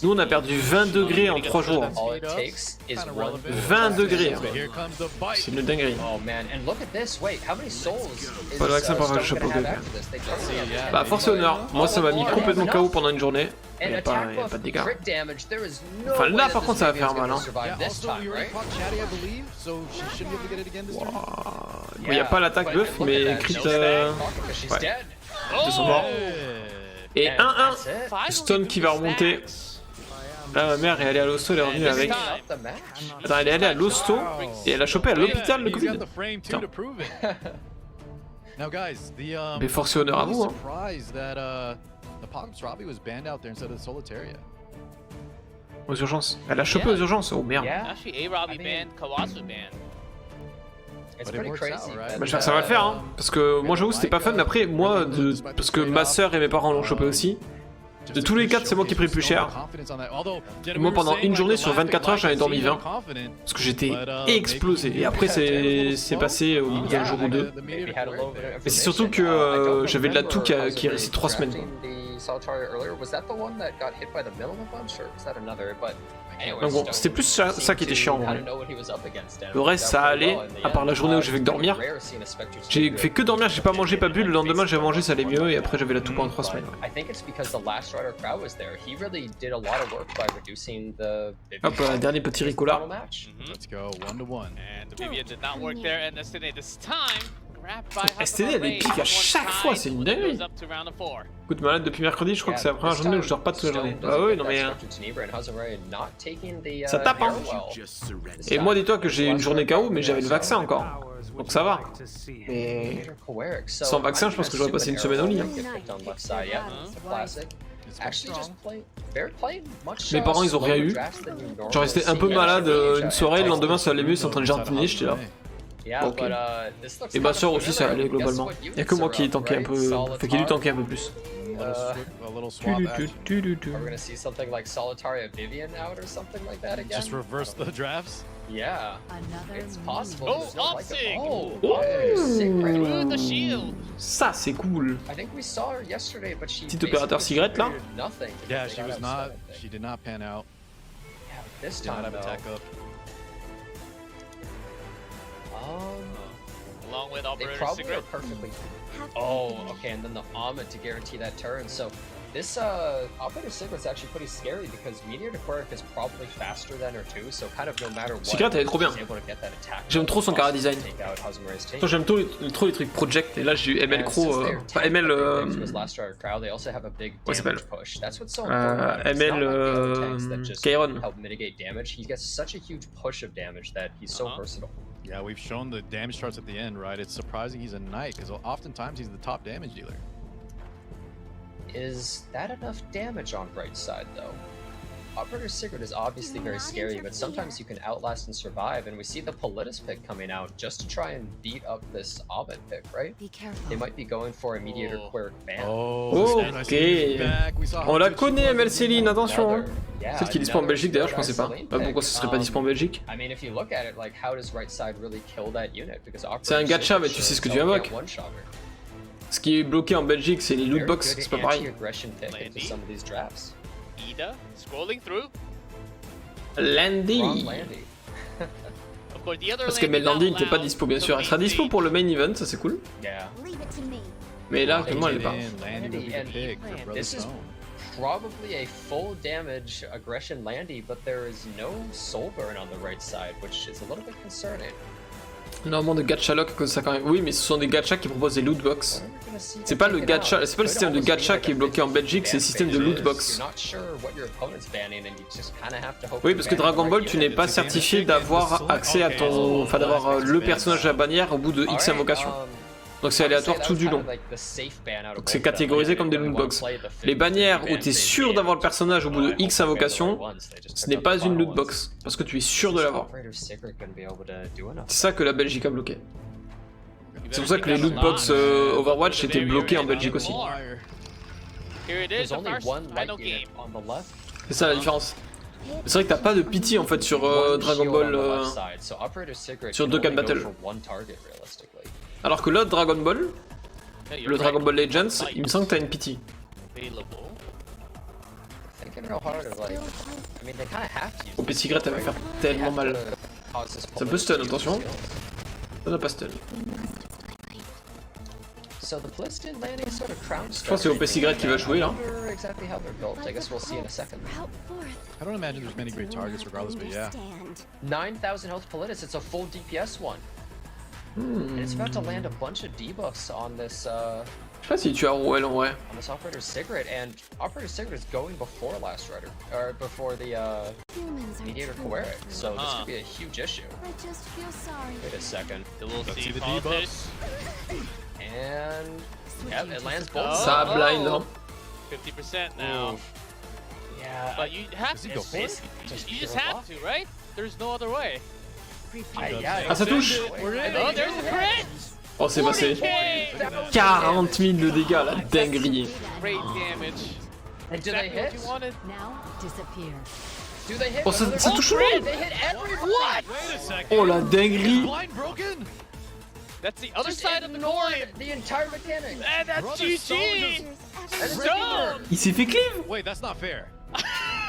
Nous, on a perdu 20 degrés en 3 jours. All it takes is Kinda one. relevant. 20 degrés, hein. But here comes the bite. C'est une dinguerie. Oh man, and look at this. Wait, how many souls is Pas le vaccin par Stone le chapeau gonna have de after this? They totally have 10. Bah, force et honneur. Moi, ça m'a mis complètement KO pendant une journée. Il And y a pas attack de buff, dégâts. crit damage, there is no Enfin, là, way par that contre, this ça va Vivian's faire mal, gonna hein. survive Yeah, this also, time, we already right? caught Chatty, I believe, so she should be able to get it again this turn. Il n'y a pas l'attaque buff, mais crit. She's ouais. dead. Ils sont morts. Et And 1-1. that's it. Stone qui va remonter. Là, ma mère est allée à l'hosto, elle est revenue avec. Up the match. Attends, elle est allée à l'hosto et elle a chopé à l'hôpital le He's Covid. got the frame too to prove it. Now, guys, Mais force et honneur à vous, hein. surprised that Apocalypse Robbie was banned out there instead of Solitaria. Aux urgences. Elle a chopé aux urgences. Oh merde. Yeah, Actually, A-Robbie banned, Kawasu banned. it's But it pretty works crazy. out, right? that, Bah, j'espère que ça va le faire, hein. Parce que moi, j'avoue, c'était pas fun. Mais après, moi, parce que ma soeur et mes parents l'ont chopé aussi. De tous les quatre, c'est moi qui ai pris le plus cher. Moi, pendant une journée sur 24 heures, j'en ai dormi 20. Parce que j'étais explosé. Et après, c'est passé au bout d'un jour ou deux. Maybe had a little bit of Mais c'est surtout que information. j'avais de la toux qui est remember, restée 3 semaines. drafting the Solitaria earlier. Was that the one that got hit by the middle of a bunch, or was that another? But anyways, Donc bon, Stone c'était plus ça qui était chiant, en seemed to vrai. kinda know what he was up against, and Le reste, that ça went allait, well in the à part la end. journée où j'ai fait que It's dormir. pretty rare seeing a Spectre J'ai Tenebria. fait que dormir, j'ai pas mangé, pas bu. Le lendemain, j'ai mangé, ça allait mieux. Et après, j'avais la toux pendant 3 semaines. Ouais. I think it's because the last Rider crowd was there. He really did a lot of work by reducing the. Hop, dernier petit Ricola. Match. Let's go, 1-1. And the Vivian did not work there, and STD this time grabbed by STD, elle est pique à chaque fois, c'est une dinguerie. Goes up to round of 4. Écoute, malade depuis mercredi, je crois que c'est la première journée où je dors pas toute la journée. Ah oui, non mais. Ça tape, hein. Et moi, dis-toi que j'ai une journée KO, mais j'avais le vaccin encore. Donc ça va. Mais. Sans vaccin, je pense que j'aurais passé une semaine au lit, hein. Mes parents, ils ont rien eu. J'en restais un peu malade une soirée, le lendemain ça allait mieux, c'est en train de jardiner, j'étais là. Ok. Et ma soeur aussi, ça allait globalement. Y'a que moi qui tankais un peu. Enfin, qui lui tankait un peu plus. A little swap action. We're gonna see something like Solitaria Vivian out or something like that again. Just reverse the drafts. Yeah, Another it's possible. Oh, There's no, like, Opsig! oh, Ouh. sick right now. Through the shield. Ça, c'est cool. I think we saw her yesterday, but she Petit opérateur basically cigarette, là. contributed nothing. Yeah, They she got was not. upset, I think. She did not pan out. Yeah, this Did not time have though. attack up. Along with They Operator probably are Cigarette. perfectly. Have Oh, okay, and then the Ahmed to guarantee that turn. So this Operator Cigarette's actually pretty scary because Meteor Quirk is probably faster than her too. So kind of no matter what, Cigarette, elle est trop bien. she's able to get that attack. J'aime trop son chara design. Take out Hazumare's team. Toi, j'aime trop les trucs project. Et là, j'ai eu ML And Crow. since they're Enfin, taking ML. up big names to his last Rider crowd, they also have a big Ouais, ça damage s'appelle. push. That's what's so important. about it. It's ML, not like the other tanks that just Kairon. help mitigate damage. He gets such a huge push of damage that he's so versatile. Yeah, we've shown the damage charts at the end, right? It's surprising he's a knight, because oftentimes he's the top damage dealer. Is that enough damage on right side though? Operator's Secret is obviously very scary, but sometimes you can outlast and survive, and we see the Politis pick coming out just to try and beat up this Ahmed pick, right? Be careful. They might be going for a Mediator Quirk ban. Ok. On la connaît, MLCeline, attention. Celle qui est dispo en Belgique d'ailleurs, je pensais pas. Pourquoi ce serait pas dispo en Belgique? I mean, if you look at it, like, how does right side really kill that unit? Because C'est un gacha, mais tu sais ce que tu invoques. Ce qui est bloqué en Belgique, c'est les lootbox, c'est pas pareil. Ida scrolling through. Landy. Of course, the other Parce que Landy n'était pas dispo, bien sûr. Elle sera dispo pour le main event, ça c'est cool. Yeah. Leave it to me. Mais là, actuellement, elle est pas. Landy would be the pick for Brother This is Stone. probably a full damage aggression Landy, but there is no soul burn on the right side, which is a little bit concerning. Énormément de gacha lock que ça quand même. Oui, mais ce sont des gachas qui proposent des lootbox. C'est pas le gacha, c'est pas le système de gacha qui est bloqué en Belgique, c'est le système de lootbox. Oui, parce que Dragon Ball, tu n'es pas certifié d'avoir accès à ton, enfin d'avoir le personnage à la bannière au bout de X invocations. Donc c'est aléatoire tout du long. Donc c'est catégorisé comme des lootbox. Les bannières où tu es sûr d'avoir le personnage au bout de X invocations, ce n'est pas une lootbox, parce que tu es sûr de l'avoir. C'est ça que la Belgique a bloqué. C'est pour ça que les lootbox Overwatch étaient bloqués en Belgique aussi. C'est ça la différence. C'est vrai que t'as pas de pitié en fait sur Dragon Ball, sur Dokkan Battle. Alors que l'autre Dragon Ball, le Dragon Ball Legends, il me semble que t'as une pitié. Au PSY, elle va faire tellement mal. Ça peut stun, attention. Ça n'a pas stun. Je pense que c'est au PSY qui va jouer là. I don't imagine there's many great targets regardless, but yeah. 9,000 health Politis, it's a full DPS one. And it's about to land a bunch of debuffs on this Je sais pas si tu as Roel en vrai. on this Operator's Secret, and Operator's Secret is going before Last Rider, or before the Humans are Mediator too Queric, much. so this could be a huge issue. I just feel sorry. Wait a second. We'll Let's see see the politics. And yep, it lands both. Ça a blind, hein. 50% now. Yeah, But you have Does he to. go for it? You just have to, right? There's no other way. Ah, ça touche. Oh, there's a crit! Oh, c'est passé. 40K! 40 000 de dégâts, la dinguerie. Great damage. and do they Exactly what hit? you wanted. Now disappear. Do they hit? Oh, ça, Another- ça touche tout le monde. They hit everyone! Wait a second. Oh, la dinguerie. Blind broken? That's the other Just side of the ignore coin. the entire mechanic. And that's Brother Stone GG! And it's Stone! Il s'est fait cleave. Wait, that's not fair.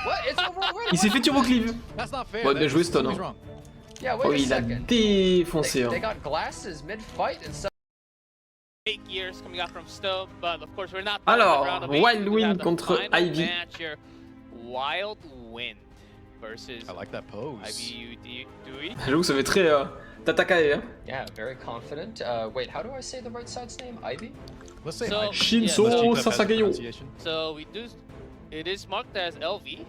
What? It's over. Il s'est fait turbo cleave. That's not fair. Ouais, bien joué, Stone, Something's hein. wrong. Yeah, wait Oh, a il a second. défoncé. They Hein. got glasses mid-fight and stuff. Fake years coming out from Stone, but of course we're not. Alors, round of eight. Wild We have Wind the contre final Ivy. match here. Wild Wind versus I like that pose. Ivy. Do we? J'avoue que ça fait très Tatakae, hein. Yeah, very confident. Wait, how do I say the right side's name? Ivy? Let's say So- hi. Shinso Let's keep that Sasageyo. pronunciation. So we do. It is marked as LV.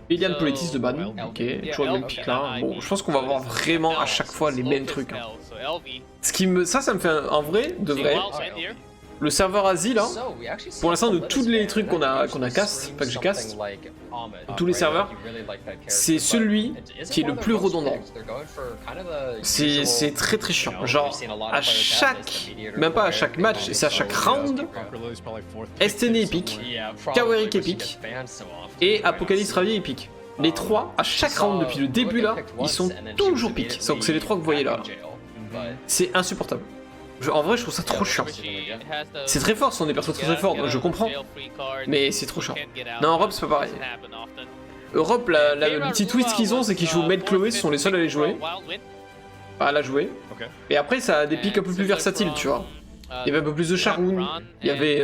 Alien So- Politis de ban. Ok, toujours le même pic là. Bon, je pense qu'on va voir vraiment à chaque fois les mêmes trucs. Hein. So LV. Ce qui me, ça me fait en vrai, de vrai. Wild Wind here. Le serveur Asie là, So, we actually see pour l'instant de Politis tous les ban. trucs qu'on a cast, Screams pas que j'ai cast, something like Ahmed, tous les right? serveurs, You really like that character, c'est but celui it isn't qui est le one of plus their most redondant. picks. They're going for kind of the C'est usual, très très chiant. you know, Genre, we've seen a lot of à players have this, chaque, the Mediator même pas à Queric, chaque they match, go c'est à so chaque fast. round, Properly, it's probably fourth pick STN somewhere. épique, Yeah, Kaweric probably, but she épique, gets banned so often. et Apocalypse Ravier épique. Les trois, à chaque round depuis le début là, ils sont toujours piques. Donc c'est les trois que vous voyez là. C'est insupportable. En vrai, je trouve ça trop chiant. C'est très fort, ce sont des persos très très forts, donc je comprends. Mais c'est trop chiant. Non, en Europe, c'est pas pareil. Europe, le petit twist qu'ils ont, c'est qu'ils jouent Maid Chloé, ce sont les seuls à les jouer. Pas à la jouer. Okay. Et après, ça a des pics un peu plus versatiles, tu vois. Il y avait un peu plus de Charoun, il y avait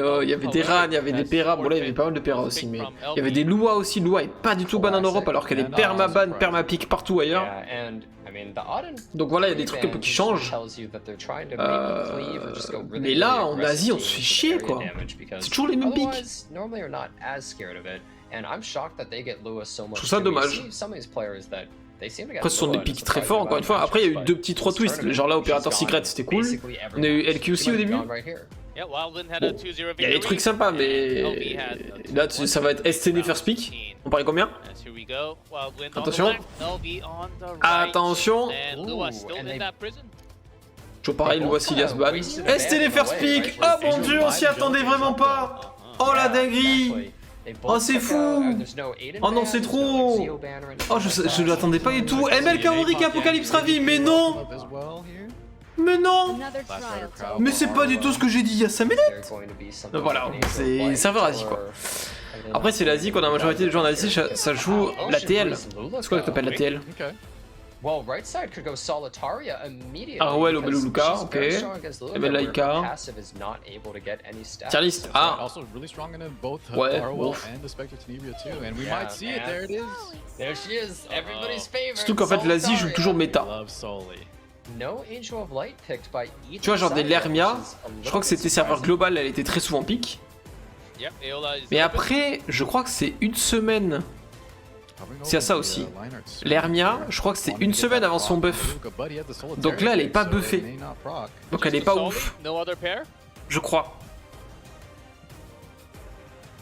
des Ran, il y avait des Pera, bon là il y avait pas mal de Pera aussi, mais il y avait des Lua aussi. Lua est pas du tout ban en Europe alors qu'elle est perma-ban, perma-pick partout ailleurs. Donc voilà, il y a des trucs un peu qui changent. Mais là, en Asie, on se fait chier quoi. C'est toujours les mêmes pics. Je trouve ça dommage. Après, ce sont des pics très forts, encore une fois. Après, il y a eu 2 petits 3 twists. Genre là, Opérateur Secret, c'était cool. On a eu LQC au début. Yeah, Wildwind had Bon, a 2-0 il y a des trucs sympas, mais là, ça va être STD First Pick. On parlait combien? As here we go. Wildwind on the Attention. left, LV on the right. Attention. And Lua still in that prison. Toujours pareil, le voici Ilias Ban. STD First Pick. Oh mon dieu, on s'y attendait vraiment pas. Oh la dinguerie. Oh c'est fou. Oh non, c'est trop. Oh je l'attendais pas du tout. MLK Henrik Apocalypse Ravi, mais non. Mais non. Another trial. Mais c'est pas du tout ce que j'ai dit il y a 5 minutes. Donc voilà, c'est serveur Asie quoi. Après c'est l'Asie qu'on a la majorité des joueurs en Asie, ça joue la TL. C'est quoi que t'appelles la TL? Well, right side could go Solitaria immediately. Arwell au because Beluga, she's ok. very strong against Luluka, Ebel where Laika. her passive is not able to get any stats. Tier list, ah. Also really strong in both Ouais, Arwell ouf. and the Spectre Tenebria too, and we Yeah, might see it. man. There it is. There she is, everybody's favorite. Surtout qu'en fait l'Asie joue toujours méta. Love Sully. No Angel of Light picked by either Tu vois genre des side, Lermia, which is a je little crois que bit c'était serveur surprising. global, elle était très souvent pique. Yep, Aola is Mais open. après, je crois que c'est une semaine. C'est à ça aussi. L'Hermia, je crois que c'est une semaine avant son buff. Donc là, elle est pas buffée. Donc elle est pas ouf, No other pair. je crois.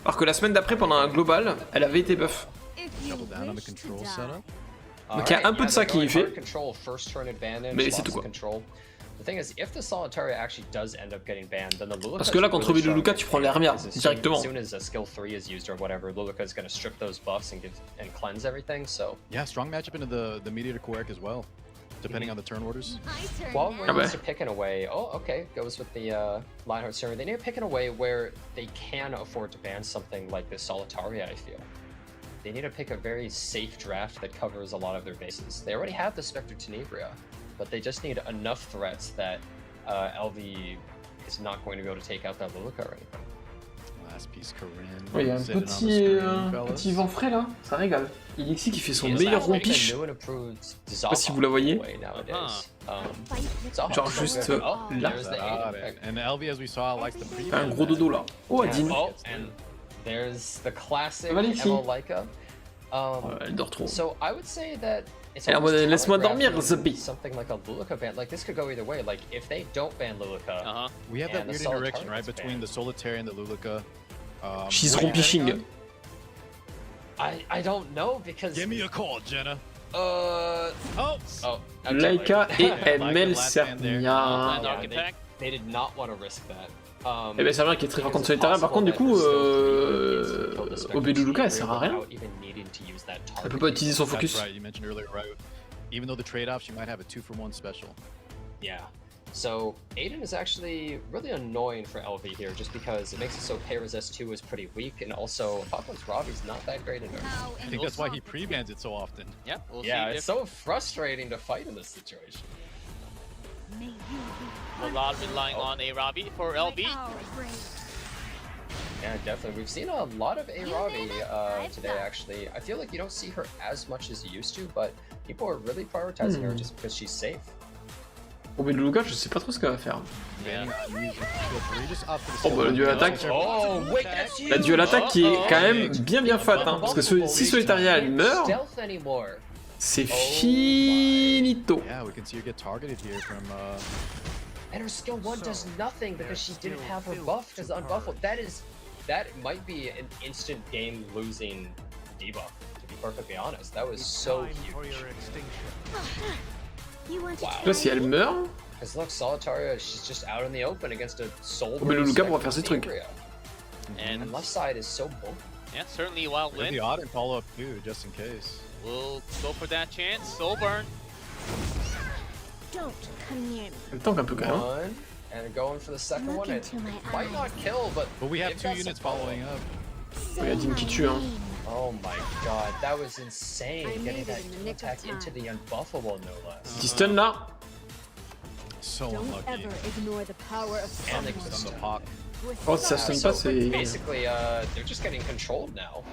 Alors que la semaine d'après, pendant un global, elle avait été buff. If you Double down on the wish to control die. setup. Donc il y a un peu de ça qui y fait. Mais Mais c'est tout, quoi. Parce que là, contre Beluga, tu prends l'Hermia directement. Yeah, strong matchup into the Meteor Quirk as well, depending on the turn orders. My turn While now. we're Ah bah. used to picking away, oh okay, goes with the Lionheart server. They need to pick in a way where they can afford to ban something like this Solitaria, I feel. They need to pick a very safe draft that covers a lot of their bases. They already have the Spectre Tenebria, but they just need enough threats that LV is not going to be able to take out that Luluka or anything. Last piece, Corinne. Ouais, il y a un sitting on the screen, fellas. petit vent frais là, ça régale. Ilixi qui fait son It's meilleur actually rompiche. the new and improved sais pas si vous la voyez. way nowadays. Fight with Zaha. Genre juste Oh, là. there's the Got Aiden it. pick. And LV, as we saw, likes the pre. Un gros dodo là. Oh Adine. Oh, and there's the classic Magnifique. Evo Laika. Oh, elle dort trop. So I would say that it's Elle est en mode, almost laisse-moi dormir, telegraphing Zabi. something like a Luluka ban. Like this could go either way. Like if they don't ban Luluka, Uh-huh. We have that And the weird interaction, Solitaria right, is between banned. the Solitaire and the Luluka. She's what are you rompishing. betting I don't know because on? Give me a call, Jenna. oh okay, Laika like- et Laika, ML last man there. Sernia. Land yeah, Architect. they did not want to risk that. Et ben Serveur qui est très fort contre Solitaire. Par contre, du coup, au Beluga, elle sert à rien. Elle peut pas utiliser son focus. That's right, you mentioned earlier, right? Even though the trade-off, she might have a 2-for-1 special. Yeah. So Aiden is actually really annoying for LV here, just because it makes it so pay resist 2 is pretty weak, and also Poplin's Robbie's not that great in her. How I think that's why he pre-bans it so often. Yeah, we'll Yeah, see it's so frustrating to fight in this situation. may you be a lot relying on a Robbie for LB. our brave. Yeah, definitely. We've seen a lot of A Robbie today, actually. I feel like you don't see her as much as you used to, but people are really prioritizing her just because she's safe. Au Beluga, je sais pas trop ce qu'elle va faire. Yeah. Oh bah le duel attaque. Oh, wait, that's La duel attaque qui est quand même bien fat, hein. Parce que si Solitaria elle meurt, stealth anymore. c'est finito. Yeah, we can see her get targeted here from. And her skill 1 does nothing because she didn't have her buff because unbuffed. That might be an instant game losing debuff, to be perfectly honest. That was so huge. You want to Wow. Là, si elle meurt, Because look, Solitaria, she's just out in the open against a soul. Oh, mais le Luca pourra faire ses trucs. And And left side is so bulky. yeah, certainly Could Wildwind be odd and follow up too, just in case. will go for that chance. Soul burn. don't come near me. elle tank un peu quand même. One, and going for the second Look one. It into my might not kill, but But we have they've 2 got units some follow-up. following up. Il y a Dean qui tue, hein. Oh my god, that was insane. I Getting made it that in the nick of attack into time. the unbuffable, no less. Petit stun là. So Don't unlucky. ever ignore the power of And they someone. On the Hawk. With Oh, si ça sorrow. stun pas, c'est. Basically, they're just getting controlled now.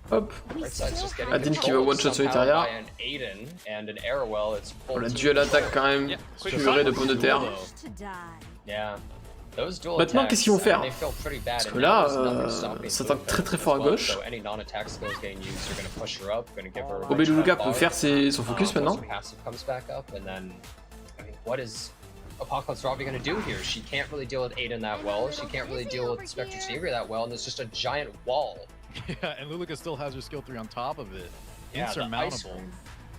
Hop. We Right side's still just getting have Adine the qui va controlled one-shot somehow Solitaria. by an Aiden and an Arrowell. It's full Oh, la team duel attaque control. quand même. Yeah, quick Purée de pommes de terre. to die. Yeah. Those dual Maintenant, attacks, qu'est-ce qu'ils vont faire? they feel pretty bad, Parce que and là, now there's nothing stopping ça tape movement très très fort à as well, gauche. so any non-attack skills getting used are gonna push her up, gonna give her Obeluga peut faire son focus maintenant. once her passive comes back up, and then, I mean, what is Apocalypse Robbie gonna do here? She can't really deal with Aiden that well. She can't really deal with Spectre Tenebria that well, and there's just a giant wall. Yeah, and Luluka still has her skill 3 on top of it. Yeah, the ice Insurmountable. ring.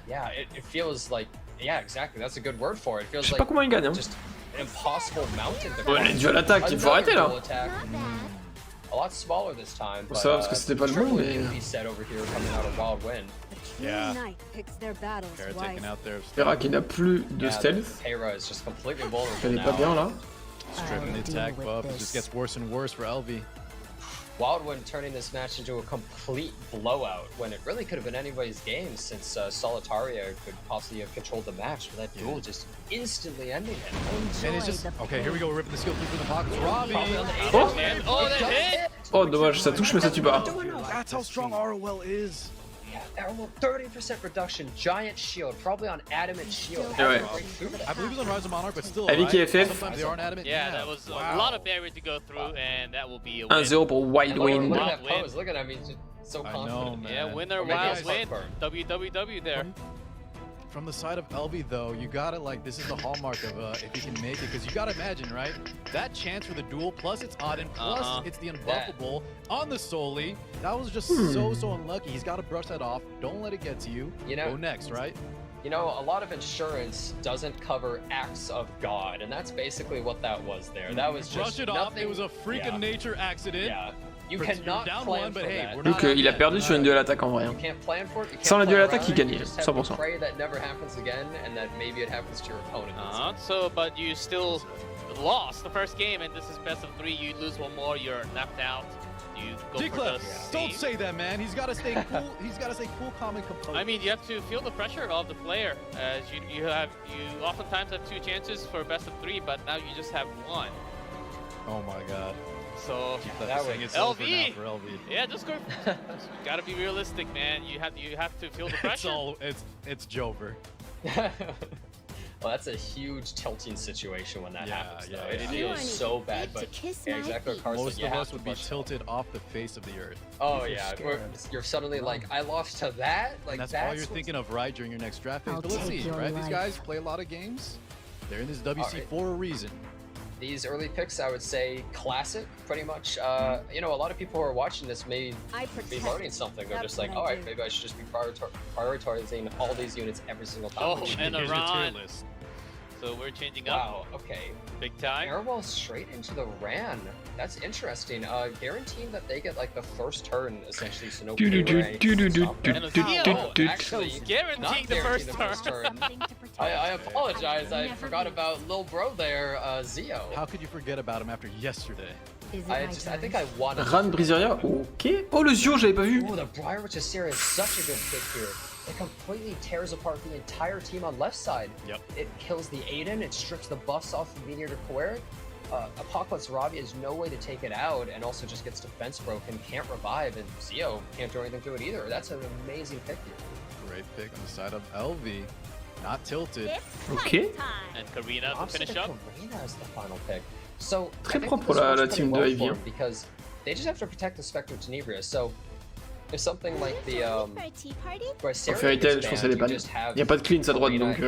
Yeah, it feels like, yeah, exactly. That's a good word for it. It feels Je sais like pas comment il gagne. Hein. just an impossible mountain to Ouais, climb. les duels attaques, il faut Another arrêter là. dual attack. A lot smaller this time. Bon, ça va parce que c'était pas le bon, mais. Triple set over here coming out of Wild Wind. True Yeah. knight picks their battles Kara taken wisely. out there. Vera qui n'a plus de Yeah, stealth. Hera is just completely vulnerable Elle est now. pas bien là. Stripping the attack buff. It just gets worse and worse for LV. Wild Wind turning this match into a complete blowout when it really could have been anybody's game since Solitaria could possibly have controlled the match, but that duel just instantly ending it. And it's just okay. Here we go. We're ripping the skill 3 from the pockets. Robbie. Oh, And oh, that hit! oh dommage, ça touche mais ça tue pas. That's how strong ROL is. Yeah, Arrow 30% reduction, giant shield, probably on adamant shield. Yeah, right. Right through that. I believe it's on Rise of Monarch, but still. Avec right? FF. Sometimes they aren't adamant. Yeah, that was a lot of barrier to go through, and that will be a win. 1-0 pour Wild And look Wind. at that Wild pose, look at him, he's just so I confident. know, man. Yeah, winner, Or maybe wild it's win. Serveur. WWW there. From the side of LV though, you gotta like this is the hallmark of if you can make it, because you gotta imagine, right? That chance for the duel, plus it's odd, and plus it's the unbuffable on the Soli. That was just so unlucky. He's gotta brush that off. Don't let it get to you. You know- Go next, right? You know, a lot of insurance doesn't cover acts of God, and that's basically what that was there. That was just Brush it off. nothing. It was a freak of nature accident. Yeah, you You're cannot down plan one, for but hey, that. we're Donc not il a out perdu yet. sur une duel attaque en vrai. You Hein. can't plan for it. You can't Sans la plan duel attaque, around il it, gagnait, you just have 100%. to pray that never happens again, and that maybe it happens to your opponent. So, but you still lost the first game, and this is best of 3. You lose one more, you're knocked out. You go for the Declef, don't save. say that, man. He's gotta stay cool. He's gotta stay cool, calm, and composed. I mean, you have to feel the pressure of the player, as you oftentimes have 2 chances for best of 3, but now you just have 1. Oh my God. So That saying it's over now LV. for LV. Yeah, just go. Gotta be realistic, man. You have to feel the It's pressure. all it's Jover. Well, that's a huge tilting situation when that Yeah, happens, yeah, though. yeah. It You feels are so an bad, idiot but to kiss yeah, my exactly. feet. Carson, Most you of have us to would be push it. tilted off the face of the earth. Oh yeah, you're suddenly like, I lost to that. Like And that's all you're thinking of, right, during your next draft phase. I'll But let's take see, your right? These life. guys play a lot of games. They're in this WC Alright. for a reason. These early picks, I would say, classic, pretty much. You know, a lot of people who are watching this may I be protect. learning something. They're That's just like, what I all right, do. maybe I should just be prioritizing all these units every single time. Oh, Here's and your a tier run. list. So we're changing up Wow. Okay. big time. Airwell straight into the Ran. That's interesting. Guaranteeing that they get like the first turn essentially. So no Du- du- du- Blu-ray du- du- can du- stop them. And a du- Zio. du- du- Actually, Guaranteeing not the first guaranteeing the first turn. turn. Something to protect. I apologize. I Never forgot be. about Lil Bro there, Zio. How could you forget about him after yesterday? Is it I my think turn? I wanted. Ran Briseria, ok. Oh le Zio, j'avais pas vu. Oh, the Briar Witch's Series is such a good pick here. It completely tears apart the entire team on left side. Yep. It kills the Aiden, it strips the buffs off of Meteor to Queric. Apocalypse Robbie has no way to take it out, and also just gets defense broken, can't revive, and Zio can't do anything to it either. That's an amazing pick here. Great pick on the side of LV. Not tilted. It's Ok. fight time. And Karina to Opposite finish of up. Karina as the final pick. So Très I think propre this la works team pretty de well Ivy, for them because they just have to protect the Spectre Tenebria. So if something like the For a tea party? where Fairy Tail, je pense qu'elle est ban. Y a pas de cleans à droite, donc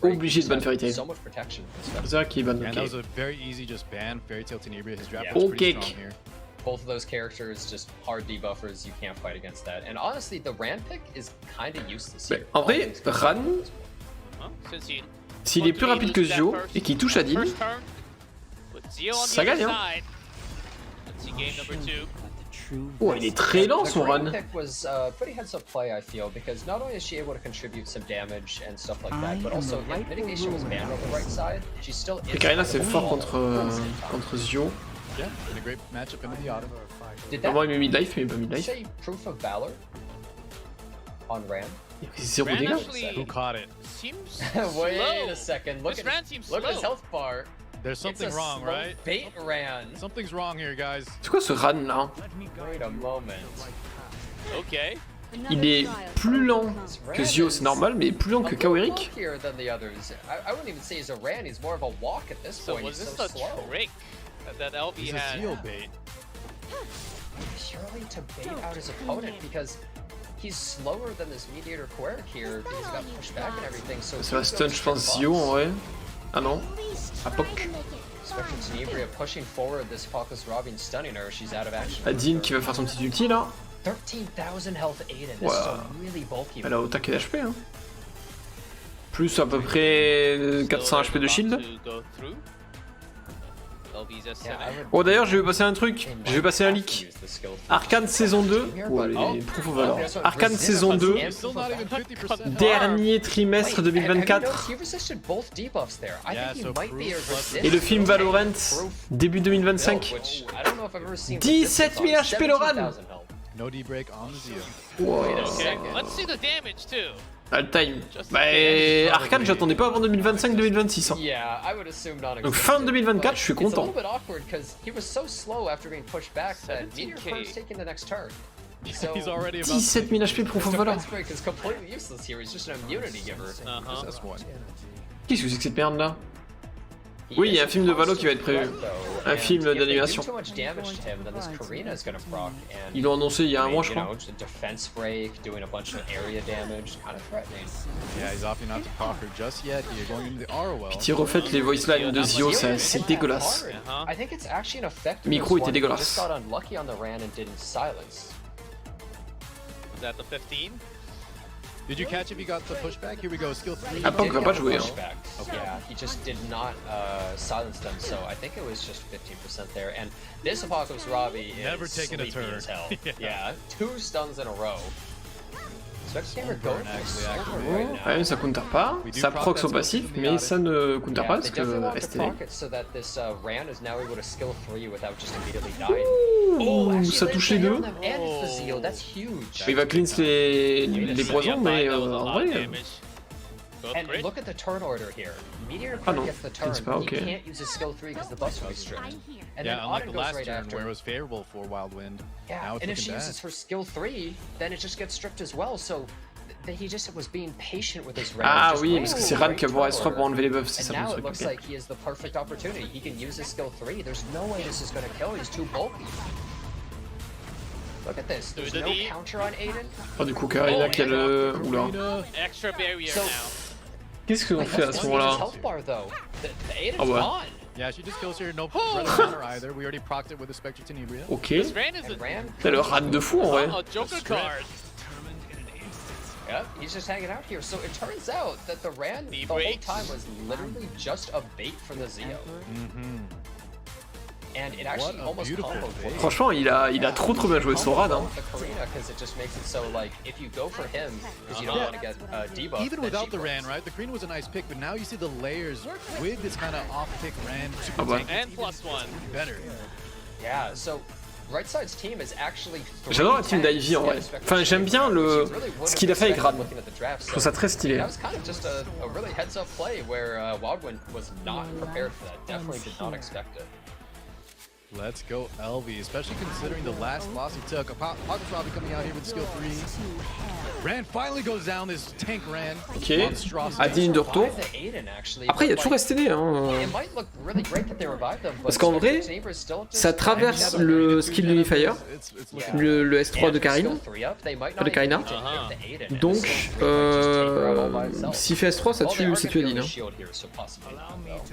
obligé de ban Fairy Tail. So much protection. Briseria qui est ban, And that was ok. a very easy just ban. Fairy Tail Tenebria, his draft Yeah. was pretty Okay. strong here. Both of those characters just hard debuffers. You can't fight against that. And honestly, the Rand pick is kind of useless Mais here. en vrai, Ran, Huh? Since you s'il est plus rapide que Zio et qu'il touche Adil, first turn, with Zio on the ça other gagne, hein. side. Let's see game number 2. Oh, il est très lent The son Rand Ran. pick was pretty heads up play, I feel, because not only is she able to contribute some damage and stuff like that, but also if mitigation was banned on the right side, she's still. Et Karina c'est inside fort the contre, wall. contre Zio. Yeah, been a great matchup into the autumn. Did that Normalement il met midlife, mais il met pas did you midlife. say proof of valor on Rand? Il a pris 0 Ran dégâts. actually Who caught it? seems Wait slow. a second. Look This at Ran seems look at his slow. health bar. There's something it's a wrong, slow right? Bait Rand. Something's wrong here, guys. C'est quoi ce Ran là? Wait a moment. Okay. il est plus lent que Zio, c'est normal, mais plus lent que Kawerik. I wouldn't even say he's a ran, he's more of a walk at this So point. was He's this so the slow. trick that LB He's a had? seal bait. Purely to bait out his opponent because he's slower than this mediator Queric here because he's got pushed back and everything. So Ça va stun, je pense, Zio en vrai. Ah non, à Poc. Spectre Tenebria pushing forward this Focus Robin stunning her, she's out of action. Adine qui va faire son petit ulti là. 13,000 health Aiden, this Wow. is a really bulky. Elle a au taquet d'HP. Hein. Plus à peu près 400 HP de shield. Oh d'ailleurs, je vais passer un truc. Je vais passer un leak. Arcane saison 2. Oh, les proof of valor. Arcane saison 2. Still not even 50%. Dernier trimestre 2024. Et le film Valorant, début 2025. 17 000 HP le run. No D-break on the Zio. Wow. Okay, let's see the damage too. All time. Bah, Arcane, j'attendais pas avant 2025-2026. Hein. Donc fin 2024, je suis content. He's already about 17 000 HP proof of valor. that's one. Qu'est-ce que c'est que cette merde là? Oui, il y a un film de Valo qui va être prévu. Un film d'animation. Ils l'ont annoncé il y a un mois, je crois. Yeah, he's opting not to proc her just yet. He's going into the ROL. Pitié, refaites les voice lines de Zio, c'est dégueulasse. Micro était dégueulasse. Was that the 15? Did you catch if he got the pushback? Here we go, skill 3. Ah, Pog va pas jouer. Hein. Yeah, he just did not silence them, so I think it was just 15% there. And this Apocalypse Robbie is Never taken a sleepy turn. as hell. Yeah. Yeah, 2 stuns in a row. Spectator going for silver right now. Ouais, ça counter pas. Ça proc son passif, mais ça ne counter pas parce They definitely que want to STD. proc it so that this Ran is now able to skill 3 without just immediately dying. Ouh, ça touche les deux. And it's the Zio, that's huge. Il va cleanse les poisons, mais en vrai. And look at the turn order here. Meteor Ah non, gets the turn, cleanse pas, he ok. can't use his skill 3 because the buff's restrict. And then Yeah, unlike Auden the goes last right turn after. where it was favorable for Wild Wind. Yeah, Now it's and if she looking uses bad. her skill 3, then it just gets stripped as well, so he just was being patient with his range. Ah just oui, waiting parce que for c'est the Ran right qui va pouvoir turn S3 pour order. enlever les buffs, c'est And ça now mon it truc. looks Ok. like he has the perfect opportunity. He can use his skill 3. There's no way this is going to kill. He's too bulky. Look at this. There's no counter on Aiden. Oh, du coup, Karina, quel. Oula. Extra barrier So- now. Qu'est-ce qu'ils ont fait à ce moment-là? Health bar though. The Aiden's Ah ouais. gone. Yeah, she just kills here. No red counter either. We already procced it with the Spectre Tenebria. Ok. This Ran is And Ran. T'as le rat de fou en vrai. a Joker card. Yep, he's just hanging out here. So it turns out that the Ran the whole breaks. time was literally just a bait for the Zio. And it actually What a almost beautiful comboed for bait. him. Franchement, il a trop bien joué son rad. Hein. The Karina, because it just makes it so like if you go for him because you don't want to get debuff. Even then without she the Ran, wins. right? The Green was a nice pick, but now you see the layers with this kind of off-pick Ran. Super Ah bah. tank. And +1. Better. Yeah, so right side's team is actually. J'adore la team d'Ivy en vrai. Enfin, j'aime bien ce qu'il a fait avec Rad. Je trouve ça très stylé. That was kind of just a really heads-up play where Wildwind was not prepared for that. Definitely did not expect it. Let's go, LV, especially considering the last loss he took. Apocalypse Robbie coming out here with skill 3. Ran finally goes down, this tank Ran. Ok. Monstrosity. Adine de retour. Revive the Aiden, actually, Après, il y a but, toujours STD. Hein. It might look really great that they revived them, but Parce qu'en vrai, Saber is still just ça traverse le skill d'Unifier, It's looking le S3 de skill Karine. 3 up, they might Pas not de Karina. even need to hit the Aiden. Donc, Skill 3 might just take her out all by itself. s'il fait S3, ça Oh, they tue are Adine. gonna Hein. go shield here, so possibly not, though.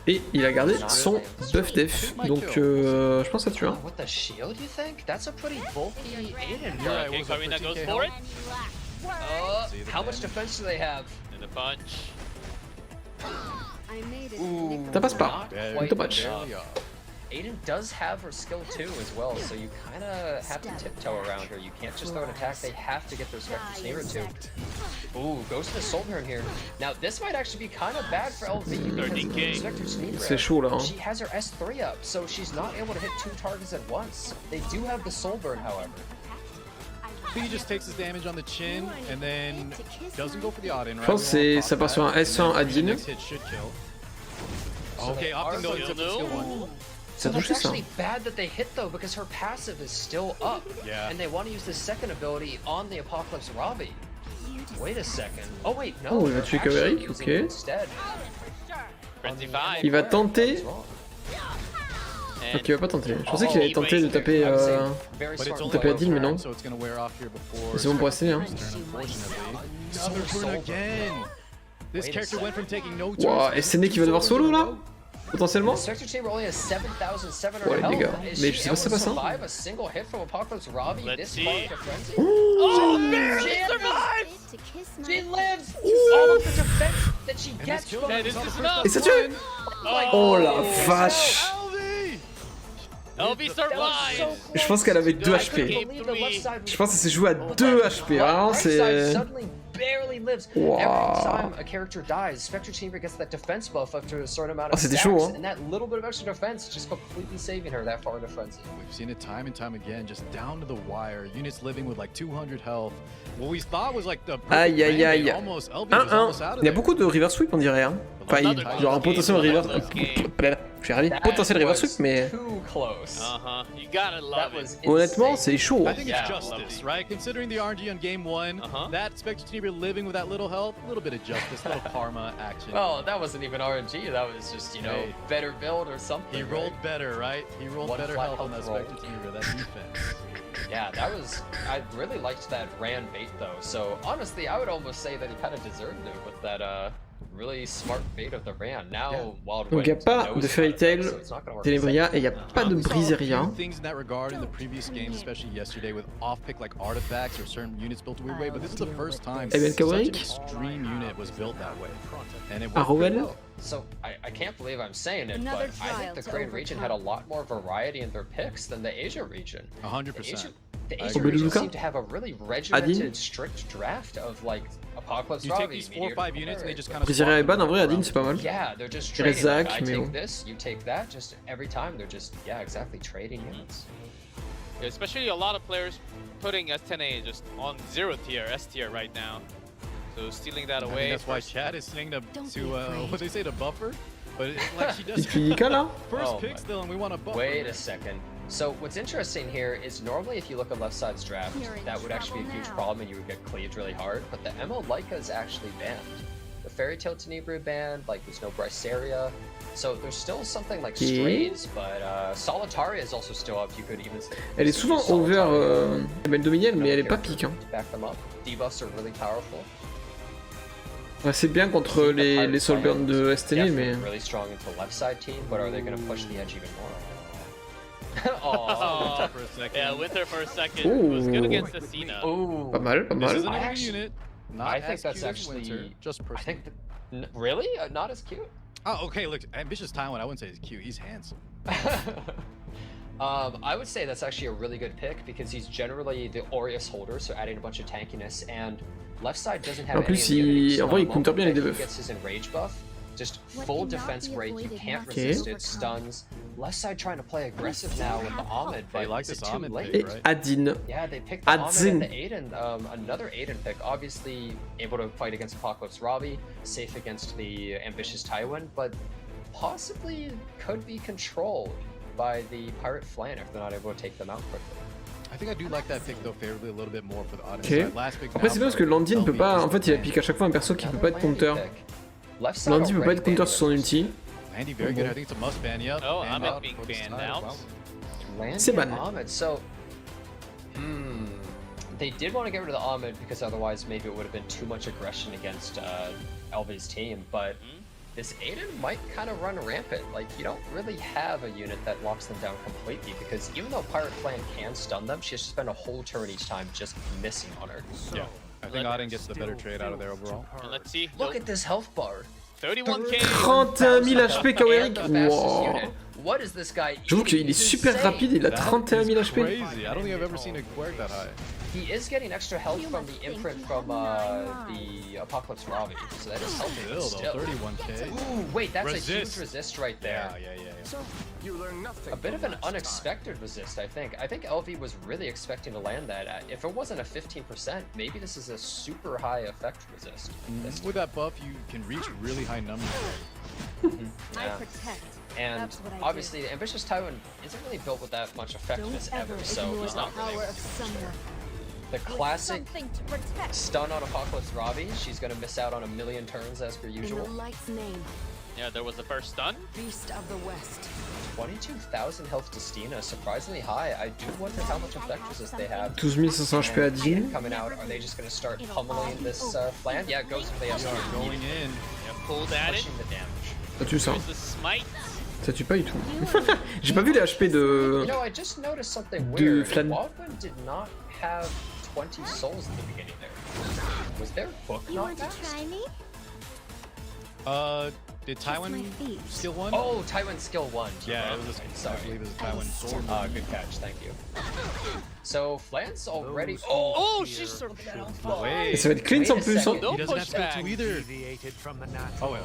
Et il a gardé son buff def. Donc, je pense que ça tue. Hein. With the shield, you think? That's a pretty bulky Aiden. Yeah, Okay, it was a Karina goes 13K for it. How much defense do they have? And a punch. I made it. Ooh, Ça passe pas. Very quite Too much. enough. Yeah. Aiden does have her skill 2 as well, so you kind of have to tiptoe around her. You can't just throw an attack, they have to get their Spectre Snarer too. Ooh, goes to the Soul Burn here. Now, this might actually be kind of bad for LV because 13K. Spectre Snarer, C'est chaud là. Hein. she has her S3 up, so she's not able to hit 2 targets at once. They do have the Soul Burn, however. He just takes his damage on the chin and then doesn't go for the odd-in, Je right? pense que ça part sur un S1 Adine. Next hit should kill. Okay, they are opting though going into to skill know. 1. Ça a that's touché ça. actually bad that they hit though, because her passive is still up. Yeah. And they want to use the second ability on the Apocalypse Robbie. Wait a second. Oh wait, no. Oh, il va they're tuer actually Kaverick, using ok. it instead. Frenzy Il 5. va tenter. And Ok, il va pas tenter. Je pensais qu'il allait tenter de taper. Very But it's smart only tapé à play. Dean, mais non. so it's gonna wear off here before. C'est bon pour essayer, hein. Another burn again. This character went from taking no Ouah, et c'est Né qui va devoir solo là? Potentiellement? Spectre Chamber only has 7,700 Ouais, health. les gars. Is Mais she je sais pas si ça able to passe, hein. survive a single hit from Apocalypse Robbie Let's this see. far into Frenzy? Oh, She survives! To kiss She my lives! All of the defense that she gets from yeah, this is enough. Et ça tue! Oh la vache! LV survives. Je pense qu'elle avait 2 I couldn't HP. believe the left side Je pense que c'est joué à 2 HP. Vraiment, right side c'est. suddenly barely lives. Wow. Every time a character dies, Spectre Chamber gets that defense buff up to a certain amount Oh, of c'était stacks, chaud, hein. and that little bit of extra defense just completely saving her that far into Frenzy. We've seen it time and time again, just down to the wire. Units living with like 200 health. What we thought was like the Aïe aïe aïe. almost LB was almost out 1-1. of Il y a there. beaucoup de reverse sweep, on dirait. Hein. Enfin, il y aura un potentiel reverse. Je suis ravi. Potentiel reverse sweep, mais. Too close. You gotta That love was it. Honnêtement, insane. c'est chaud. I think Yeah, it's justice, right? Considering the RNG on game 1, that Spectre Chamber living with that little health, a little bit of justice, a little karma action. Well, that wasn't even RNG. That was just, you know, Hey. better build or something. He rolled right? better, right? He rolled One better flat health on that health roll. Spectre Chamber, that defense. Yeah, that was. I really liked that Ran bait though. So honestly, I would almost say that he kind of deserved it with that really smart bait of the Ran. Now, Wild Donc il n'y a Wind pas knows de about Fairy it, Tail, so it's not gonna work Ténébria et il n'y a pas de We saw a Briseria. few things in that regard in the previous games, especially yesterday with off-pick like artifacts or certain units built a weird way, but this is the first time Eh ben, such an Kaverick? extreme unit was built that way. And it Ah, worked pretty Rowell? well. So I can't believe I'm saying it, Another but I trial think the to Korean region had a overcome. lot more variety in their picks than the Asia region. 100%. The I Asia agree. region Obeluka? seemed to have a really regimented, strict draft of like Apocalypse You take Robbie. these 4 or 5 units and they just kind of Briseria et Ban, en vrai, Adin, c'est pas mal. Yeah, they're just Il reste trading. Like, Zach, I mais take bon. this, you take that. Just every time they're just exactly trading units. Yeah, especially a lot of players putting S10A just on 0 tier, S tier right now. So stealing that I think away. that's why Chad is saying to what they say, to buffer, but like she does Ipinika là? first Oh pick my- still, and we want to buffer. Wait a second. So what's interesting here is normally if you look at left side's draft, You're in that would actually be a huge trouble now. problem and you would get cleaved really hard. But the MO Leica is actually banned. The Fairy Tail Tenebria banned. Like there's no Briseria. So there's still something like Okay. Strays, but Solitaria is also still up. You could even. Elle est souvent use over Solitaria Ebel Dominiel, mais elle est pas character pique. Hein. to back them up. Debuffs are really powerful. Ouais, c'est bien contre les Soulburn de STN, mais. Definitely really strong into left side team, but are they going to push the edge even more? Oh, For a second. yeah, with her for a second. It was good Ooh. against Athena. Ooh. Pas mal, pas This mal. is I another actually- unit. Not I think as that's cute as actually. Winter, just I personally. think. Really? Not as cute? Oh, okay. Look, ambitious Taiwan. I wouldn't say he's cute. He's handsome. I would say that's actually a really good pick because he's generally the Aureus holder, so adding a bunch of tankiness, and left side doesn't have En any plus, immunity, so en vrai, il the counter moment bien les that he debuffs. gets his enrage buff, just What full cannot defense be break, you avoided can't must be resist it, overcome. stuns. Left side trying to play aggressive now with the Ahmed, They but like is this it too Ahmed late? pick, Et right? Adin. Yeah, they picked the Ahmed Adzin. and the Aiden, another Aiden pick, obviously able to fight against Apocalypse Robbie, safe against the ambitious Tywin, but possibly could be controlled by the Pirate Flan if they're not able to take them out quickly. I think I do like that pick though favorably a little bit more for the audience. Ok. Side. Last pick Après, c'est bien parce que Landy ne peut pas. En fait, il applique à chaque fois un perso qui peut pas être counter. Left side Landy peut pas already être counter banned sur son ulti. Landy very good. I think it's a must ban. Yep. Oh, Banned Ahmed out being for the banned side. out. Wow. Landy C'est and ban. Ahmed, so they did want to get rid of the Ahmed because otherwise maybe it would have been too much aggression against Elvi's team, but this Aiden might kind of run rampant. Like, you don't really have a unit that locks them down completely because even though Pirate Flan can stun them, she has to spend a whole turn each time just missing on her. Yeah. I think Auden gets the better trade out of there overall. And let's see. Look at this health bar. 31k. 31 000 HP And Kawerick. the fastest Wow. unit. What is this guy J'avoue eating? qu'il est He's super insane. rapide, il a That 31 000 is HP. crazy. I don't think I've ever seen a Quirk that high. He is getting extra health You from must the think imprint you from have the Apocalypse Robbie, so that is helping him Still though, still. 31k. Ooh, wait, that's a huge Resist. resist right Yeah, there. yeah. You learn nothing. A bit of from an last unexpected resist, I think. I think LV was really expecting to land that. If it wasn't a 15%, maybe this is a super high effect resist. With that buff, you can reach really high numbers. I Yeah. protect. And That's what I do. obviously, the Ambitious Tywin isn't really built with that much effectiveness Don't ever ever, so ignore he's the not power really of someone. the classic Something to protect. stun on Apocalypse Robbie. She's gonna miss out on a million turns as per In the usual. light's name, Yeah, there was the first stun. beast of the west. 22,000 health to Stina, surprisingly high. I do wonder how much effect resist they have. 12 500 HP à Dean. Coming out, are they just gonna start pummeling this flan? Yeah, it goes for the They are SR. going in. Yeah, pulled at it. Pushing the damage. Ça tue ça. There's the smite. Ça tue pas du tout. J'ai pas vu les HP de... You know, I just noticed something De weird. Flan. Wildman did not have 20 souls at the beginning there. Was their book You not want to fast? try me? Did Kiss my Tywin feet. skill 1? Oh, Tywin skill 1. yeah, right. it was. I Sorry. believe it was Tywin sword. Good catch, thank you. So, Flan's already... Oh, she's sort of that No way. Et ça va être clean en plus, hein. He Don't doesn't push have back. skill 2 either. Oh, ouais,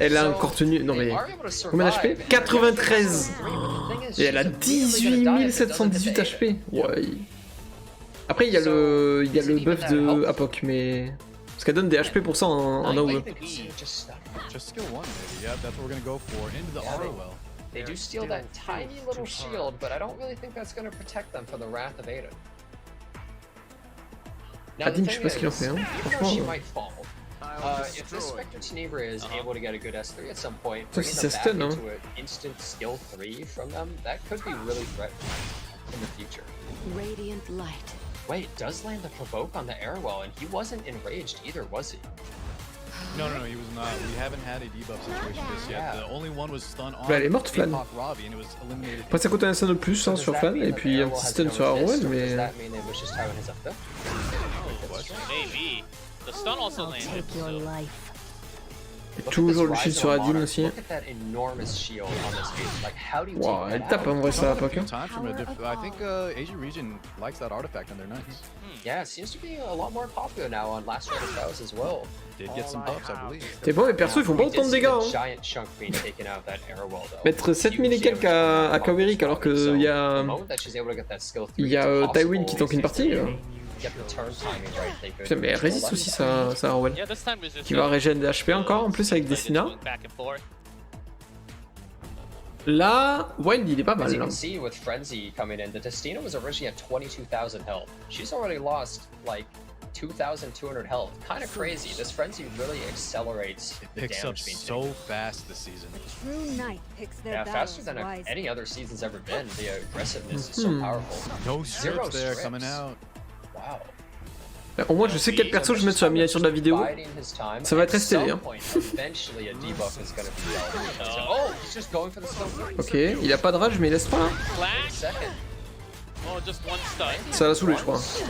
Elle a So, encore tenu... Non they mais... are able to Combien survive, d'HP and 93. the thing is, Et elle a she's immediately gonna die if it doesn't 18 hit 718 the HP. Ouais. Après il y a le buff de Apoc, mais... Parce qu'elle donne des HP pour ça en I AOE. might even consider just stun. Just skill 1, maybe. Yeah, that's what we're gonna go for. Into the Yeah, auto they- well. They do steal that tiny little shield, but I don't really think that's going to protect them from the wrath of Ada. Now, Adine, the je sais thing pas ce qu'il en is, fait, hein. even though she Franchement, might fall, if this Spectre Tenebria is able to get a good S3 at some point, Sauf bringing si them ça back stun, hein. into an instant skill 3 from them, that could be really threatening in the future. Radiant light. Wait, does land the provoke on the Airwell, and he wasn't enraged either, was he? No, he was not. We haven't had a debuff situation just yet. Yeah. The only one was stun on Bah, elle est morte, Flan. Apoc Robbie, and it was eliminated. Après ça coûte un stun de plus hein, Does sur that Flan, mean et that the puis un Airwell petit has stun no sur Arwen, resist, or mais... Does that mean that Vicious Tyrant has a fifth? Maybe. The stun also I'll landed. take your So. life. Et toujours le shield sur Adine aussi. Look at that enormous shield on this face. Like, how do you Wow, take elle that tape out? en vrai ça Apoc. Few Hein. times from a I think Asia region likes that artifact on their knights. Yeah, it seems to be a lot more popular now on Last Round of Vows as well. Did get some buffs, I believe. T'es bon, les persos ils font pas We autant did de see dégâts. the Hein. giant chunk being taken out that Airwell, though. Mettre 7000 et quelques à Kaweric alors qu'il y a... The moment that she's able to get that skill 3, Il y a it's Tywin qui possible tank une partie. get the turn timing right, they could Putain mais elle control résiste that. aussi ça Arwen. Yeah, this time resistance. Qui va régénérer des HP encore, en plus avec Destina. Back and forth. Là, Wild il est pas As mal. you Hein. can see with Frenzy coming in, the Destina was originally at 22,000 health. She's already lost like 2,200 health. Kind of crazy. This Frenzy really accelerates the Picks up damage being so taken. fast this season. True knight picks their Yeah, faster battles than wisely. any other season's ever been. The aggressiveness is so powerful. No Zero strips there strips. coming out. Wow. Au moins je sais quel perso je mets sur la miniature de la vidéo. Biding his time. Ça va être At STD, some hein. point, eventually a debuff is going to be relevant. So- oh, he's just going for the skill 3. Ok, il a pas de rage mais il laisse pas là. Flash. Second. Oh, just one stun. Ça l'a saoulé je crois. Stun.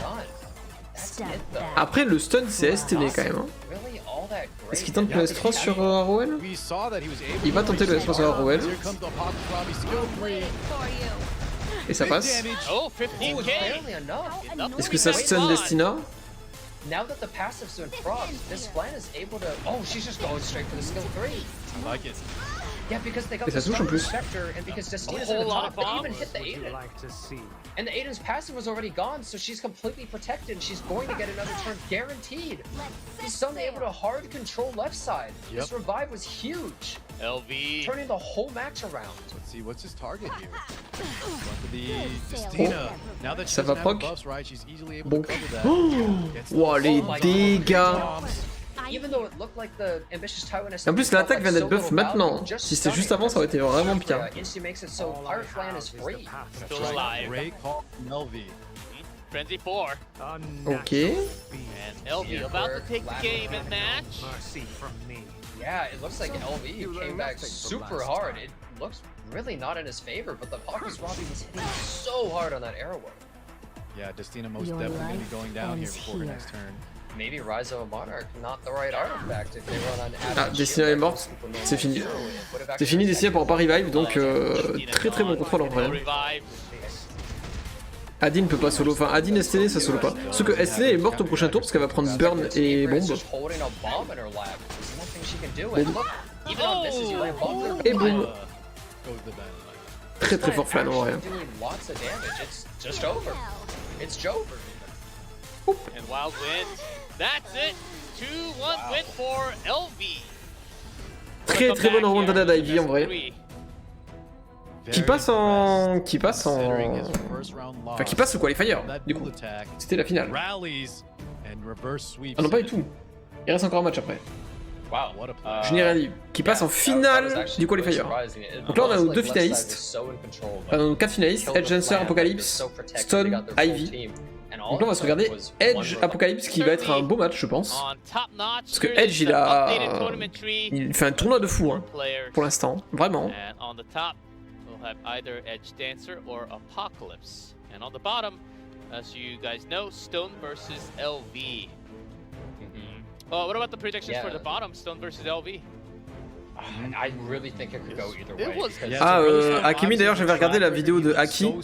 That's Step it, though. back. Après le stun c'est STD quand même. Hein. Really all that great. Est-ce qu'il tente le S3 sur Arwen? We saw that he was able Il va to tenter le S3 sur Arwen. Here comes the Apoc Robbie skill 3. For you. Et ça passe. Damage. Oh, Oh, 15k. barely enough. Annoying. Est-ce que ça stun Destina? Now that the passive's been procced, this Flan is able to. Oh, she's just going straight for the skill 3. I like it. Yeah, because they got Et ça the touche en stun plus. Spectre, and because Destina's A in the whole lot top, of they even bombs. hit the Aiden. And the Aiden's passive was already gone, so she's completely protected. She's going to get another turn guaranteed. He's suddenly able to hard control left side. This Yep. revive was huge, LV. turning the whole match around. Let's see, what's his target here? Going for the Destina. Now that she Ça va doesn't have proc. buffs, right, she's easily able Bon. to cover that. Oh, Gets wow, les Oh my dégâts. Even though it looked like the ambitious Tywin En plus l'attaque vient d'être buff maintenant. Si c'était juste avant ça aurait été vraiment pire. Insta makes it so Pirate Flan is free. Still alive. Great call from LV. Frenzy 4. Ok. And LV about to take the game and match. Yeah, it looks like LV came back super hard. It looks really not in his favor, but the Apocalypse Robbie was hitting so hard on that arrow. Yeah, Destina most Your definitely going to be life going down here ends before her here. next turn. Maybe Rise of a Monarch, not the right artifact if they run on Ah, Destina est morte, c'est fini. C'est fini, Destina pourra pas revive, donc très très bon contrôle en vrai. Revive. Adine peut pas solo, enfin Adine STD ça solo pas. Sauf que STD est morte au prochain tour parce qu'elle va prendre burn et bombe. Even on misses, you land bombs. Et boum. Goes the ban. Très très fort Flan en vrai. Lots of damage. It's just over. It's Jover. And Wild wins. That's it. 2-1 win for LV. Très très très bonne remontada d'Ivy en vrai. Qui passe en... Enfin, qui passe au qualifier, du coup. C'était la finale. Ah non, pas du tout. Il reste encore un match après. Je n'ai rien dit. Qui passe en finale du qualifier. Donc là, on a nos 2 finalistes. Enfin, nos 4 finalistes. Edge, Dancer, Apocalypse, Stone, Ivy. Donc là, on va se regarder Edge, Apocalypse, qui va être un beau match, je pense. Parce que Edge, il fait un tournoi de fou, hein, pour l'instant. Vraiment. Have either Edge Dancer or Apocalypse. And on the bottom, as you guys know, Stone versus LV. Oh, what about the predictions for the bottom, Stone versus LV? I really think it could go either way. Ah, Akemi, d'ailleurs, j'avais regardé la vidéo de Aki.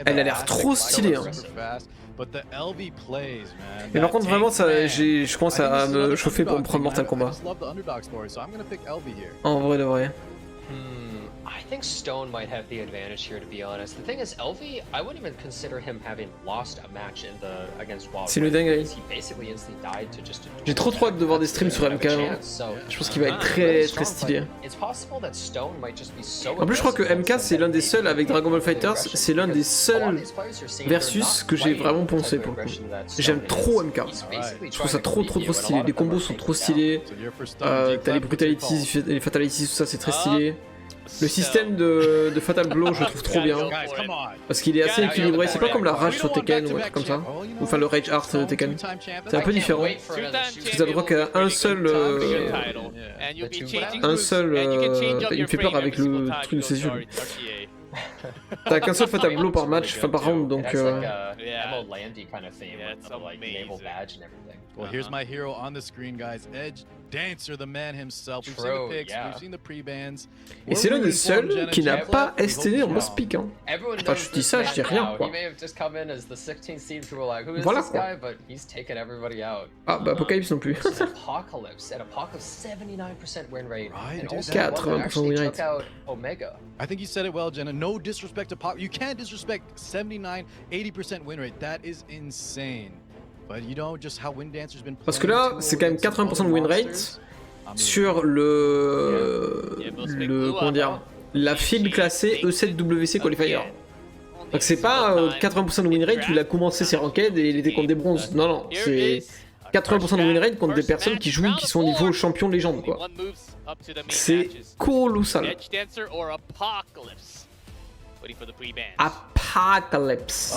Elle a l'air trop stylée. Hein. Mais par contre, vraiment, je commence à me chauffer pour me prendre Mortal Kombat. En vrai de vrai. I think Stone might have the advantage here, to be honest. The thing is, LV, I wouldn't even consider him having lost a match against Wild. C'est le dingue. J'ai trop hâte de voir des streams sur MK. Hein. Je pense qu'il va être très très stylé. En plus, je crois que MK c'est l'un des seuls avec Dragon Ball FighterZ, c'est l'un des seuls versus que j'ai vraiment poncé pour le coup. J'aime trop MK. Je trouve ça trop stylé. Les combos sont trop stylés. T'as les brutalities, les fatalities, tout ça, c'est très stylé. Le système de Fatal Blow, je le trouve trop bien. Parce qu'il est assez équilibré. C'est pas comme la rage sur Tekken ou un truc comme ça. Ou enfin le Rage Art de Tekken. C'est un peu différent. Parce que t'as le droit qu'à un seul. Il me fait peur avec le truc de ses yeux. T'as qu'un seul Fatal Blow par match, enfin par round, donc. Well, here's my hero on the screen, guys. Edge Dancer, the man himself. We've seen the picks, we've seen the pre-bans. Et c'est l'un des seuls qui n'a pas STD en boss pick. Hein. Enfin, je dis ça, je dis rien quoi. Voilà quoi. Ah bah Apocalypse non plus. 80% win rate. I think you said it well, Jenna. No disrespect to Pop. You can't disrespect 79, 80% win rate. That is insane. Parce que là, c'est quand même 80% de win rate sur comment dire, la field classée E7WC qualifier. Donc c'est pas 80% de win rate où il a commencé ses ranked et il était contre des bronzes. Non, non, c'est 80% de win rate contre des personnes qui jouent, qui sont au niveau champion de légende, quoi. C'est colossal. Apocalypse.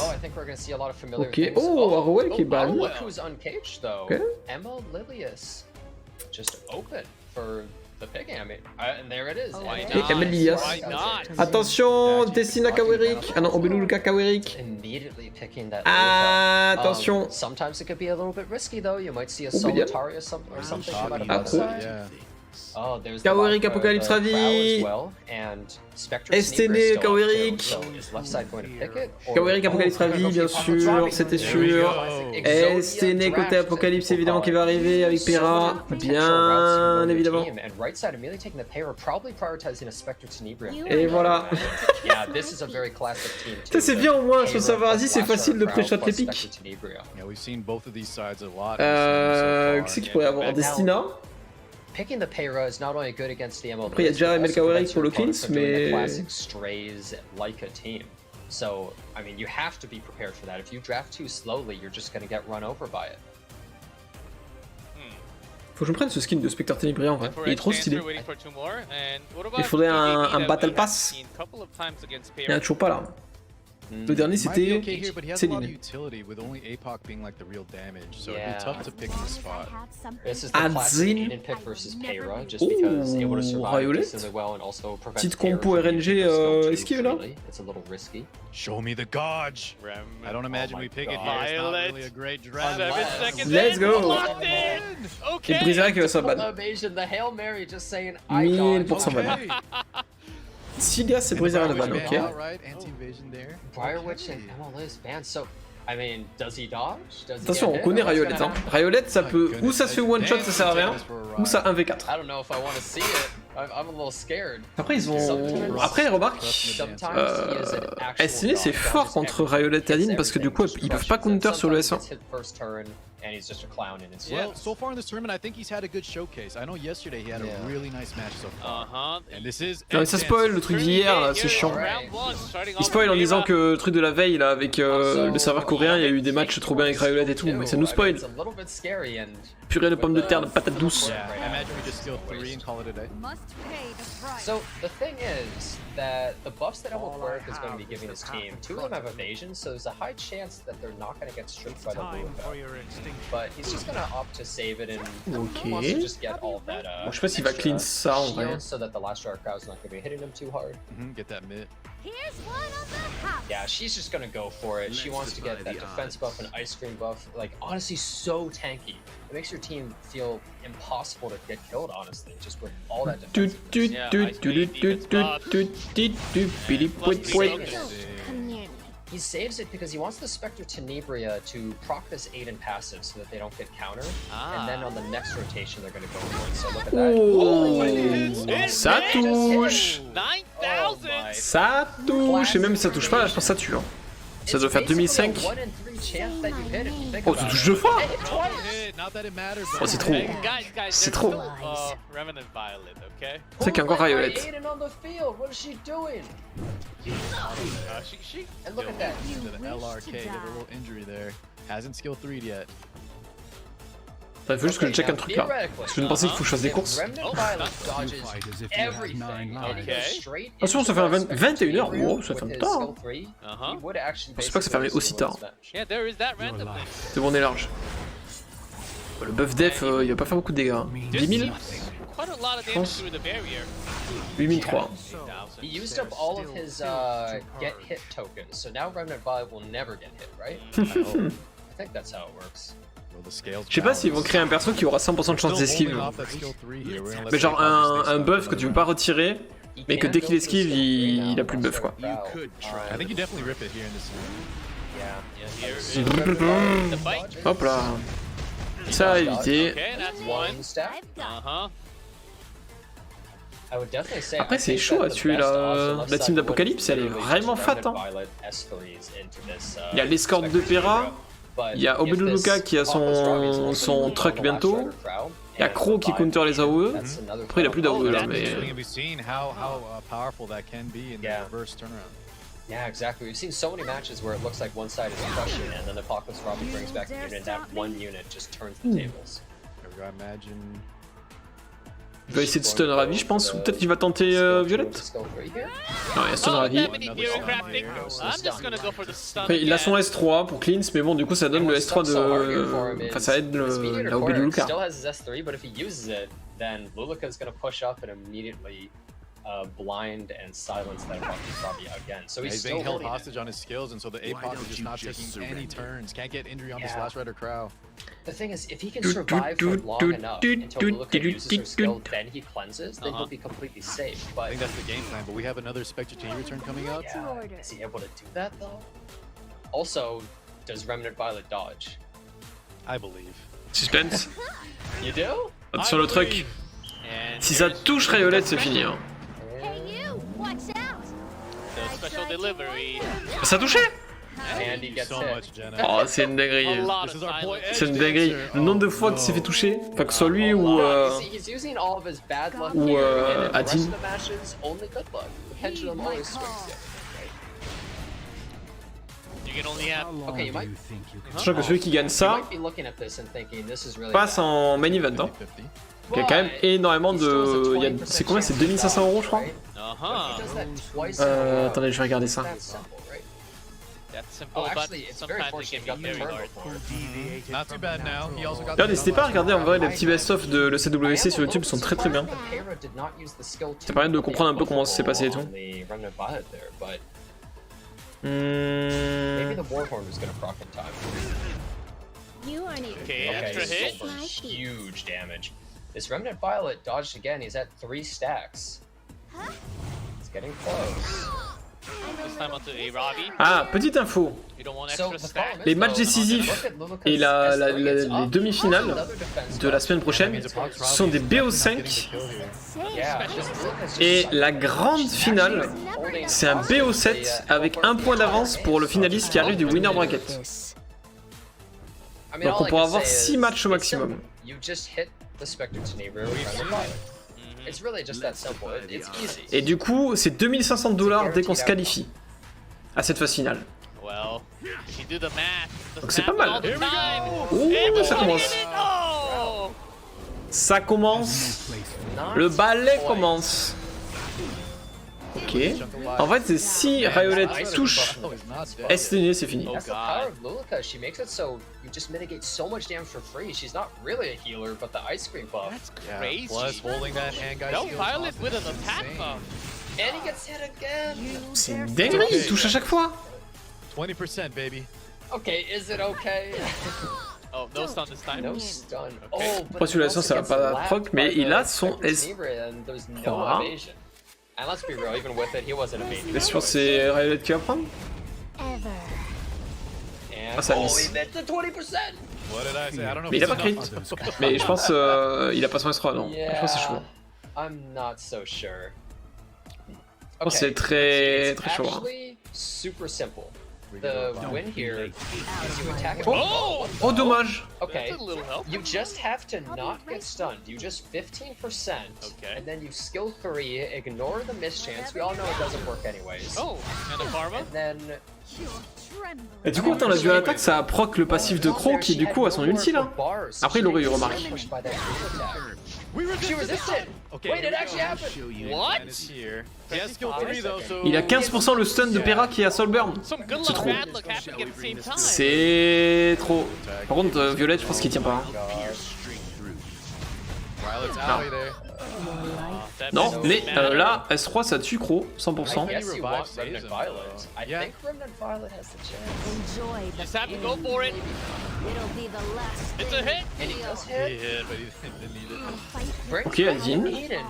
Ok. Oh, Arrowell qui est ban. Ok. Et Emelias. Attention, Dessina Kawerik. Ah non, Obeluluka Kawerik. Attention. Kawerik Apocalypse Ravi. STD Kawerik. Kawerik Apocalypse Ravi, bien sûr, c'était sûr. STD côté Apocalypse, évidemment, qui va arriver avec Pera, bien évidemment. Et voilà. C'est bien au moins, sur Serveur Asie, c'est facile de pré-shot les pics. Qui c'est qui pourrait avoir Destina? Après, il y a déjà ML Kawerik pour le cleanse, mais. So, I mean, you have to be prepared for that. If you draft too slowly, you're just going to get run over by it. Faut que je me prenne ce skin de Spectre Ténébré en vrai, il est trop stylé. Il faudrait un Battle Pass. Il n'y en a toujours pas là. Le dernier c'était Céline. Adzin. Oh, Riolette. Petite compo RNG esquive là. Show me the Godge. I don't imagine we pick it here. It's not really a great draft. Let's go. Et Brisera qui va se ban. 1000% ban. Cilia c'est Brisera le ban, ok. Attention, on connaît Riolette. Hein. Riolette, ça peut ou ça se fait one shot, ça sert à rien, ou ça 1v4. I'm a little scared. Après, ils ont. Après, remarque. SC c'est fort contre Riolet et Aline parce que du coup, ils peuvent pas counter sur le S1. And he's just a clown in his Well, so far in this tournament, I think he's had a good showcase. I know yesterday he had a really nice match so far. And this is. Non, mais ça spoil le truc d'hier là, c'est chiant. Il spoil en disant que le truc de la veille là avec le serveur coréen, il y a eu des matchs trop bien avec Riolet et tout, mais ça nous spoil. Purée de pommes de terre, de patates douces. So the thing is that the buffs that Elmworth is going to be giving his team, 2 of them have evasion, so there's a high chance that they're not going to get stripped by the Lua. But he's just going to opt to save it and he wants to just get all that Bon, je sais pas s'il va clean ça en vrai. so that the last Shark crowd's not going to be hitting him too hard. Get that mid. Here's one of the house. Yeah, she's just going to go for it. She wants to get that defense buff and ice cream buff. Like, honestly, so tanky. It makes your team feel impossible to get killed, honestly, just with all that defense. He saves it because he wants the Spectre Tenebria to proc this Aiden passive so that they don't get countered. And then on the next rotation, they're going to go for it. So look at that. Oh, ça touche. 9,000. Ça touche. Et même si ça touche pas, là, je pense que ça tue. Hein. Ça doit faire 2005. Oh, ça touche 2 fois. Oh, c'est trop. C'est trop. C'est qu'il y a encore Riolet. And look at that. The LRK, get a little injury there. Hasn't skill 3'd yet. Il faut juste que je check un truc là. Parce que je me pensais qu'il faut que je fasse des courses. Attention, ça fait un 21h. Wow, ça fait un peu tard. Hein. Je pensais pas que ça fermait aussi tard. C'est bon, on est large. Le buff def, il va pas faire beaucoup de dégâts. Hein. 10 000 je pense. 8003. He used up all of his get hit tokens, so now Remnant Vibe will never get hit, right? I think that's how it works. Je sais pas s'ils vont créer un perso qui aura 100% de chance d'esquive. Mais genre un buff que tu veux pas retirer, mais que dès qu'il esquive, il a plus de buff quoi. Hop là. Ça a évité. Après c'est chaud à tuer la team d'Apocalypse, elle est vraiment fat hein. Il y a l'escorte de Pera, il y a Obeduluka qui a son truck bientôt, il y a Crow qui counter les AOE, après il a plus d'AOE là mais... Yeah, exactly. We've seen so many matches where it looks like one side is crushing and then the Apocalypse probably brings back the unit and that one unit just turns the tables. Il va essayer de stun Ravi je pense, ou peut-être qu'il va tenter Violette. Non, il y a stun Ravi. Après, il a son S3 pour cleanse, mais bon, du coup ça donne le S3 de... Enfin ça aide la OB de Luca. Blind and silence that Robbie again. So he's being held hostage on his skills, and so the APOC is just not taking any turns. Can't get injury on this last Rider Crow. The thing is, if he can survive for long enough until Luluka uses her skill, then he cleanses, then he'll be completely safe. But I think that's the game plan, but we have another Spectre Team return coming up. Yeah. Is he able to do that though? Also, does Remnant Violet dodge? I believe. Suspense. You do? Sur le truc. Si ça touche Rayolette, c'est fini. Hein. Ça a touché? Oh, c'est une dinguerie. C'est une dinguerie. Le nombre de fois qu'il s'est fait toucher, enfin que ce soit lui ou Adin. Sachant que celui qui gagne ça passe en main event. Hein. Il y a quand même énormément de... C'est combien? C'est 2500 € je crois. Attendez, je vais regarder ça. D'ailleurs, n'hésitez pas à regarder en vrai les petits best-of de l'E7WC sur YouTube, ils sont très très bien. Ça permet de comprendre un peu comment ça s'est passé et tout. Okay, extra hit. Huge damage. This Remnant Violet dodged again. He's at 3 stacks. It's getting close. this time onto a Robbie. Ah, petite info. You don't want So extra the stack. problem is, Les matchs though, décisifs look at Luluka's et S3, it's les up. demi-finales Another defense de la semaine prochaine sont des BO5 Yeah, just Luluka's just et such la a- grande finale, holding c'est un BO7 avec un point d'avance pour le finaliste qui arrive du winner bracket. I mean, Donc all on I pourra can avoir say 6 is, matchs au it's maximum. simple. You just hit the Spectre Tenebria with Random Violet. It's really just that simple. It's easy. Et du coup, c'est 2500 $ dès qu'on se qualifie à cette phase finale. Well, if you do the math, Donc c'est pas mal. all the time. Ouh, ça commence. Oh! Ça commence. Le ballet commence. Ok. En fait, c'est si Violet touche STN, c'est fini. That's the power of Luluka. She makes it so you just mitigate so much damage for free. She's not really a healer, but the ice cream buff. That's Yeah, crazy. plus holding that hand guy No shield Violet off with is an attack insane. buff. And he gets hit again. C'est une dinguerie, il touche à chaque fois. 20%, baby. Okay, is it okay? Oh, no stun this time. No stun. Oh, but Après, celui-là, ça va pas proc, mais il a son S. No evasion. And let's be real, even with it, he wasn't evading. Bien sûr, c'est Violet qui va prendre. Ever. And Ah, ça oh, miss. he missed the 20%. What did I say? I don't know. Mais if il a it's pas enough. crit. Mais je pense il a pas son S3, non. Je pense que c'est chaud. I'm not so sure. Je pense que c'est très It's très chaud. hein. actually super simple. The win here is you attack it. Oh! Oh, dommage. Okay. That's a little help. You just have to not get stunned. You just 15%, Okay. and then you skill 3, ignore the mischance. We all know it doesn't work anyways. Oh, and the karma? And then You're trembling. Et du coup, attends, la dual attack, ça proc le passif de Crow qui du coup a son ulti là. Après, il aurait eu remarque. She resisted. Okay, Wait, here it we actually go. happened. What? And it's here. He has skill 3 though, so Il a 15% le stun de Pera qui est à Soulburn. Some good C'est luck, trop. bad luck happening at the same time. C'est trop. Par contre, Violet, je pense qu'il tient pas. hein. Violet's alley there. That Non, doesn't mais matter. là, S3 ça tue Crow, 100%. I guess you want saves Remnant him, Violet. I yeah. think Remnant Violet has the chance. Enjoy the Just have to go for it. It'll be the last It's a hit. And he does He hit. hit, but he didn't need it. fight. Brings Ok, back Adine. Eden.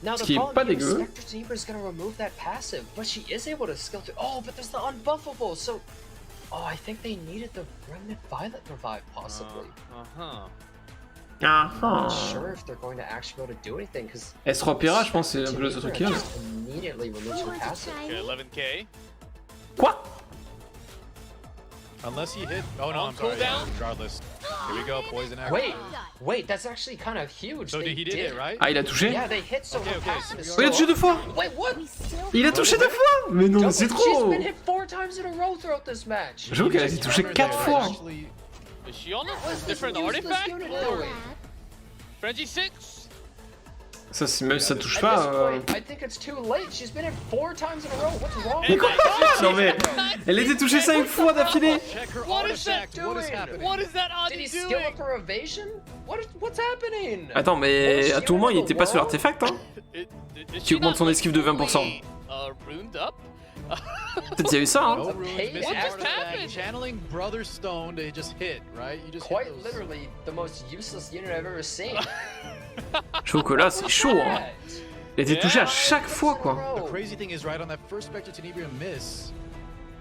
Now the qui est problem pas here is dégueu. Spectre Tenebria is going to remove that passive, but she is able to skill through. Oh, but there's the unbuffable. So, oh, I think they needed the Remnant Violet revive possibly. Uh-huh. Ah, Not sure if they're going to actually be able to do anything because S3 Pera, je pense que c'est un peu le seul truc qu'il y a. immediately removes You her want to passive. try Okay, me? 11k. Quoi? Unless he hit. Oh no, On I'm sorry. cooldown? Regardless. Here we go, poison action. Wait, that's actually kind of huge. So They he did it, right? Ah, il a touché? Yeah, they hit so Okay, her okay, passive is so Oh, il a touché still 2 fois! up. Wait, what? We still Il a touché 2 fois! Mais non, c'est She's trop! been hit 4 times in a row throughout this match. J'avoue qu'elle a été touchée 4 fois! Actually, Is she on What's a this different useless artifact? unit Or doing? Frenzy 6? Ça, c'est même si ça touche At pas. this point, I think it's too late. She's been hit 4 times in a row. What's wrong Mais with quoi? her? Non mais, elle a été touchée 5 fois d'affilée! check her What is that artifact. What is doing? happening? What is that Did he Adi skill doing? up her evasion? What's happening? Attends, mais à tout moment, il était pas sur l'artefact, hein? Is Qui she augmente not, son like, esquive de 20%. fully, ruined up? Peut-être qu'il y a eu ça, hein? No runes, What missing just artifact, happened? channeling Brother Stone to just hit, right? You just Quite hit those. literally the most useless unit I've ever seen. Je trouve que là, c'est chaud, hein? Il a été touché à chaque fois, quoi. The crazy thing is, right on that first Spectre Tenebria miss,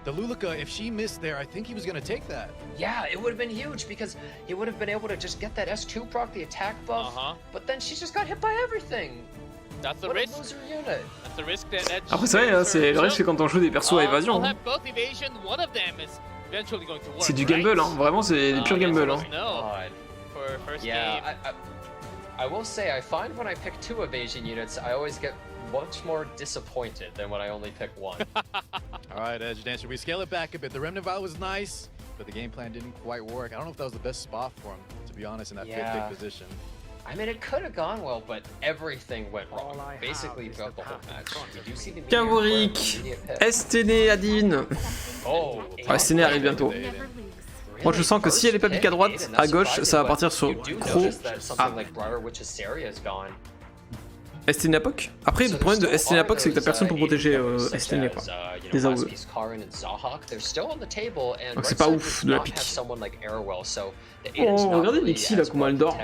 the Luluka, if she missed there, I think he was gonna take that. Yeah, it would have been huge because he would have been able to just get that S2 proc, the attack buff. But then she just got hit by everything. That's the What a risk. loser unit. That's the risk that Edge Après, c'est vrai, hein, c'est le risque quand on joue des persos à évasion. I'll hein. have both evasion. One of them is eventually going to work. C'est du right? gamble, hein. Vraiment, c'est des purs Yes, gamble, hein. No. God. For first Yeah, game. I will say I find when I pick 2 evasion units, I always get much more disappointed than when I only pick 1. All right, Edge Dancer, we scale it back a bit. The Remnant Violet was nice, but the game plan didn't quite work. I don't know if that was the best spot for him, to be honest, in that Yeah. 5th pick position. I mean, it could have gone well, but everything went wrong. Basically throughout the whole match. Did you see the Kavorik, STN Adine. Oh, Ah, STN arrive bientôt. Never lose. Moi, je sens que si elle est pas pique à droite, à gauche, ça va partir sur Crow. Ah, STN Apoc. Après, le problème de STN Apoc, c'est que t'as personne pour protéger STN, quoi. Des AOE. Donc c'est pas ouf de la pique. Oh, regardez Nixie là, comment elle dort.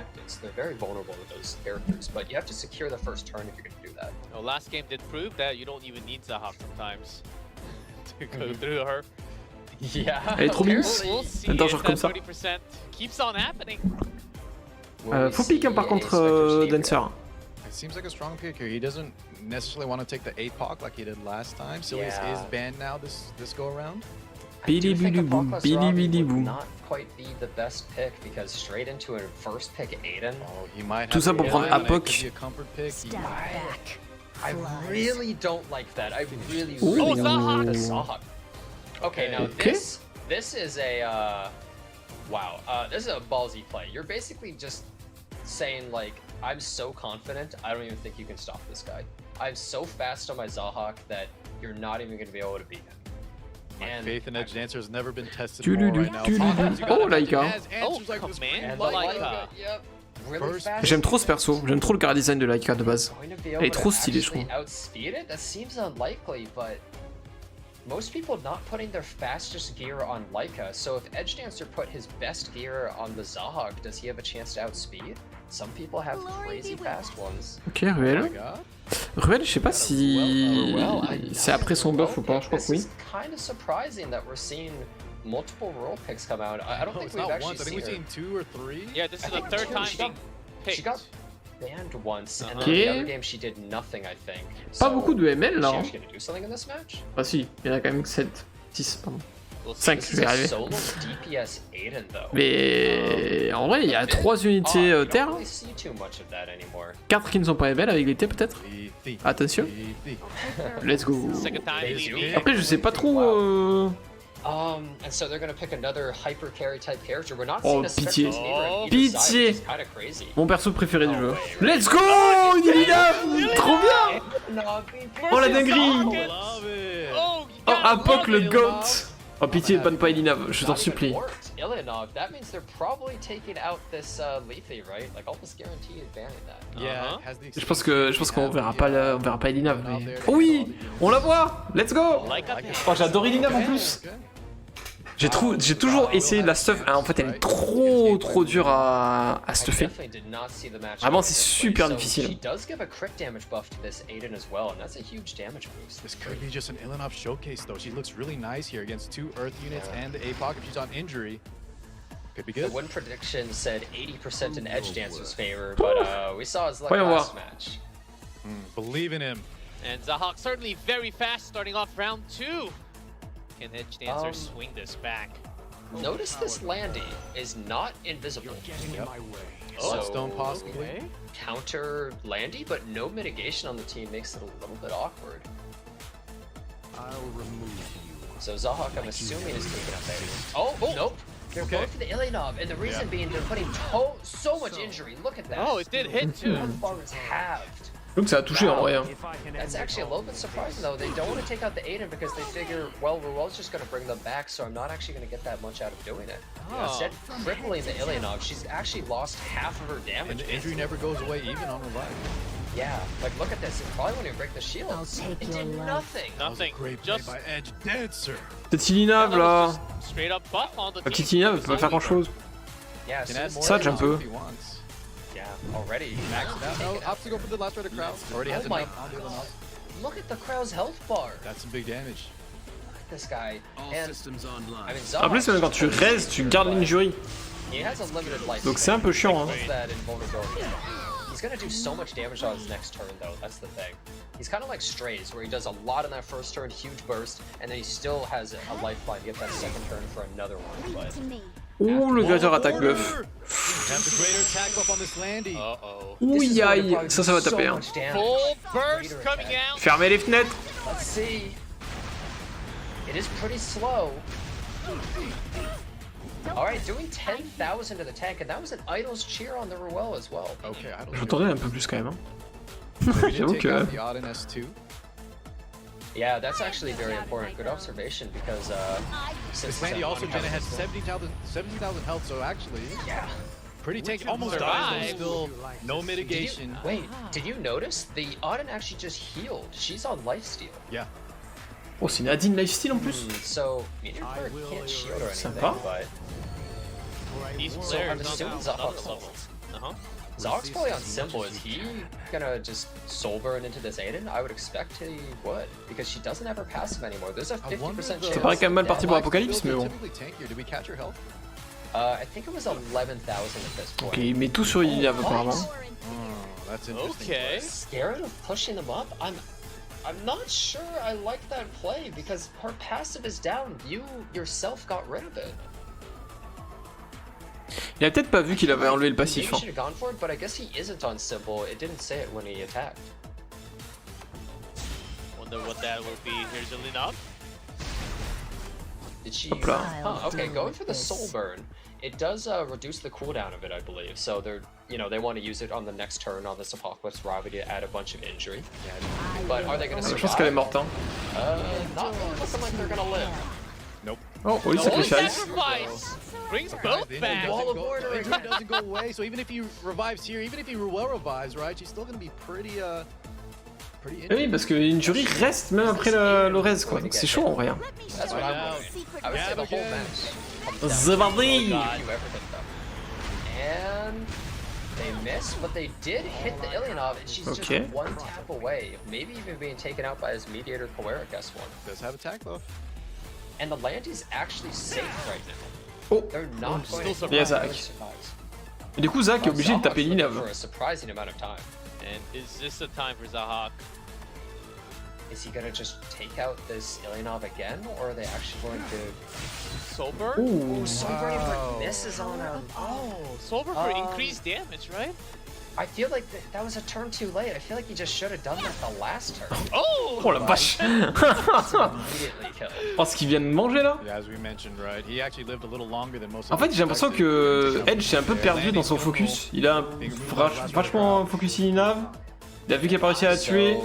No, last game did prove that you don't even need Zahak sometimes. go through her. Yeah. Elle est trop mignonne. We'll see Attends, if genre comme that ça. 30% keeps on happening. Faut pick hein, par contre Dancer. It seems like a strong pick here. He doesn't necessarily want to take the APOC like he did last time. Silius is banned now this go around. Billy Billy Boom, Billy Billy Boom. Not quite be the best pick because straight into a first pick Aiden. Oh, he might Tout ça pour prendre APOC. Step back. I really don't like that. I really Ooh. don't Zahhak. like the Zahhak. Okay, now this is a wow. This is a ballsy play. You're basically just saying like, I'm so confident, I don't even think you can stop this guy. I'm so fast on my Zahhak that you're not even going to be able to beat him. My faith in Edge Dancer has never been tested Du- more du- right now. du- Sometimes du- you gotta Oh, imagine Laika. has answers like this command grand Laika. Yep. Really fast. J'aime trop ce perso, j'aime trop le car design de Laika de base. Going to be Elle able est trop to stylée, je actually trouve. outspeed it? That seems unlikely, but most people not putting their fastest gear on Laika. So if Edge Dancer put his best gear on the Zahhak, does he have a chance to outspeed? Some people have crazy fast ones. Ok, Ruel. Oh my god. Ruel, je sais pas si Ruel, c'est après son buff ou pas, je crois que oui. This is kind of surprising that we're seeing multiple Ruel picks come out. I don't No, think it's we've not actually once. I think seen we've seen 2 or 3. Yeah, this is I the think third two. time She being She picked. got banned once, and then Okay. the other game she did nothing, I think. Pas beaucoup de ML Is là. she Hein. actually gonna do something in this match? Ah si, il y en a quand même 7, 6, pardon. We'll see. 5, This je is vais a arriver. solo DPS Aiden though. Mais en vrai, il y a 3 You unités don't terre, really see too much of that anymore. 4 qui ne sont pas ML avec les T peut-être. Easy. Attention, Easy. let's go. Second time leading. Après, je sais pas trop. And so they're gonna pick another hyper carry type character. We're not Oh, seeing a pitié. Spectre Neighbor on either Pitié. side, which is kind of crazy. Mon perso préféré du jeu. Let's go, Nilina. Trop bien. Oh la dinguerie. Love it. Oh, you Oh, gotta Apoc love le it. GOAT. Oh pitié, banne pas Elinav, je t'en supplie. Eliminatoires, that means they're probably taking out this Lethe, right? Like almost guaranteed banning that. Yeah, it has the Je pense qu'on verra pas on verra pas Elinav. Mais... Oh oui, on la voit. Let's go. Like a Oh, j'adore Elinav en plus. J'ai toujours essayé de la stuff. En fait, elle est trop dure à stuffer. Definitely did not see the match. Vraiment, c'est this super way. So difficile. She does give a crit damage buff to this Aiden as well, and that's a huge damage boost. This could be just an Ilinov showcase though. She looks really nice here against 2 Earth units and the APOC if she's on injury. Could be The good. win prediction said 80% in Edge Dancer's favor, but we saw his luck Voyons last voir. match. Believe in him. And Zahhak certainly very fast starting off round 2. Can Edge Dancer Um, swing this back? Notice this Landy is not invisible. Oh, Stone possibly. Counter Landy, but no mitigation on the team makes it a little bit awkward. I'll remove you. So Zahhak, I'm assuming, is taking up Aiden. Oh, nope. They're going for the Eliminov, and the reason being they're putting so much injury. Look at that. Oh, it did hit too. Health bar is halved. Donc ça a touché en vrai. Hein. That's actually a little bit surprising though. They don't want to take out the Aiden because they figure, well, Ruel's just going to bring them back, so I'm not actually going to get that much out of doing it. Instead, crippling the Eliminov, she's actually lost half of her damage. And the injury never goes away even on revive. Yeah, like look at this. It probably won't even break the shield. I'll take It your did life. nothing. Nothing. Great play Just by Edge Dancer. Cette Elinav là. straight up buff on the La team. petite Elinav, elle peut pas faire grand chose. Yeah, Can so add more Such un damage peu. if he wants. yeah, already. Max it out. No, opts to go for the last rate of crowd. Already has Oh my enough on the Ilinov. Look at the crowd's health bar. That's some big damage. This guy. All And systems online. I mean, En plus, même quand tu restes, tu gardes l'injury. he has a limited life. Donc c'est un peu chiant. Hein. What's that invulnerability? He's gonna do so much damage on his next turn though, that's the thing. He's kind of like Strays, where he does a lot in that first turn, huge burst, and then he still has a lifeline to get that second turn for another one, but... To me. Ouh, le créateur attaque buff. Have the greater attack buff on this Landy. Uh-oh. Ouh aïe, ça va so taper. Hein. much damage. Full burst Greater coming attack. out. Fermez les fenêtres. Let's see. It is pretty slow. Alright, doing 10,000 to the tank, and that was an Idol's cheer on the Ruel as well. Okay, I don't Je m'attendais un peu plus quand même. Hein. We did J'avoue take que. out the odd in S2. Yeah, that's actually very important. Good observation, because since This Landy it's also, on Jenna, has health, 17,000 health, so actually, yeah. pretty tank. Almost survive. dies, though still no Did mitigation. you, wait, did you notice? The Auden actually just healed. She's on lifesteal. Yeah. Oh, c'est une Adine lifesteal en plus. So, Meteor Bird can't shield or anything, Sympa. but... These So players I'm don't assuming have Zahhak's another level. Uh-huh. Zog's probably on Symbol. Is he gonna just soul burn into this Aiden? I would expect he would, because she doesn't have her passive anymore. There's a 50% chance. Ça paraît quand même mal parti pour Apocalypse, mais bon. I think it was 11,000 at this point. Ok, il met tout sur Iliav apparemment. Okay. Scared of pushing them up? I'm not sure I like that play because her passive is down. You yourself got rid of it. Il a peut-être pas vu qu'il avait enlevé le passif. Maybe should have gone for it, but I guess he isn't on Symbol. It didn't say it when he attacked. Wonder what that will be. Here's Eliminatoires. Did she? Hop là. Huh, okay, going for the soul burn. It does reduce the cooldown of it, I believe. So they're, they want to use it on the next turn on this Apocalypse Ravi to add a bunch of injury. But are they going to survive? Je pense qu'elle est morte. Hein. Not really looking like they're going to live. Nope. Oh, oui, sacrifice. Brings both back. Wall of order It doesn't go away. So even if he revives here, even if he well revives, right, she's still going to be pretty Oui, parce que Injury reste même après le res, quoi. Donc c'est chaud en vrai. That's what I would say the whole match. The Bardie! And they missed, but they did hit the Ilyanov, and she's just one tap away of maybe even being taken out by his mediator Coeric S1. Does have attack buff. And the Landy's actually safe right now. Oh, they're not going to bien Zach. Et du coup, Zach est obligé de taper Linav. For a surprising amount of time. And is this the time for Zahak? Is he gonna just take out this Ilyanov again, or are they actually going to Solberg? Ooh, Solberg but misses on him. Oh, Solberg for increased damage, right? I feel like that was a turn too late. I feel like he just should have done that the last turn. Oh! Oh la vache! Oh, ce qu'il vient de manger là? Yeah, as we mentioned, right? He actually lived a little longer than most. En fait, j'ai l'impression que Edge s'est un peu perdu dans son focus. Il a vachement focus Inav. Il a vu qu'il a pas réussi à la tuer.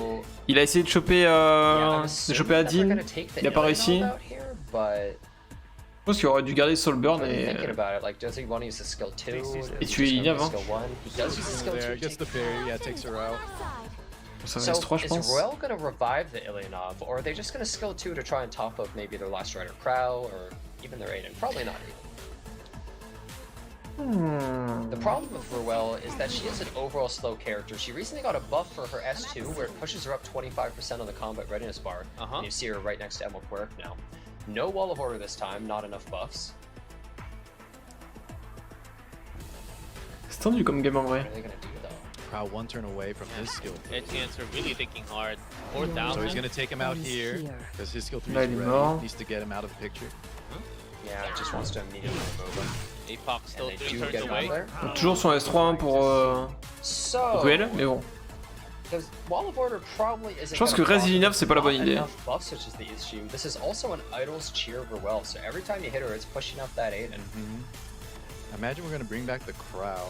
Il a essayé de choper Adin. Il a pas réussi. Je pense qu'il aurait dû garder Soulburn et tuer Inav. Hein. Ça reste 3, je pense. Is Royal gonna revive the Ilyanov, or are they just gonna skill 2 to try and top up maybe their Last Rider Crow, or even their Aiden? Probably not even. The problem with Ruel is that she is an overall slow character. She recently got a buff for her S2 where it pushes her up 25% on the combat readiness bar. And you see her right next to Emil Quirk now. No Wall of Order this time, not enough buffs. C'est tendu comme game en vrai. What are they gonna do though? Crow one turn away from his skill 3. Edge are really thinking hard. 4,000. So he's gonna take him out here because his skill 3 Là, is il est ready. mort. Needs to get him out of the picture. Yeah, it just wants to immediately remove him. Apoc still And they 3 do get turns him away. out there. Toujours son S3 pour Ruel, mais bon. Because Wall of Order probably isn't. Je pense que Res Ilinav c'est pas la bonne idée. Buffs, which is the issue. This is also an Idol's Cheer Ruel, so every time you hit her, it's pushing up that Aiden. Imagine we're gonna bring back the Crow.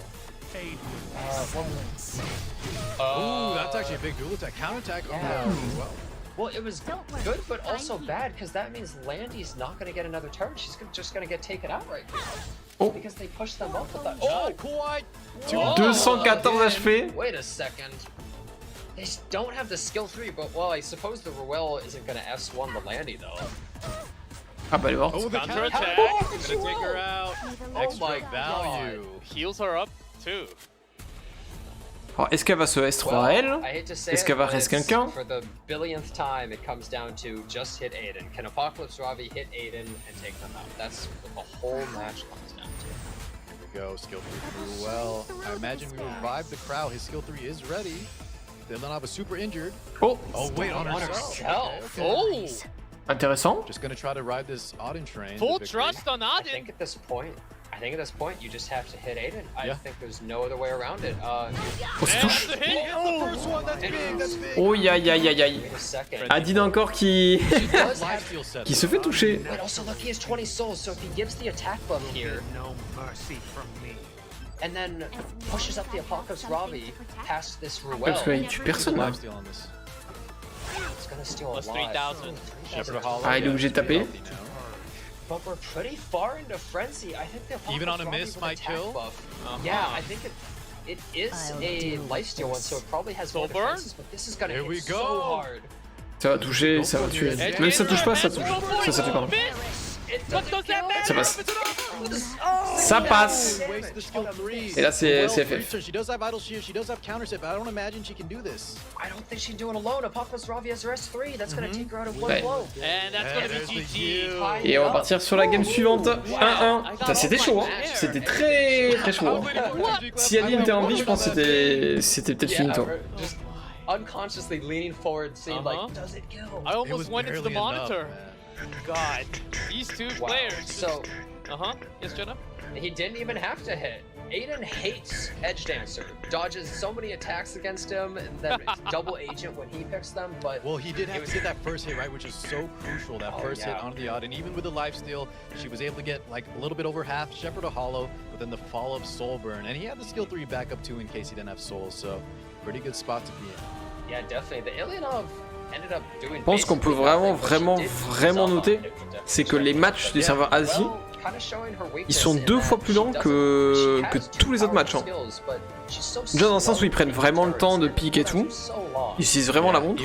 Oh, that's actually a big dual attack. Counterattack. Yeah. Well. Well, it was good, but also bad, because that means Landy's not going to get another turn. She's just going to get taken out right now. Oh. Because they pushed them up with that. Oh, quite. 214 HP. Wait a second. They don't have the skill 3, but well, I suppose the Ruel isn't going to S1 the Landy, though. Ah bah elle est morte. Oh, the Counterattack. Gonna take her out. Oh Extra my value. God. Heals her up too. Alors est-ce qu'elle va se S3 à elle? Est-ce qu'elle va reste quelqu'un? For the billionth time, it comes down to just hit Aiden. Can Apocalypse Ravi hit Aiden and take them out? That's what the whole match comes down to. Here we go. Skill 3 well. I imagine we revive the Crow. His skill 3 is ready. Ilyanov is super injured. Oh, Oh wait, on herself. Okay. Oh! intéressant. Just gonna try to ride this Odin train. Full to victory. trust on I Odin. think at this point, you just have to hit Aiden. I Yeah. think there's no other way around it. Oh, c'est touche. That's the hit. The first one, that's big, that's big. Oh, aïe aïe aïe aïe. Wait a second. Adin encore qui Does have, Lifesteal set. qui se fait toucher. but also look, he has 20 souls, so if he gives the attack buff here, No mercy from me. and then pushes up the Apocalypse Ravi past this Ruel, Parce qu'il tue personne là. Lifesteal on this. it's gonna steal a Plus lot. 3,000. Shepherd of Hollow. Ah, il est obligé de taper. But we're pretty far into Frenzy. I think the Apocalypse Even on a Ravi miss with might attack kill? buff. Yeah, I think it is a lifesteal one, so it probably has more Soul burn? defenses, but this is gonna Here we hit go. so hard. Ça va toucher, ça va tuer. Même si ça touche pas, ça touche. Ça tue pardon. It Ça passe. Ça passe. Et là c'est FF. She does have idle shield, she does have counter set, but I don't imagine she can do this. I don't think she can do it alone. Apocalypse Ravi has her S3. That's gonna take her out of one Ouais. blow. And that's gonna be GG. Et on va partir sur la game suivante. 1-1. Putain, c'était chaud, hein. C'était très chaud. Hein. Si Aline était en vie, je pense que c'était peut-être finito. Just unconsciously leaning forward, seeing like, does it kill? I It almost was went into the barely enough, monitor. man. God, these two Wow. players. So Yes, Jenna? he didn't even have to hit. Aiden hates Edge Dancer, dodges so many attacks against him, and then it's double agent when he picks them, but... Well, he did have to get that first hit, right, which is so crucial, that first hit onto the odd, and even with the lifesteal, she was able to get like a little bit over half Shepherd to Hollow, but then the follow-up Soul Burn, and he had the skill 3 backup too in case he didn't have Soul, so pretty good spot to be in. Yeah, definitely. The Alienov ended up doing... Je pense qu'on peut vraiment noter, c'est que les matchs du serveur Asie, ils sont 2 fois plus lents que tous les autres matchs. Hein. Déjà dans le sens où ils prennent vraiment le temps de pique et tout, ils utilisent vraiment la montre.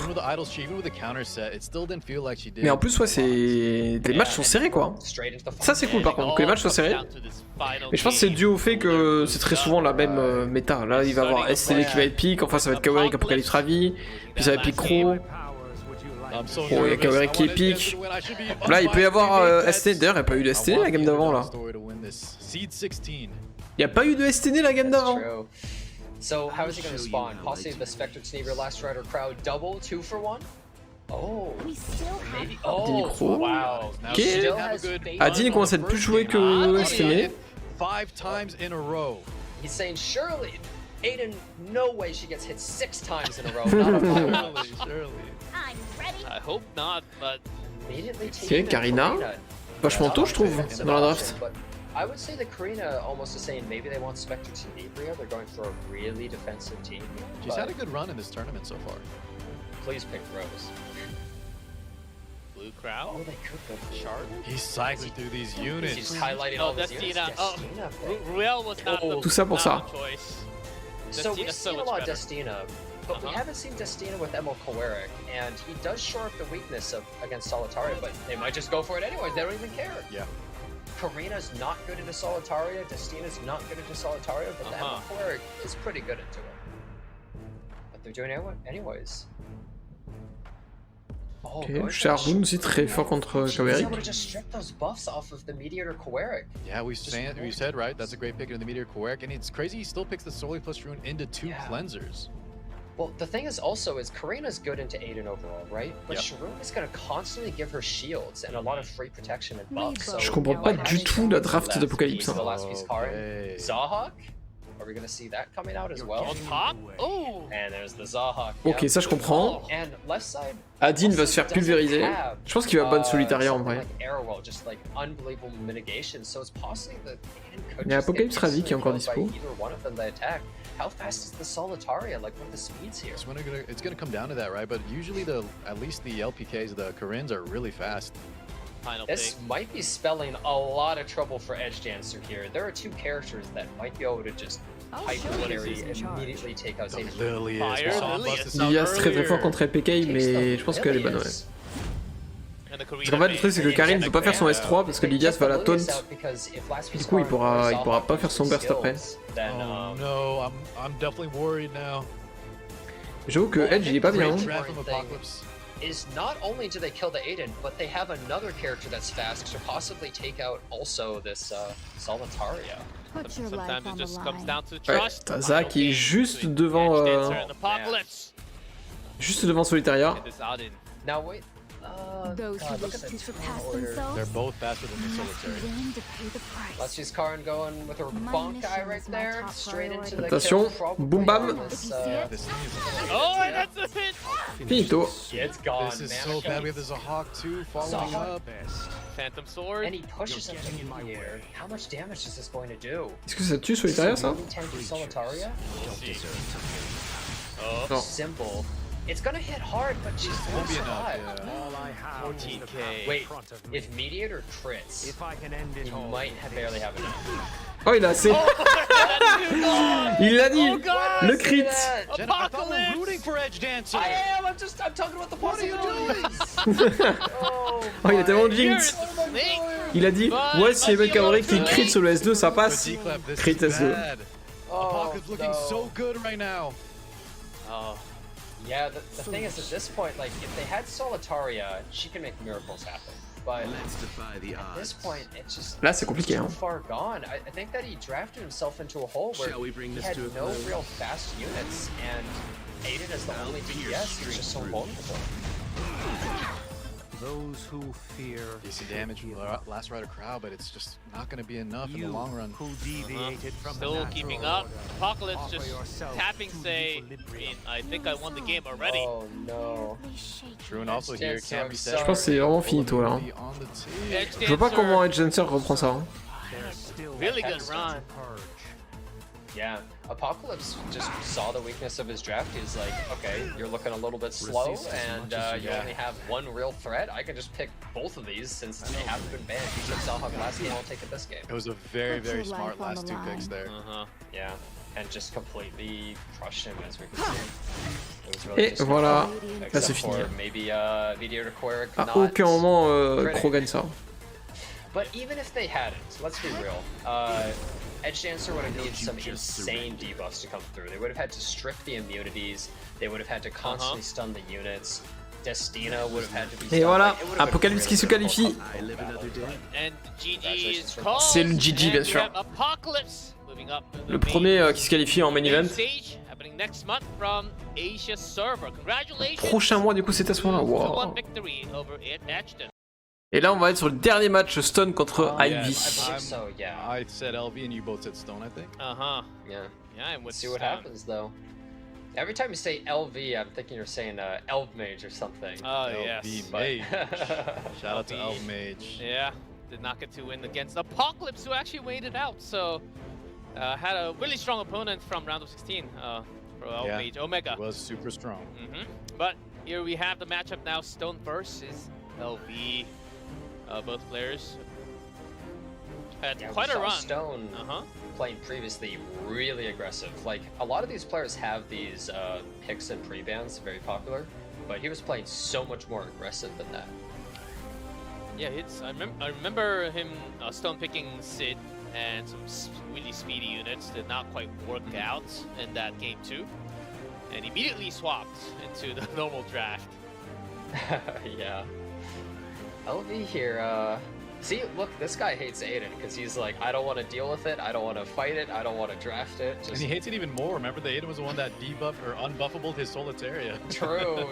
Mais en plus, ouais, les matchs sont serrés quoi. Ça c'est cool par contre, que les matchs soient serrés. Mais je pense que c'est dû au fait que c'est très souvent la même méta. Là, il va y avoir STV qui va être pique, enfin ça va être Kawaii Apocalypse Ravi, puis ça va être pique Crow. Oh, il y a Kawaii qui est pique. Là, il peut y avoir STD. D'ailleurs, il n'y a pas eu de STD la game d'avant là. Il n'y a pas eu de STD la game d'avant. So how is he going to spawn? Possibly the Spectre Tenebria Last Rider crowd double 2 for 1? Oh, maybe. Oh, wow. Ok. Adine commence à être plus joué que STD. 5 times in a row. He's saying surely Aiden, no way she gets hit 6 times in a row. Not a Surely. I'm ready. I hope not, but Ok, Karina. Vachement tôt, je trouve, dans la draft. I would say that Karina almost is saying maybe they want Spectre Tenebria. They're going for a really defensive team. She's had a good run in this tournament so far. Please pick Rose. Blue Crowd. Oh, they could go for Shard. He's cycling through these He's units. just highlighting all these units. Destina. Oh, Destina pick. Ruel was not the Tout ça pour ça. choice. So we've Destina's seen a much lot of better. Destina, but we haven't seen Destina with Emil Kowarik, and he does shore up the weakness against Solitaria, but they might just go for it anyways, they don't even care. Yeah. Karina's not good into Solitaria, Destina's not good into Solitaria, but the Emil Kowarik is pretty good into it. But they're doing it anyways. Oh, Ok, Sharoon aussi très fort contre She's Kawaii. able to just strip those buffs off of the Mediator Kowarik. Yeah, we said, right? That's a great pick in the Meteor Kowarik, and it's crazy he still picks the Soul plus Rune into 2 cleansers. Well, the thing is also is Karina's good into Aiden overall, right? But Yep. Sharoon is going to constantly give her shields and a lot of free protection and buffs. So, Je comprends pas du tout la draft d'Apocalypse. The last piece Karin. Okay. Zahawk? Are we going to see that coming out as well? On top? Oh! And there's the Zahawk. Ok, ça je comprends. And left side. Adine va also se faire doesn't pulvériser. have, Je pense qu'il va ban Solitaria en something vrai. like Arrowwell, just like unbelievable mitigation. So it's possible that Aiden could Il y a just get Apocalypse Ravi qui est encore killed by dispo. either one of them that attack. How fast is the Solitaria? Like, what are the speeds here? It's gonna come down to that, right? But usually at least the LPKs, the Karins are really fast. Final This pick. might be spelling a lot of trouble for Edge Dancer here. There are 2 characters that might be able to just hyper carry and immediately take out Satan. Lilius. Fire, we saw him Lilius. bust this out Lilias très earlier. fort contre LPK, mais je pense qu'elle est bonne, ouais. And the Parce qu'en fait, le truc c'est que Karim ne peut pas faire son S3 parce que Lilias va la taunt. Du coup, il pourra pas faire son burst après. Oh no, I'm definitely worried now. J'avoue que Edge il est pas bien. Great Hein. draft from Apocalypse. Is not only do they kill the Aiden, but they have another character that's fast to possibly take out also this Solitaria. Put your life Sometimes on it the just comes line. down to Ouais, trust. t'as Za qui est juste devant, juste devant Solitaria. Now wait. Those who God, look wish at to the surpass order. They're themselves both faster than the must be Solitary. willing to pay the price. Let's use Karin going with her My bonk guy mission right is my there, top straight into the Attention, kill, probably boom bam. on this, This Oh, and that's a hit! Finito. it's gone, is man. so bad. We have the Zahawk too following Zahawk. up. Phantom Sword. And he pushes him to the air. How much damage is this going to do? Est-ce que ça tue Solitaria ça? Moving tank to Solitaria? Oh, Non. Simple. It's gonna hit hard, but she's Won't be enough. survive. Yeah. All I have is the 14K. power Wait, in front of me. if Mediator crits, If I can end he it all, might barely have enough. Oh il a assez. Il l'a dit. God! Le crit. Jenna, I thought we were rooting for Edge Dancer. I am! I'm talking about the possibilities! Oh, Oh il a tellement de Here jinx. is the snake. Il a dit ouais, si les mecs Kaori qui crit sur le S2 ça passe. D-Clap, this Crit is S2. bad. Oh, Apocalypse looking so good right now. Oh, Yeah, the thing is, at this point, like, if they had Solitaria, she can make miracles happen. But at this point, it's just Là c'est compliqué too hein. far gone. I think that he drafted himself into a hole where he had no real fast units, and Aiden as the only DPS is just so vulnerable. Those who fear Decent damage from the last rider crowd, but it's just not going to be enough in the long run. who deviated from the still natural keeping up. order. Apocalypse Offer just yourself tapping to the say, equilibrium. I think I won the game already. Oh no. True, and also here Yes, can't I'm be sorry. said. Je pense que c'est vraiment finito là. On the team. Edge Je vois pas Dancer, comment Edge Dancer reprend ça. Hein. There's still really good Text run. purge. Yeah, Apocalypse just saw the weakness of his draft. He's like, okay, you're looking a little bit slow, and you only have one real threat. I can just pick both of these since they haven't been banned. He took Zalhak last game, I'll take it this game. It was a very, Put very your smart life on last the two picks line. there. Uh-huh. Yeah, and just completely crushed him as we can see. It was really Et just voilà. except Là c'est fini. for maybe Video to Quirk, À not aucun moment critic. Crow gagne ça. But even if they hadn't, let's be real, Edge Dancer would have needed some insane debuffs to come through. They would have had to strip the immunities, they would have had to constantly stun the units, Destina would have had to be stunned. Et voilà, Like, it would have been Apocalypse qui se really qualifie. difficult. And GG is called. C'est le GG, bien and we sûr. have Apocalypse moving up to the Le main premier qui se qualifie en main event. stage happening next month from Asia Serveur. Congratulations. Prochain mois du coup c'est à ce moment-là. 2-1 Wow. victory over Edgeton. Et là on va être sur le dernier match Stone contre Yeah, Ivy. I believe so, yeah. I said LV and you both said Stone, I think. Uh-huh. Yeah. Yeah, and with Let's see what happens though. Every time you say LV, I'm thinking you're saying Elf Mage or something. Oh, LV yes. But- Mage. Shout out to LV. Elf Mage. Yeah, did not get to win against Apocalypse, who actually waited out. So, had a really strong opponent from round of 16 for Yeah. Mage Omega. Was super strong. But here we have the matchup now. Stone versus LV. Both players had Yeah, quite we a saw run. Stone Uh-huh. playing previously really aggressive. Like a lot of these players have these picks and pre-bans, very popular, but he was playing so much more aggressive than that. Yeah, I remember him Stone picking Sid and some really speedy units did not quite work out in that game too, and immediately swapped into the normal draft. Yeah. LV here, see, look, this guy hates Aiden because he's like, I don't want to deal with it, I don't want to fight it, I don't want to draft it. And he hates it even more. Remember, the Aiden was the one that debuffed or unbuffable his Solitaria. True.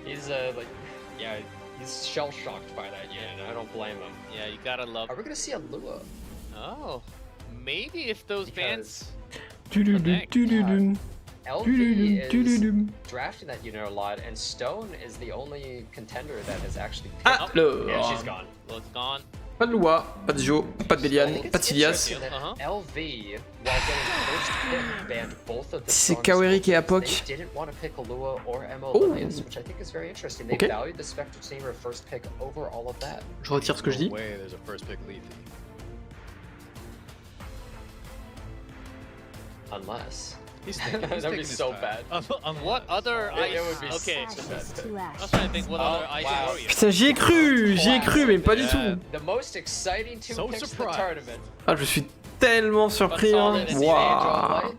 He's like, yeah, he's shell-shocked by that unit, and I don't blame him. Yeah, you gotta love. Are we gonna see a Lua? Oh, maybe if those bans. Du-du-du-du-du-du. LV Du-du-du-du-du-du. is drafting that unit a lot, and Stone is the only contender that has actually picked. Alors, Yeah, she's gone. Lo's gone. pas de Lua, pas de Jo, pas de I Béliane, think pas de it's Silias. interesting that Uh-huh. LV, while getting first pick, banned both of the C'est strongest Kawerik et units. Apoc. They didn't want to pick a Lua or Emma Oh. Lilius, which I think is very interesting. They Okay. valued the Spectre Saber first pick over all of that. Je retire ce que je dis. No way, there's a first pick Lethe. Unless. He's taking That'd be his so time. bad. What other It ice? would be Okay, so Ashes bad. to I was ashes. trying to think what other ice wow. warrior. Putain, j'y ai cru, mais pas du Yeah. tout. The most exciting two So picks of the surprised. tournament. Ah, je suis tellement surpris. Hein. Solid and Waouh. Light,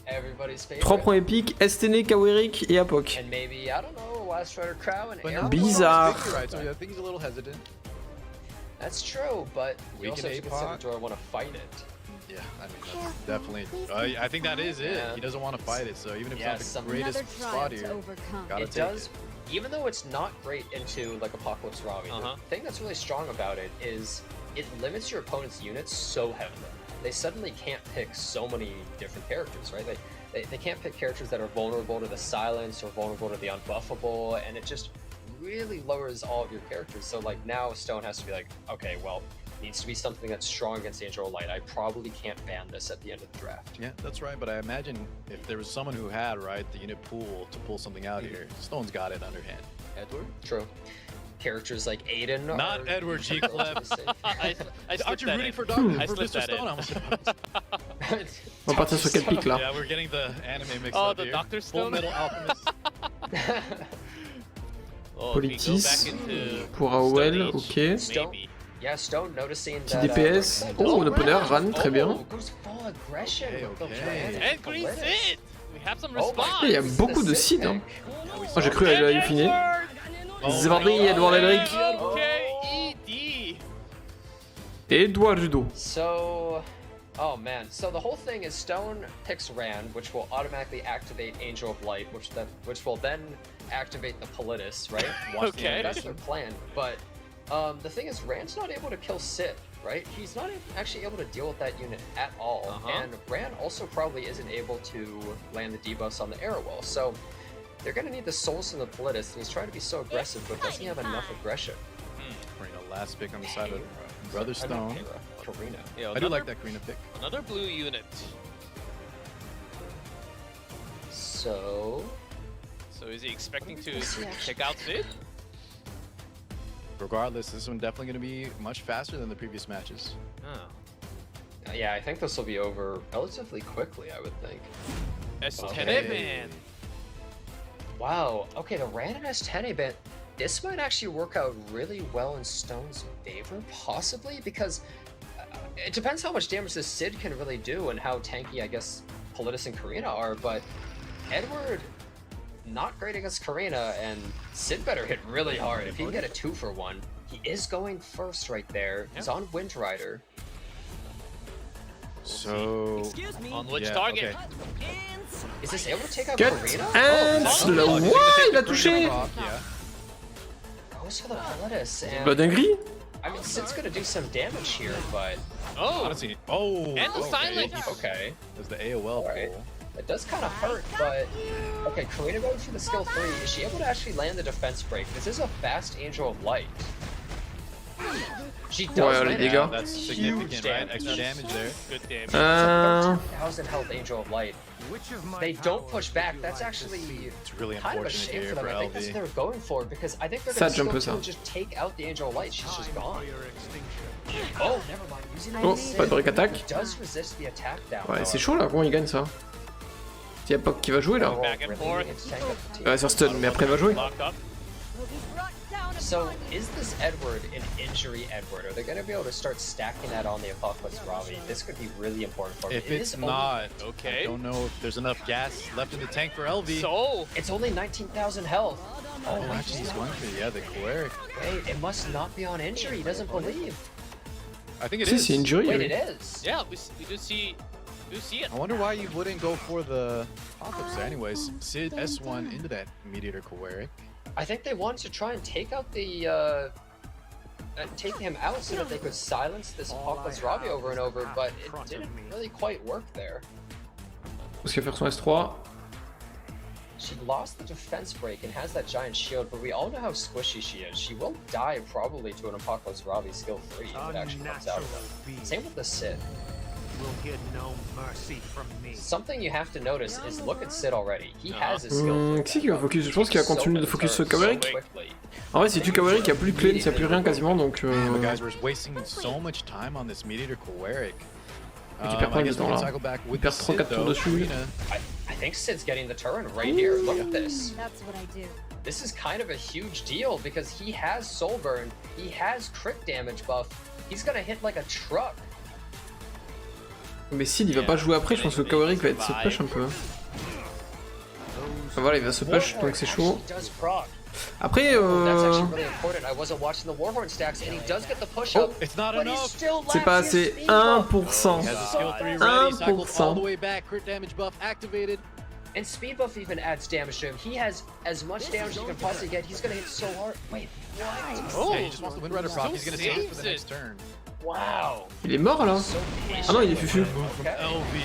everybody's favorite. 3 premiers pics, Estene, Kawerik et Apoc. And maybe, I don't know, Last Rider Crow and But Arrow. now Bizarre. Victor, right? So I think he's a little hesitant. That's true, but you Weak also in have to consider, APOC. do I want to fight it? Yeah, I mean, that's definitely. I think that is it. Yeah. He doesn't want to fight it, so even if Yeah, it's some- not the Another greatest trial spot to here, overcome. gotta It take does, it. even though it's not great into like Apocalypse Ravi, Uh-huh. the thing that's really strong about it is it limits your opponent's units so heavily. They suddenly can't pick so many different characters, right? They can't pick characters that are vulnerable to the silence or vulnerable to the unbuffable, and it just really lowers all of your characters. So like now Stone has to be like, okay, well, needs to be something that's strong against Angel Light. I probably can't ban this at the end of the draft. Yeah, that's right. But I imagine if there was someone who had the unit pool to pull something out here, Stone's got it underhand. Edward? True. Characters like Aiden Not are Edward G. relatively Clef. safe. I slipped Aren't you that rooting in. for I for slipped Mr. that Stone? in. I was- On va partir sur quel pic là? Yeah, we're getting the anime mixed Oh, up the here. Dr. Full Stone? Metal Alchemist. Oh, if we go Politis back into pour AOL, Stone Age, ok. Stone, Maybe. Yeah, Stone noticing Petit that. DPS. Oh, un opponent, Ran, très bien. Goes full aggression with the Okay. Ran And green Sid! We have some Oh my response! Il y a beaucoup de seeds. Hein. Oh, j'ai cru à finir. Oh Zvardi, Edward Elric. K-E-D! Edouard Judo. So, oh man. So the whole thing is Stone picks Ran, which will automatically activate Angel of Light, which will then activate the Politis, right? Okay. That's their plan. But the thing is, Ran's not able to kill Sid, right? He's not actually able to deal with that unit at all. And Ran also probably isn't able to land the debuffs on the arrow wall. So they're gonna need the souls from the Politis, and he's trying to be so aggressive, but doesn't have enough aggression. Karina, last pick on the side of Brother Stone. Karina. Yeah, I do like that Karina pick. Another blue unit. So So is he expecting to take out Sid? Regardless, this one definitely going to be much faster than the previous matches. Oh. yeah, I think this will be over relatively quickly, I would think. S10 Okay. man. Wow. Okay, the Ran and S10 event. This might actually work out really well in Stone's favor, possibly, because it depends how much damage this Sid can really do and how tanky, I guess, Politis and Karina are, but Edward, not great against Karina, and Sid better hit really hard. If he can get a 2-for-1, he is going first right there. He's on Wind Rider. So, On which yeah, target? okay. Is this able to take out Cut Karina? and slow. Ouais, il a touché. Yeah. Goes for the Politis, La and dinguerie. I mean, Sid's gonna do some damage here, but Oh! Honestly, oh, And the okay. silence. okay. There's the AOL Alright. pull. It does kind of hurt, but okay, Karina going for the skill 3. Is she able to actually land the defense break? This is a fast Angel of Light. She does Ouais, land les it. dégâts. That's Huge significant, right? damage. Extra damage there. Good damage. 13,000 health Angel of Light. Which of my They don't powers push would back. you That's like to actually see? It's really kind of a unfortunate shame here for them. for I think that's what LV. they're going for, because I think they're Sad going to jump skill ça. 2 just take out the Angel of Light. She's just Time gone. for your extinction. Oh, never mind. Using Oh, Sid. pas de break attack. He does resist the attack down. Ouais, c'est however. chaud là, comment il gagne ça? Il y a Pop qui va jouer là. Oh, Back and really? forth. It's tank up the team. Ouais, sur stun, mais après il va jouer. Locked up. So, is this Edward an injury Edward? Are they going to be able to start stacking that on the Apocalypse Ravi? This could be really important for me. If It it's is only- not, I Okay. don't know if there's enough gas left in the tank for LV. So, It's only 19,000 health. Oh, Oh, wait, actually, he's going for the Choleric. wait, it must not be on injury. He doesn't believe. I think it Si, is. c'est injury. Wait, oui. it is. yeah, we do see it. I wonder why you wouldn't go for the Apocalypse there. Anyways, Sid S1 into that Mediator Choleric. I think they wanted to try and take out the, take him out so that they could silence this Apocalypse Ravi over and over, but it didn't really quite work there. Parce qu'il va faire son S3. She lost the defense break and has that giant shield, but we all know how squishy she is. She will die probably to an Apocalypse Ravi skill 3 if it actually comes out. Unnatural beast Same with the Sid. will get no mercy from me. Something you have to notice is look at Sid already. He has his skill 3. Qui c'est qui va focus? Je pense qu'il va continuer de focus sur so Kawerick. quickly. En vrai, si tu Kawerick, il n'y a plus de cleanse, il n'y a plus rien quasiment donc. But guys, we're wasting so much time on this Mediator Choleric. Et tu perds pas I le guess we temps can là. cycle back with perds the Sid, 3-4 tours though. dessus. Karina. I think Sid's getting the turn right here. Look at this. That's what I do. This is kind of a huge deal because he has soul burn, he has crit damage buff. He's gonna hit like a truck. Mais Sid il va pas jouer après, je pense que Kawerick va être se push un peu. Ah, voilà, il va se push donc c'est chaud. Actually does proc. Après, That's actually really important. I wasn't watching the Warhorn stacks, and he does get the push up. It's not but he enough. still c'est pas lacks his assez. speed buff. 1%. He has a skill 3 ready, cycled 1%. all the way back, crit damage buff activated. And speed buff even adds damage to him. He has as much damage as you can possibly get. He's gonna hit so hard. Wait, what? Oh, Yeah, he just wants the Wind Rider proc. He's gonna save it for the next turn. Wow. Il est mort là? So Ah non, il est fufu. Okay. LV.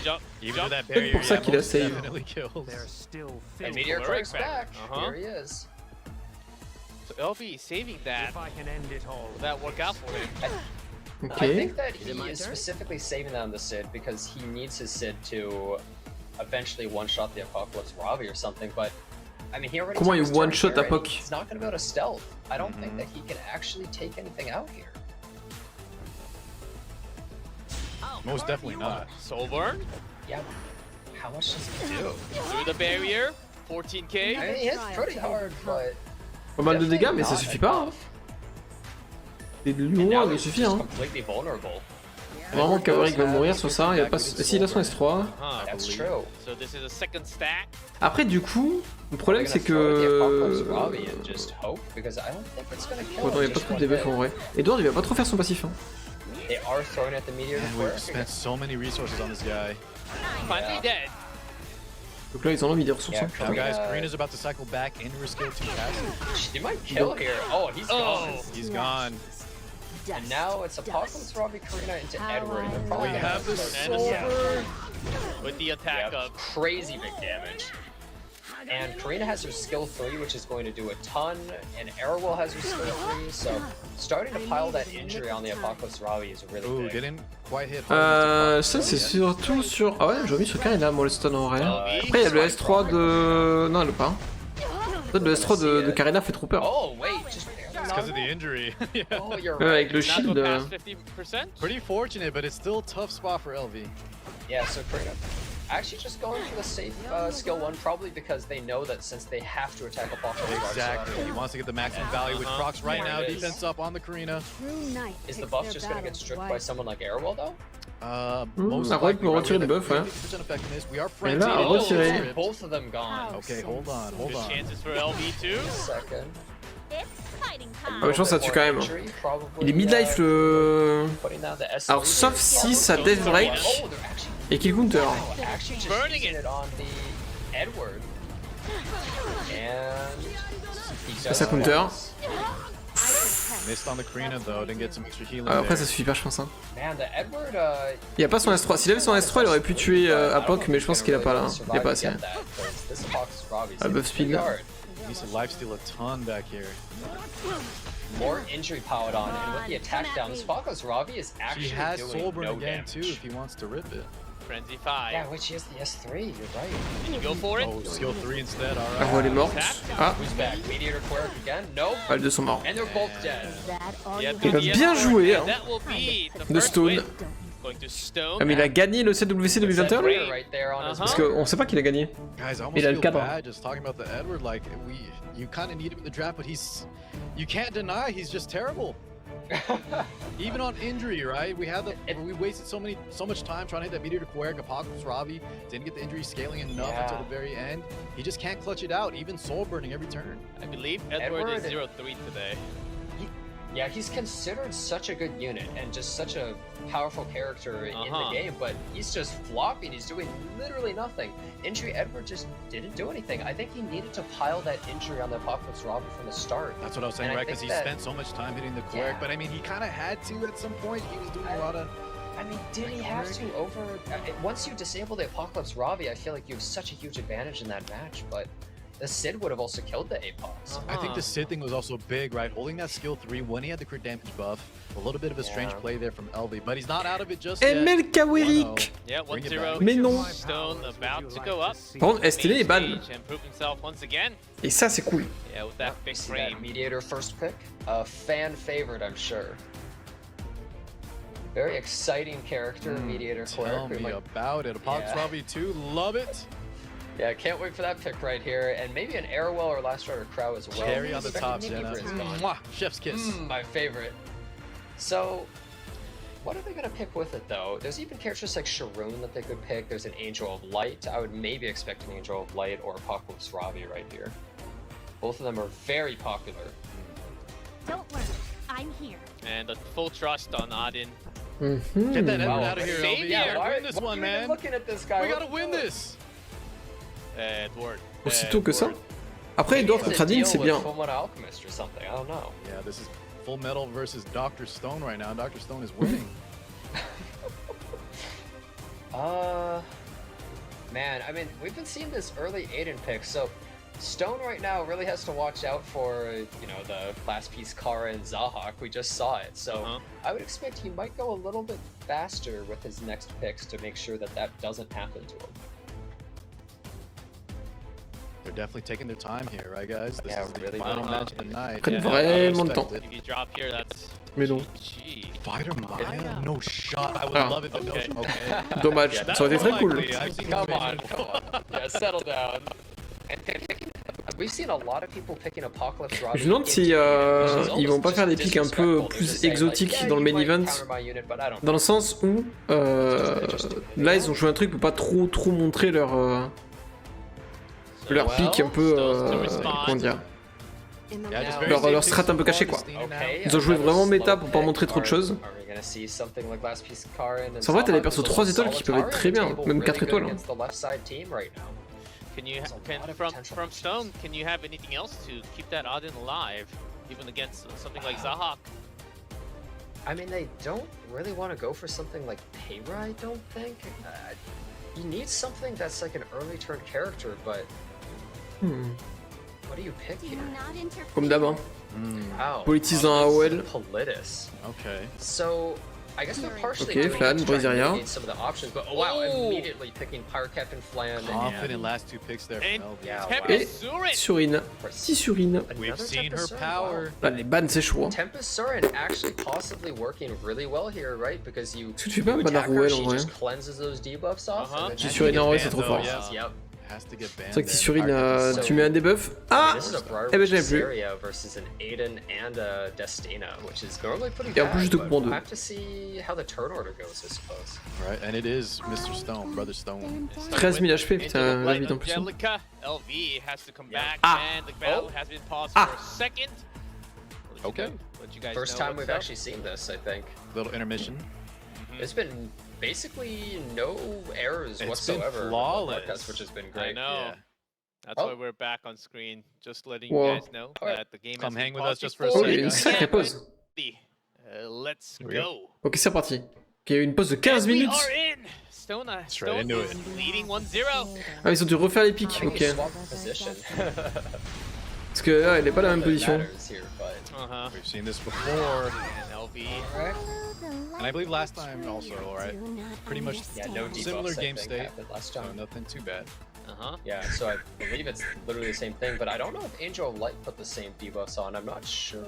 jump. Even jump. to that Peut-être barrier, pour ça yeah, qu'il a most save. definitely kills. There's still And faith. Meteor Choleric Craig's back. back. Here he is. So LV saving that. If I can end it all. That work out for him. I Ok. think that he is specifically saving that on the Sid because he needs his Sid to eventually one-shot the Apocalypse Ravi or something, but I mean, he already Comment took il his turn one-shot here, and Apoc? He's not going to be able to stealth. I don't think that he can actually take anything out here. Most definitely not. Soul burn Yeah, how much does he do? through the barrier. I 14k. mean, he hits pretty hard, but Pas mal de dégâts, mais ça not suffit pas. Hein. enough. Et de And loin, now il he's suffit just hein. completely vulnerable. Vraiment, Kawarik va mourir sur ça, il a pas... Si, il a son S3. That's true. So this is a second stack. Après, du coup, le problème c'est The que... Apocalypse Robbie and just hope, because I don't think it's gonna kill Attends, il y a him pas just trop de one debuff hit. en vrai. Edward, il va pas trop faire son passif. Hein. They are throwing at the meteor And to we've spent so many resources on this guy. Finally dead. Donc là, ils ont envie des ressources. Yeah, Hein. Now, guys, Karina's about to cycle back into her skill 2 passive. She might kill here. Oh, he's gone. He's gone. And now it's Apocalypse Robbie, Karina into Edward. They're probably We gonna have the start- Serveur. With the attack Yep, up. crazy big damage. And Karina has her skill 3, which is going to do a ton, and Errol has her skill 3, so starting to pile that injury on the Apocalypse Robbie is really Ooh, big. didn't quite hit. Ça c'est surtout sur... Ah ouais, j'aurais mis sur Karina, moi le stun en vrai. Après il y a le S3 de... Non, elle l'a pas. Peut-être le S3 de Karina fait trop peur. Oh, wait, just It's because of the injury. Yeah. Oh, you're Ouais, avec right. le Not shield... go past 50%. Pretty fortunate, but it's still a tough spot for LV. Yeah, so Karina actually just going for the safe skill 1, probably because they know that since they have to attack Apocalypse Exactly. He wants to get the maximum value with Crocs right now. There it is. Defense up on the Karina. Is the buff just going to get stripped by someone like Errol, though? Most après, il likely, peut right, retirer we le have buff, ouais. 50% effectiveness. We are Et là, frenzied. retirer. Both of them gone. Okay, hold on, hold Good on. chances for LV too. Second. It's fighting time. Ah mais je pense que ça tue quand même. Injury, probably, Il est mid-life le... putting down the S3. Alors sauf si ça death break Oh, they're actually, et qu'il counter. actually just Burning using it. it on the Edward. And he Ça, does ça counter. once. Missed on the Karina though. Didn't get some extra healing Après there. ça suffit pas je pense. Hein. Man, the Edward, Il a pas son S3. S'il avait son S3 il aurait pu tuer Apoc mais je pense qu'il a pas là. Il a pas assez. Ah, buff speed là. He needs to lifesteal a ton back here. More injury piled on, and with the attack down, this Apocalypse Robbie is He actually has doing Soulburn no again too damage. if he wants to rip it. Frenzy 5. Yeah, which is the S3, you're right. Can you go for it? Oh, skill 3 instead. All La right. voix elle est morte. Ah, Who's back? Mediator Quirk again? Nope. ah, les deux sont morts. And they're both dead. Yeah, Il va good bien effort, jouer, and hein. that will be the De first Stone. win. Going to Stone. Ah mais il a gagné le E7WC 2021 lui? Right there on his Parce qu'on sait pas qu'il a gagné. Guys, I almost Il a le feel cadre. bad just talking about the Edward. Like you kind of need him in the draft, but you can't deny he's just terrible. Even on injury, right? We wasted so much time trying to hit that meteor to Quirk. Apocalypse Robbie didn't get the injury scaling enough Yeah. until the very end. He just can't clutch it out. Even soul burning every turn. I believe Edward is 0-3 today. Yeah, he's considered such a good unit and just such a powerful character in the game, but he's just flopping. He's doing literally nothing. Injury Edward just didn't do anything. I think he needed to pile that injury on the Apocalypse Robbie from the start. That's what I was saying, And I right? Because he think that- spent so much time hitting the Quirk, Yeah. but I mean, he kind of had to at some point. He was doing a lot of. I mean, did he have to once you disable the Apocalypse Robbie, I feel like you have such a huge advantage in that match, but the Sid would have also killed the Apox. I think the Sid thing was also big, right? Holding that skill 3 when he had the crit damage buff. A little bit of a strange Yeah. play there from LV, but he's not out of it just yet. ML Kawirik. Yeah, Bring it 1-0. back. Mais non. Stone about to go up. Par contre, STL est ban. Main stage and prove himself once again. Et ça c'est cool. Yeah, with that big See frame. that Mediator first pick? A fan favorite, I'm sure. Very exciting character, Mediator Tell Quirk. me about it. Apocalypse Yeah. Robbie 2, love it. Yeah, can't wait for that pick right here, and maybe an Airwell or Last Rider Crow as well. Cherry on the Spectre top, Keeper Jenna. is gone. Mwah, chef's kiss. My favorite. So, what are they gonna pick with it though? There's even characters like Sharoon that they could pick. There's an Angel of Light. I would maybe expect an Angel of Light or Apocalypse Robbie right here. Both of them are very popular. Don't worry, I'm here. And the full trust on Odin. Get that Edward Wow. out of here, Save LV. ya. We gotta win this why one, are you even man. looking at this guy? We What gotta are you win doing? this. Edward. Aussitôt que ça. Edward. Après Maybe Edward it's a contre Adin deal c'est with bien. Fullmetal Alchemist or something. I don't know. Yeah, this is Full Metal versus Dr. Stone right now. Dr. Stone is winning. Man, I mean, we've been seeing this early Aiden pick, so Stone right now really has to watch out for, you know, the last piece Kara and Zahak. We just saw it, so I would expect he might go a little bit faster with his next picks to make sure that that doesn't happen to him. They're definitely taking their time here, right, guys? This Yeah, is the really final well. match of the night. Prennent Yeah, vraiment de temps. Respected. If you drop here, that's Mais non. GG. Fighter Maya? No shot. I would Ah. love it. But Okay. no, okay. Dommage, That's ça aurait été très more cool. likely. I've seen Come him on, make- come on. Yeah, settle down. And they're picking We've seen a lot of people picking Apocalypse Robbie. Je me demande si ils vont pas faire des pics un peu plus exotiques dans le main event. Dans le sens où là ils ont joué un truc pour pas trop montrer leur pic un peu comment dire, leur strat un peu caché quoi. Ils ont joué vraiment méta pour pas montrer trop de choses. C'est vrai, t'as des persos 3 étoiles qui peuvent être très bien, même 4 étoiles. Hein. Can you from Stone? Can you have anything else to keep that Odin alive, even against something like Zahak? I mean, they don't really want to go for something like Payra, I don't think. You need something that's like an early turn character, but what do you pick here? Comme d'hab, hein. Oh, Politis dans AOL. Politis. Okay. So, I guess they're partially Okay, doing Flan, it to try and Briseria. mitigate some of the options, but wow, immediately picking Pyre Captain Flan. Confident last 2 picks there And from LV. Yeah, Et Surin. Surine. Petit Surine. We've Another seen her Tempest Surin, power. Là, les bans c'est chaud. Hein. Tempest Surin actually possibly working really well here, right? Because you, Est-ce que tu fais pas un you ban à attack her, Rouel she en vrai? just cleanses those debuffs off. and then Petit she Surine gets en vrai banned. c'est trop fort. Yeah. Yep. Has to get banned. C'est vrai que petit there. Surine, tu mets un debuff. Ah! This is a Briar Eh ben j'avais Witch plus. Seria versus an Aiden and a Destina, which is normally pretty Et en bad, plus, juste but pour deux. we'll have to see how the turn order goes, I suppose. Right, and it is Mr. Stone, Brother Stone. 13 000 HP, Into putain, the la light vie en of plus. Angelica. LV has to come back, Ah. and the battle has been paused Ah. for a second. Okay. Let you guys First know time what's we've up. actually seen this, I think. Little intermission. There's been basically no errors It's whatsoever. been with flawless. Podcast, which has been I great. know. Yeah. That's Oh. why we're back on screen, just letting Whoa. you guys know Alright. that the game Come has hang been with us paused just for a Oh, before. il y a une sacrée pause. Let's Here we go. go. Ok, c'est reparti. Ok, il y a eu une pause de 15 And we minutes. are in. Stone Straight into is it. leading 1-0. Ah, ils ont dû refaire les pics, I think ok. you swap position. Parce que là, elle est pas dans la même position. Matters here, but Uh-huh. We've seen this before. And LV. And I believe last time also, right? Pretty much yeah, no debuffs, similar I game think, state. happened last So time. nothing too bad. Uh-huh. Yeah, so I believe it's literally the same thing, but I don't know if Angel of Light put the same debuffs on. I'm not sure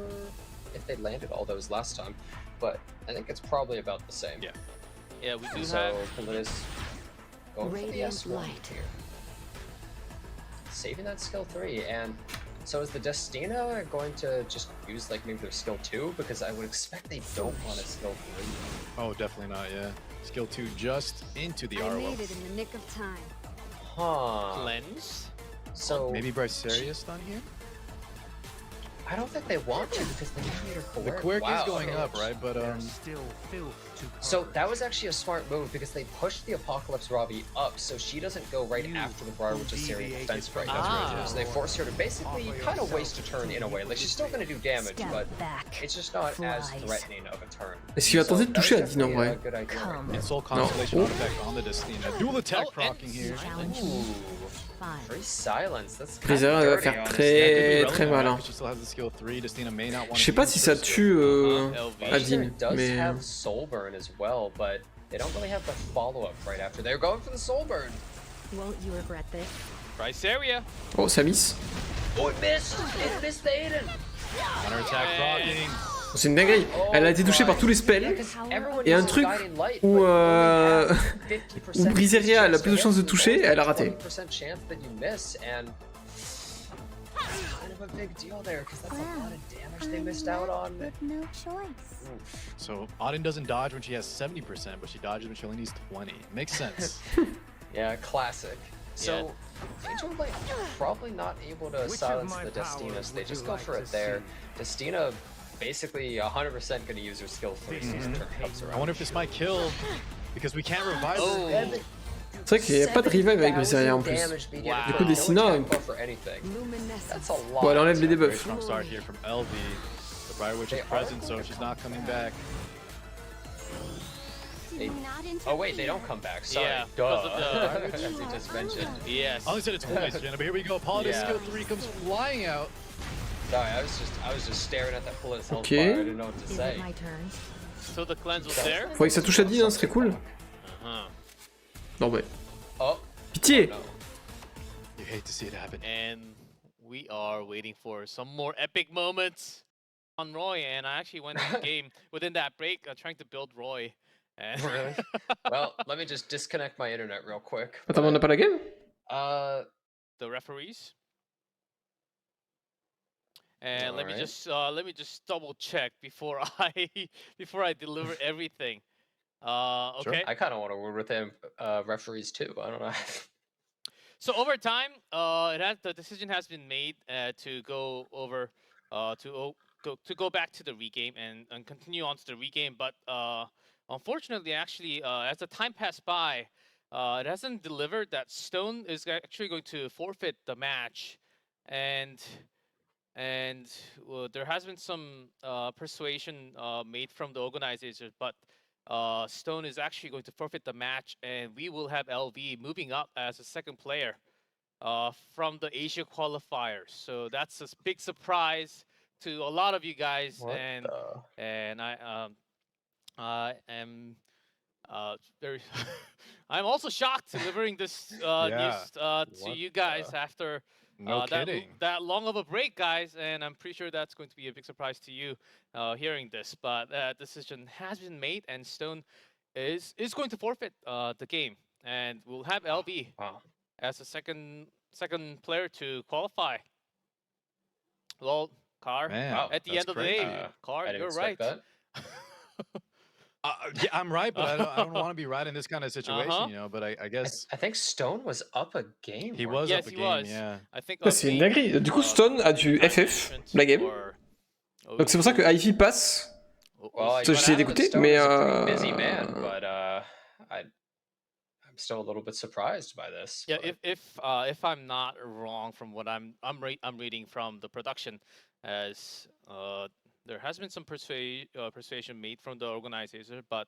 if they landed all those last time, but I think it's probably about the same. Yeah. Yeah, we do So have. Politis going for the Radiant S1 light. here. Saving that skill 3, and so is the Destina going to just use like maybe their skill 2? Because I would expect they don't want a skill 3. Oh, definitely not, yeah. Skill 2 just into the I Arlo. made it in the nick of time. Huh. Cleanse. So Maybe Bricerius done here? I don't think they want to because they need her The quirk is going up, right? But There's still filth to So purge. that was actually a smart move because they pushed the Apocalypse Robbie up so she doesn't go right You after the Briar Witch Assyrian deviated defense break. from That's the what it path. is. They force her to basically kind of waste a turn in a way. Like she's still going to do damage, Step but back. it's just not as Flies. threatening of a turn. Est-ce qu'il va tenter de that was toucher Adine en definitely vrai? a good idea right Come. there. And Soul Constellation Oh. artifact on the Destina. Dual attack Oh, proccing and here. Challenge Ooh, fine. free silence. That's kind Briseria, of elle va dirty, faire honestly. très très mal. Hein. She still has the skill 3. Destina may not want Je sais pas si ça tue LV. Adine, It does mais have soul burn as well, but they don't really have the follow-up right after. They're going for the soul burn. Won't you regret this? Price area. oh, ça miss. Oh, it missed! It missed the Aiden! Counter attack proccing. C'est une dinguerie. Elle a été touchée par tous les spells. Et un truc où où Briseria elle a plus de chances de toucher, elle a raté. With no choice. So Auden doesn't dodge when she has 70%, but she dodges when she only needs 20. Makes sense. Yeah, classic. So, Angel Light probably not able to Which silence of my the Destinas. powers They would just you go like for to it there. Destina basically 100% going to use her skill 3 as soon as turn comes around. I wonder if this might kill, because we can't revive Oh. her. C'est vrai qu'il n'y a pas de revive avec Briseria en plus. Wow. Du coup, Destina, Luminescence. That's a lot. bon, elle enlève les Very debuffs. strong start here from LV. The Briar Witch is present, so she's not coming back. They- Do not interfere. Oh wait, they don't come back. Sorry. Yeah, Duh. because of the- As you just mentioned. Yes. I only said it's always Jenna, but here we go. Paladin Yeah. skill 3 comes flying out. Sorry, I was just staring at that bullet's health Okay. bar. I didn't know what to Is say. it my turn? So the cleanse was there. Faudrait que ça touche Adine, hein, ce serait cool. Uh-huh. Non mais. Oh, Pitié! no. You hate to see it happen. And we are waiting for some more epic moments on Roy. And I actually went in the game within that break, trying to build Roy. And Really? Well, let me just disconnect my internet real quick. Attends, mais on n'a pas la game? Uh, the referees. And let me just double check before I deliver everything. Okay. I kind of want to work with them referees too. I don't know. So over time, the decision has been made to go over to go back to the regame and continue on to the regame. But unfortunately, actually, as the time passed by, it hasn't delivered that Stone is actually going to forfeit the match, and there has been some persuasion made from the organizers, but Stone is actually going to forfeit the match, and we will have LV moving up as a second player from the Asia qualifiers. So that's a big surprise to a lot of you guys, and I am very. I'm also shocked delivering this news to you guys after. That long of a break, guys, and I'm pretty sure that's going to be a big surprise to you hearing this. But that decision has been made, and Stone is going to forfeit the game, and we'll have LB as a second player to qualify. Well, Car, at the end of the day, Car, you're right. Yeah, I'm right, but I don't want to be right in this kind of situation, you know. But I guess I think Stone was up a game. He was up a game, yeah. C'est une dinguerie. Du coup, Stone a du FF la game. Donc c'est pour ça que Ivy passe. J'essaie d'écouter, mais busy man, but I'm still a little bit surprised by this. Yeah, if I'm not wrong from what I'm reading from the production, as there has been some persuasion made from the organizer, but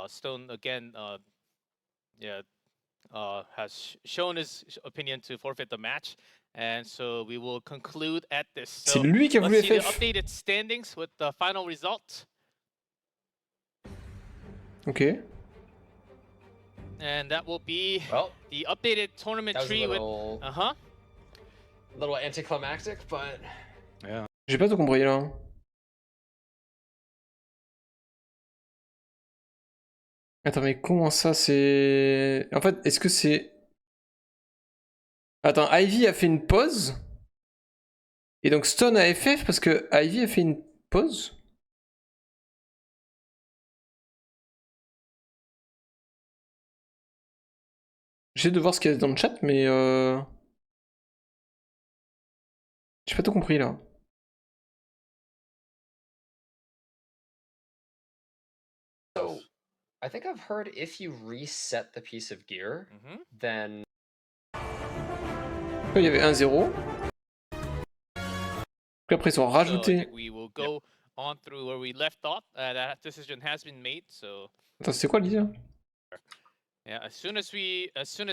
Stone again, has shown his opinion to forfeit the match, and so we will conclude at this. So c'est lui qui a voulu let's see the FF. updated standings with the final result. Ok. And that will be Well, the updated tournament that was tree a little, with a little anticlimactic, but Yeah. J'ai pas tout compris là. Attends, mais comment ça c'est... En fait, est-ce que c'est... Attends, Ivy a fait une pause. Et donc Stone a FF parce que Ivy a fait une pause. J'essaie de voir ce qu'il y a dans le chat, mais j'ai pas tout compris là. so I think I've heard if you reset the piece of gear, then Il y avait 1-0. Puis après ils ont rajouté... we will go on through where we left off. That decision has been made. So Attends, c'est quoi l'idée? yeah, as soon as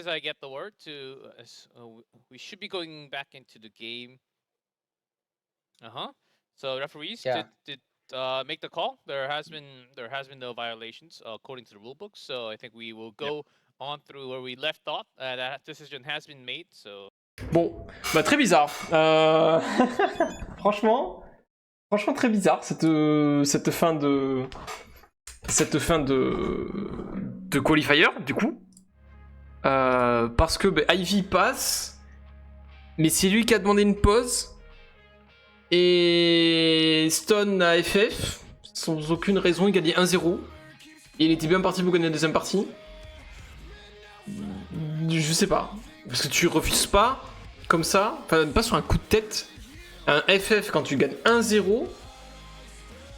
I get the word to, we should be going back into the game. So referees did make the call. There has been no violations according to the rulebook. So I think we will go on through where we left off. That decision has been made. So. Bon, bah très bizarre. Franchement très bizarre cette fin de qualifier du coup. Parce que bah, Ivy passe, mais c'est lui qui a demandé une pause. Et Stone a FF, sans aucune raison, il gagnait 1-0. Et il était bien parti pour gagner la deuxième partie. Je sais pas. Parce que tu refuses pas, comme ça, enfin pas sur un coup de tête, un FF quand tu gagnes 1-0,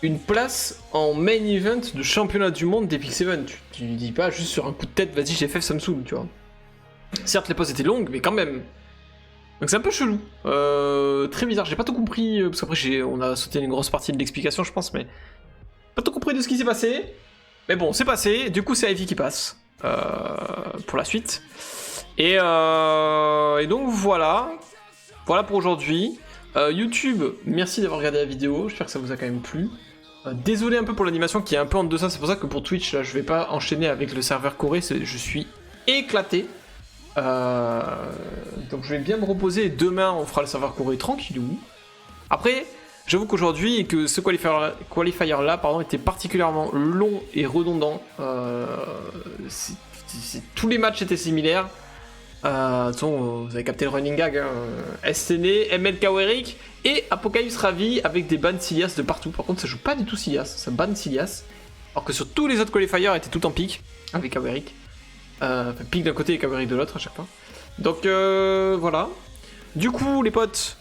une place en main event de championnat du monde d'Epic 7. Tu dis pas juste sur un coup de tête, vas-y j'ai FF, ça me saoule, tu vois. Certes les pauses étaient longues, mais quand même. Donc c'est un peu chelou. Très bizarre, j'ai pas tout compris, parce qu'après on a sauté une grosse partie de l'explication je pense, mais... Pas tout compris de ce qui s'est passé. Mais bon, c'est passé, du coup c'est Ivy qui passe. Pour la suite. Et donc voilà pour aujourd'hui. YouTube, merci d'avoir regardé la vidéo, j'espère que ça vous a quand même plu. Désolé un peu pour l'animation qui est un peu en deçà, c'est pour ça que pour Twitch là je vais pas enchaîner avec le serveur Corée, je suis éclaté. Donc je vais bien me reposer et demain on fera le serveur Corée tranquillou. Après, j'avoue qu'aujourd'hui et que ce qualifier là pardon, était particulièrement long et redondant. Tous les matchs étaient similaires. Vous avez capté le running gag, hein. STN, MLK Eric et Apocalypse Ravi avec des bans Silias de partout. Par contre, ça joue pas du tout Silias, ça ban Silias. Alors que sur tous les autres qualifiers, étaient tout en pique avec Eric. Enfin, pique d'un côté et Eric de l'autre à chaque fois. Donc voilà. Du coup, les potes,